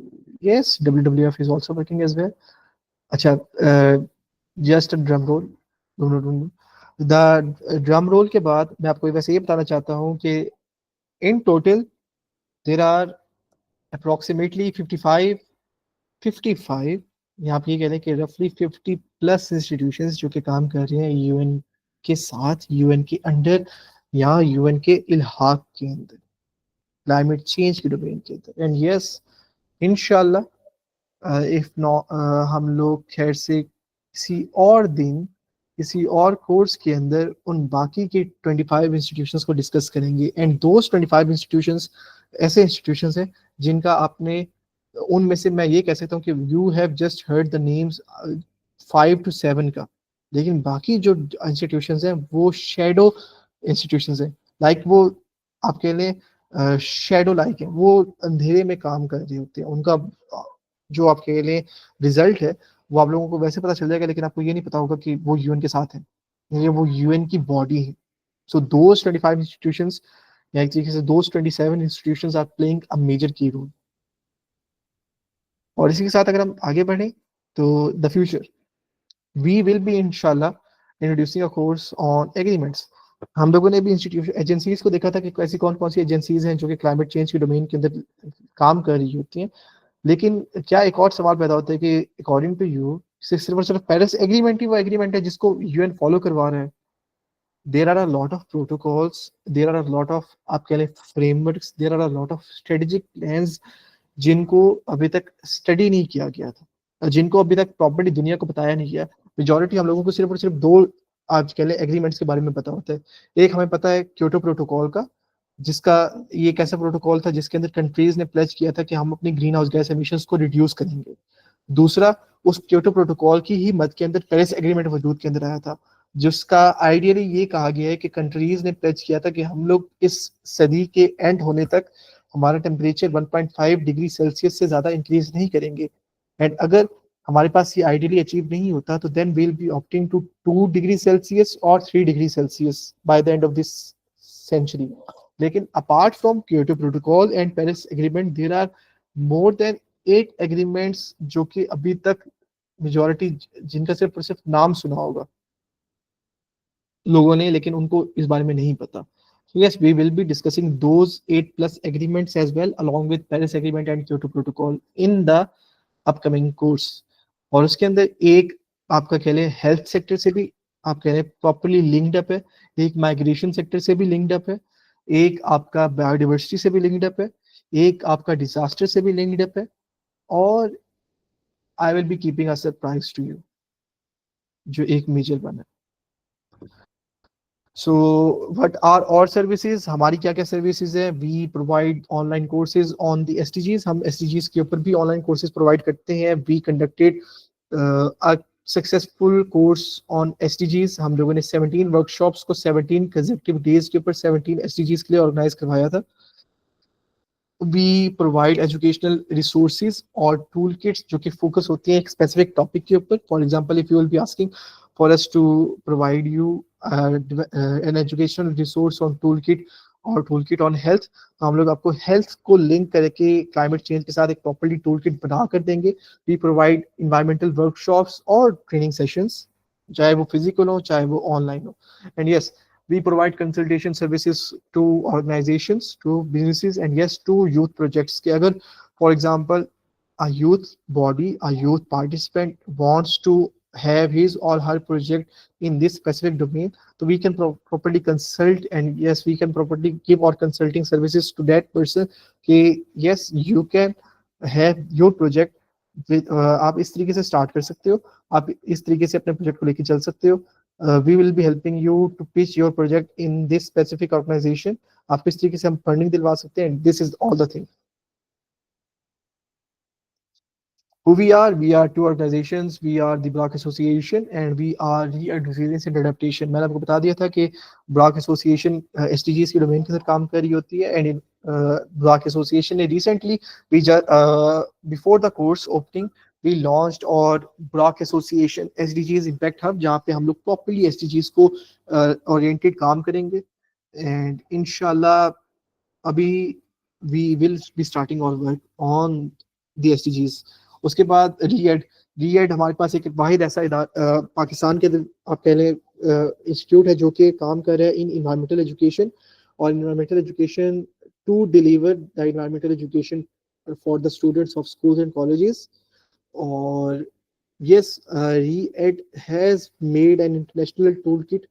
Yes, WWF is also working as well. अच्छा, just drum roll. The drum roll के बाद मैं आपको वैसे ये बताना चाहता हूँ कि in total there are approximately 55, 55, या आप ये कह रहे हैं कि रफली 50 प्लस इंस्टीट्यूशंस जो कि काम कर रहे हैं यूएन के साथ, यूएन के अंडर या यूएन के इल्हाक के अंदर, क्लाइमेट चेंज के डोमेन के अंदर। एंड यस, इंशाल्लाह इफ नॉ हम लोग खैर से किसी और दिन किसी और कोर्स के अंदर उन बाकी के 25 इंस्टीट्यूशंस को डिस्कस करेंगे। एंड दोज 25 इंस्टीट्यूशंस ऐसे इंस्टीट्यूशंस हैं जिनका आपने, उनमें से मैं ये कह सकता हूँ कि you have just heard the names 5 to 7 का। लेकिन बाकी जो इंस्टीट्यूशंस हैं वो शेडो इंस्टीट्यूशंस हैं। लाइक वो आपके लिए शेडो लाइक है, वो अंधेरे में काम कर रहे होते हैं। उनका जो आपके लिए रिजल्ट है वो आप लोगों को वैसे पता चल जाएगा, लेकिन आपको ये नहीं पता होगा कि वो यूएन के साथ है, ये वो यूएन की बॉडी है। सो दोज 25 इंस्टीट्यूशंस, या एक तरीके से those 27 institutions are playing a major key role. और इसी के साथ अगर हम आगे बढ़ें तो the future we will be इंशाल्लाह introducing a course on agreements. हम लोगों ने भी इंस्टीट्यूशन एजेंसीज को देखा था कि ऐसी कौन कौन सी एजेंसीज हैं जो कि क्लाइमेट चेंज के डोमेन के अंदर काम कर रही होती हैं। लेकिन क्या एक और सवाल पैदा होता है कि अकॉर्डिंग टू यू सिर्फ और सिर्फ पेरिस एग्रीमेंट ही वो एग्रीमेंट है जिसको यूएन फॉलो करवा रहा है। There are a lot of protocols, there are a lot of आप कह लें frameworks, there are a lot of strategic plans जिनको अभी तक स्टडी नहीं किया गया था, जिनको अभी तक प्रॉपर्ली दुनिया को बताया नहीं गया। मेजोरिटी हम लोगों को सिर्फ और सिर्फ दो आज कह लें एग्रीमेंट्स के बारे में पता होता है। एक हमें पता है क्योटो प्रोटोकॉल का, जिसका ये एक ऐसा प्रोटोकॉल था जिसके अंदर कंट्रीज ने प्लेज किया था कि हम अपनी ग्रीन हाउस गैस एमिशंस को रिड्यूस करेंगे। दूसरा, उस क्योटो प्रोटोकॉल की ही मद के अंदर पेरिस एग्रीमेंट वजूद के अंदर आया था, जिसका आइडियली ये कहा गया है कि कंट्रीज ने प्लेज किया था कि हम लोग इस सदी के एंड होने तक हमारा टेम्परेचर 1.5 डिग्री सेल्सियस से ज्यादा इंक्रीज नहीं करेंगे। एंड अगर हमारे पास ये आइडियली अचीव नहीं होता तो then will be opting to 2 degree Celsius और 3 degree Celsius by the end of this century. लेकिन apart from Kyoto protocol and Paris agreement there are more than 8 agreements जो कि अभी तक मेजॉरिटी जिनका सिर्फ और सिर्फ नाम सुना होगा लोगों ने, लेकिन उनको इस बारे में नहीं पता. So yes, we will be discussing those 8 plus agreements as well, along with Paris Agreement and Kyoto Protocol in the upcoming course. और उसके अंदर एक आपका कह लें हेल्थ सेक्टर से भी आप कह लें प्रॉपरली लिंक्ड अप है, एक माइग्रेशन सेक्टर से भी लिंक्ड अप है, एक आपका बायोडिवर्सिटी से भी लिंक्ड अप है, एक आपका डिजास्टर से भी लिंक्ड अप है, और I will be keeping a surprise to you जो एक मेजर वन है. सो व्हाट आर और सर्विसेज, हमारी क्या क्या सर्विसेज है? We provide online courses on the SDGs, हम एसडीजीज के ऊपर भी ऑनलाइन कोर्सेज प्रोवाइड करते हैं. We conducted a successful course on SDGs. हम लोगों ने 17 वर्कशॉप्स को 17 कंसेक्यूटिव डेज के ऊपर 17 एसडीजीज के लिए ऑर्गेनाइज करवाया था. वी प्रोवाइड एजुकेशनल रिसोर्सेज और टूल किट्स जो कि फोकस होती हैं एक स्पेसिफिक टॉपिक के ऊपर. For example, if you will be asking for us to provide you an educational resource on tool kit और टूल किट ऑन हेल्थ, तो हम लोग आपको हेल्थ को लिंक करके क्लाइमेट चेंज के साथ एक प्रॉपर्ली टूल किट बना कर देंगे. वी प्रोवाइड इन्वायरमेंटल वर्कशॉप्स और ट्रेनिंग सेशंस, चाहे वो फिजिकल हो चाहे वो ऑनलाइन हो. And yes, we provide consultation services to organizations, to businesses, and yes, to youth projects. कि अगर for example a youth body, a youth participant wants to have his or her project in this specific domain, so we can properly consult, and yes, we can properly give our consulting services to that person कि yes, you can have your project with, आप इस तरीके से स्टार्ट कर सकते हो, आप इस तरीके से अपने प्रोजेक्ट को लेके चल सकते हो. We will be helping you to pitch your project in this specific organization. आप इस तरीके से हम फंडिंग दिलवा सकते हैं. This is all the thing. Who we are two organizations. We are the Block Association and we are Resilience and Adaptation. मैंने आपको बता दिया था कि Block Association SDGs की डोमेन के साथ काम कर रही होती है. And in Block Association ने recently we before the course opening we launched और Block Association SDGs Impact Hub, जहाँ पे हम लोग properly SDGs को oriented काम करेंगे. And इंशाल्लाह अभी वी विल बी स्टार्टिंग और वर्क ऑन द एसडीजीज. उसके बाद रीएड. रीएड हमारे पास एक वाहिद ऐसा पाकिस्तान के आप कह लें इंस्टीट्यूट है जो कि काम कर रहा है इन इन्वायरमेंटल एजुकेशन और environmental education to deliver the environmental education for the students of schools and colleges. और yes, Reed has made an international tool kit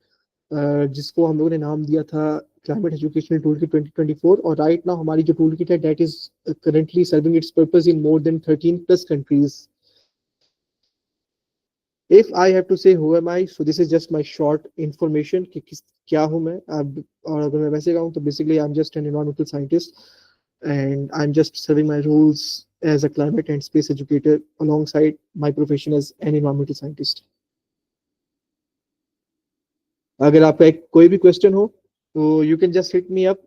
जिसको हम लोगों ने नाम दिया था क्लाइमेट एजुकेशनल टूल किट 2024. और राइट नाउ हमारी जो टूल किट है that is currently serving its purpose in more than 13 plus countries. If I have to say who am I, so this is just my short information कि क्या हूं मैं. अब और अगर मैं वैसे कहूं तो basically I am just an environmental scientist and I'm just serving my roles as a climate and space educator alongside my profession as an environmental scientist. अगर आपका एक कोई भी क्वेश्चन हो तो you can just hit me up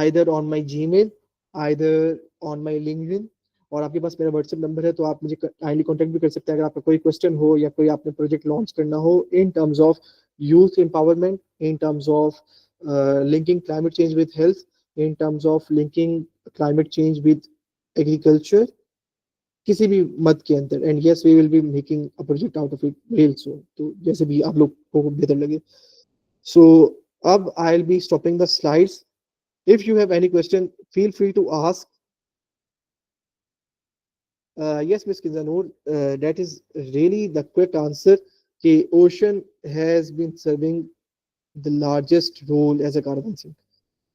either on my Gmail, either on my LinkedIn, और आपके पास मेरा व्हाट्सएप नंबर है तो आप मुझे काइंडली कांटेक्ट भी कर सकते हैं अगर आपका कोई क्वेश्चन हो या कोई आपने प्रोजेक्ट लॉन्च करना हो in terms of youth empowerment, in terms of linking climate change with health, in terms of linking climate change with agriculture, किसी भी मत के अंदर. And yes, we will be making a project out of it very soon, तो जैसे भी आप लोग को बेहतर लगे. सो अब I will be stopping the slides. If you have any question feel free to ask. Yes, Ms. Kinzanur, that is really the quick answer. कि ocean has been serving the largest role as a carbon sink.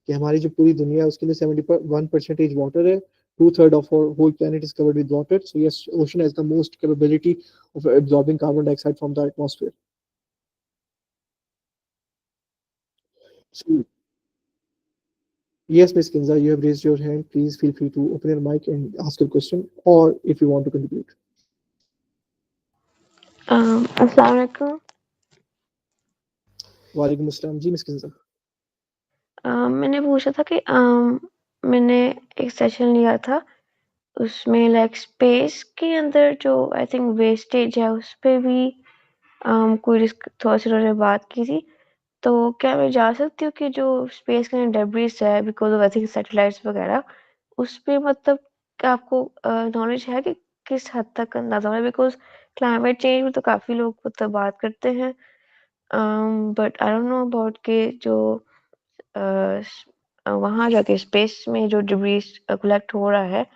कि हमारी जो पूरी दुनिया है उसके लिए 71% वाटर है. 2/3 of our whole planet is covered with water. So yes, ocean has the most capability of absorbing carbon dioxide from the atmosphere. So yes, Ms. Kinza, you have raised your hand. Please feel free to open your mic and ask your question, or if you want to contribute. अस्सलाम वालेकुम. वालेकुम अस्सलाम जी मिस किंजा. मैंने पूछा था कि मैंने एक सेशन लिया था उसमें लाइक स्पेस के अंदर जो आई थिंक वेस्टेज है उस पे भी कोई रिस्क थोड़ा सा उन्होंने बात की थी. तो क्या मैं जा सकती हूँ कि जो स्पेस के अंदर डेब्रिस है because of I think satellites वगैरह उस पे मतलब आपको नॉलेज है कि किस हद तक अंदाज़ा हो रहा है? बिकॉज़ क्लाइमेट चेंज में तो काफ़ी लोग मतलब बात करते हैं, but I don't know about के जो वहाँ जाके स्पेस में जो डिब्रीज़ कलेक्ट हो रहा है,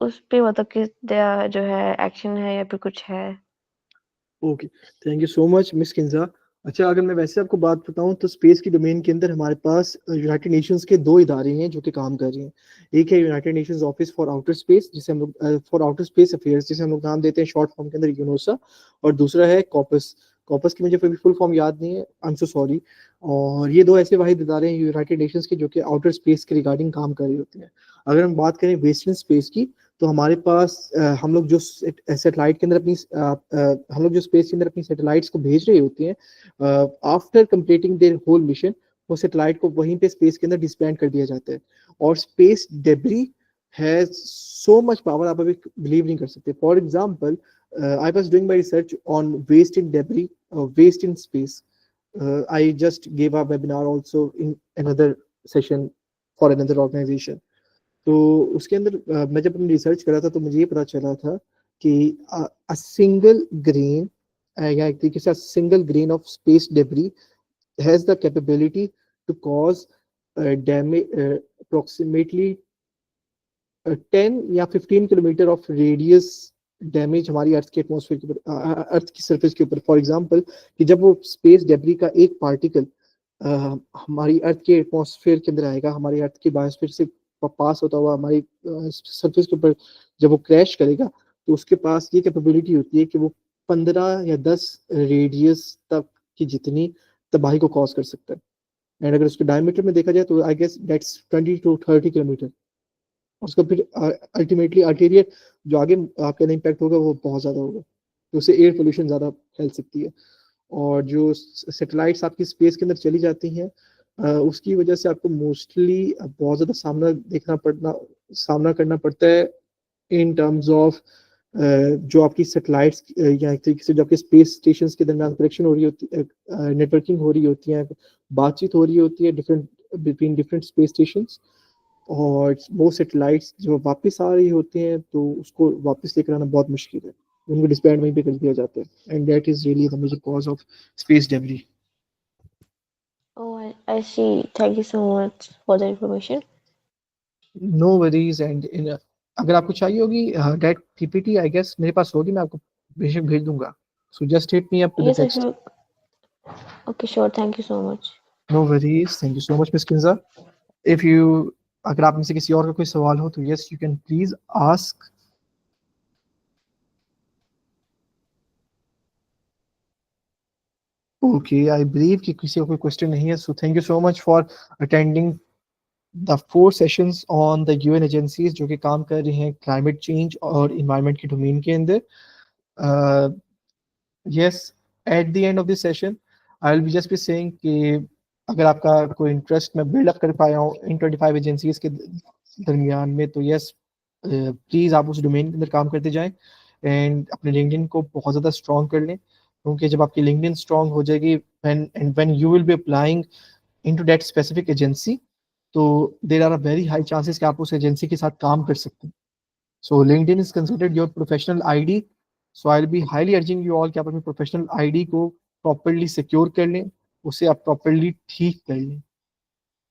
उस पे मतलब किस जो है एक्शन है या फिर कुछ है? Okay, thank you so much miss Kinza. अच्छा, अगर मैं वैसे आपको बात बताऊं तो स्पेस की डोमेन के अंदर हमारे पास यूनाइटेड नेशंस के 2 इदारे हैं जो कि काम कर रहे हैं। एक है United Nations Office for outer space, जिसे हम लोग फॉर आउटर स्पेस अफेयर्स, जिसे हम लोग नाम देते हैं शॉर्ट फॉर्म के अंदर यूनोसा, और दूसरा है कॉपस। कॉपस की मुझे फुल फॉर्म याद नहीं है, आई एम सो सॉरी। और ये 2 ऐसे वाहिद इदारे हैं यूनाइटेड नेशंस के जो कि आउटर स्पेस के रिगार्डिंग काम कर रहे होते हैं। अगर हम बात करें वेस्टर्न स्पेस की, तो हमारे पास हम लोग जो सैटेलाइट के अंदर हम लोग जो स्पेस के अंदर अपनी सैटेलाइट्स को भेज रहे होते हैं, after completing their whole mission, वो सैटेलाइट को वहीं पे स्पेस के अंदर डिस्बैंड कर दिया जाता है। और space debris has so much power, आप अभी बिलीव नहीं कर सकते। For example, I was doing my research on waste in debris, waste in space. I just gave a webinar also in another session for another organization. तो उसके अंदर मैं जब अपनी रिसर्च कर रहा था तो मुझे ये पता चला था कि सिंगल ग्रेन, या एक तरीके से single grain of space debris has the capability to cause damage approximately 10 या 15 किलोमीटर ऑफ रेडियस डैमेज हमारी अर्थ के एटमॉस्फेयर के ऊपर, अर्थ की सरफेस के ऊपर। फॉर एग्जांपल, कि जब वो स्पेस डेब्री का एक पार्टिकल हमारी अर्थ के एटमॉस्फेयर के अंदर आएगा, हमारी अर्थ की बायोस्फीयर से पास होता हुआ हमारी सरफेस के ऊपर जब वो क्रैश करेगा, तो उसके पास ये कैपेबिलिटी होती है कि वो 15 या 10 रेडियस तक की जितनी तबाही को कॉज कर सकता है। एंड अगर उसके डायमीटर में देखा जाए तो I guess that's 20 to 30 kilometre. उसका फिर अल्टीमेटली अल्टीरियर जो आगे आपका इम्पैक्ट होगा वो बहुत ज़्यादा होगा, तो उससे एयर पोल्यूशन ज़्यादा फैल सकती है। और जो सैटेलाइट्स आपकी स्पेस के अंदर चली जाती हैं, उसकी वजह से आपको मोस्टली बहुत ज़्यादा सामना करना पड़ता है इन टर्म्स ऑफ जो आपकी सैटेलाइट्स या एक तरीके से जो आपके स्पेस स्टेशन के दरमियान कनेक्शन हो रही होती है, नेटवर्किंग हो रही होती है, बातचीत हो रही होती है बिटवीन डिफरेंट स्पेस स्टेशन, और वो सैटेलाइट्स जो वापस आ रही होती हैं तो उसको वापस लेकर आना बहुत मुश्किल है, उनको डिस्बैंड वहीं पे कर दिया जाता है। And that is really the major cause of space debris. Oh, I see. Thank you so much for the information. No worries. एंड अगर आपको चाहिए होगी दैट पीपीटी, आई गेस मेरे पास होगी, मैं आपको बेशक भेज दूंगा। So just hit me up with the Yes, if text. you... Okay, sure. Thank you so much. No worries, thank you so much miss Kinza. If you, अगर आप में से किसी और का कोई सवाल हो तो yes you can please ask. Okay, I believe कि किसी का कोई क्वेश्चन नहीं है, so thank you so much for attending the 4 sessions on the UN agencies जो कि काम कर रही हैं क्लाइमेट चेंज और इन्वायरमेंट के डोमेन के अंदर। Yes, eight the end of this session I will be just be saying कि अगर आपका कोई इंटरेस्ट मैं बिल्ड अप कर पाया हूँ इन 25 एजेंसीज के दरमियान में, तो यस प्लीज़ आप उस डोमेन के अंदर काम करते जाएं एंड अपने लिंक्डइन को बहुत ज़्यादा स्ट्रॉन्ग कर लें, क्योंकि जब आपकी लिंक्डइन स्ट्रॉन्ग हो जाएगी, when you will be applying into that specific agency, तो there are a very high chances कि आप उस एजेंसी के साथ काम कर सकते हैं। सो LinkedIn is considered your professional ID. So I will be highly urging you all कि आप अपनी प्रोफेशनल आईडी को प्रॉपरली सिक्योर कर लें, उसे आप प्रॉपरली ठीक कर लें।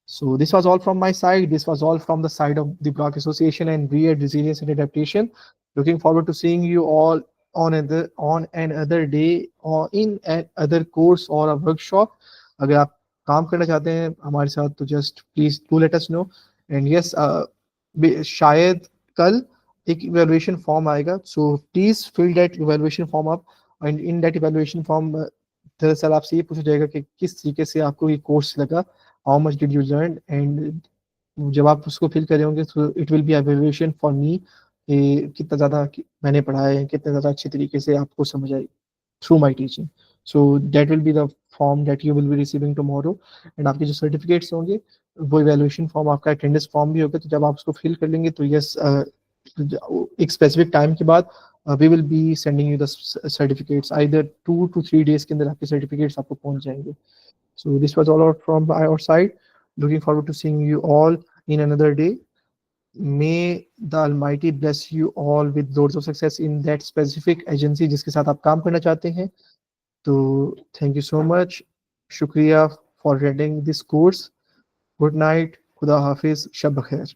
So this was all from my side. This was all from the side of the Block Association and we at Resilience and Adaptation. Looking forward to seeing you all on another day or in another course or a workshop. अगर आप काम करना चाहते हैं हमारे साथ तो just please do let us know. And yes, शायद कल एक evaluation form आएगा. So please fill that evaluation form up. And in that evaluation form दरअसल आपसे ये पूछा जाएगा कि किस तरीके से आपको ये कोर्स लगा, how much did you learn, and जब आप उसको फिल करे होंगे तो it will be evaluation for me कि कितना ज़्यादा मैंने पढ़ा है, कितने ज़्यादा अच्छे तरीके से आपको समझ आई through my teaching. So that will be the form that you will be receiving tomorrow. And आपके जो सर्टिफिकेट्स होंगे वो इवेल्युएशन फॉर्म, आपका अटेंडेंस फॉर्म भी होगा, तो जब आप उसको फिल कर लेंगे तो यस एक स्पेसिफिक टाइम के बाद we will be sending you the certificates, either 2 to 3 days के अंदर आपके सर्टिफिकेट्स आपको पहुंच जाएंगे। So this was all from our side. Looking forward to seeing you all in another day. May the Almighty bless you all with loads of success in that specific agency जिसके साथ आप काम करना चाहते हैं. तो thank you so much. शुक्रिया for attending this course. Good night. खुदा हाफिज. शब बखैर.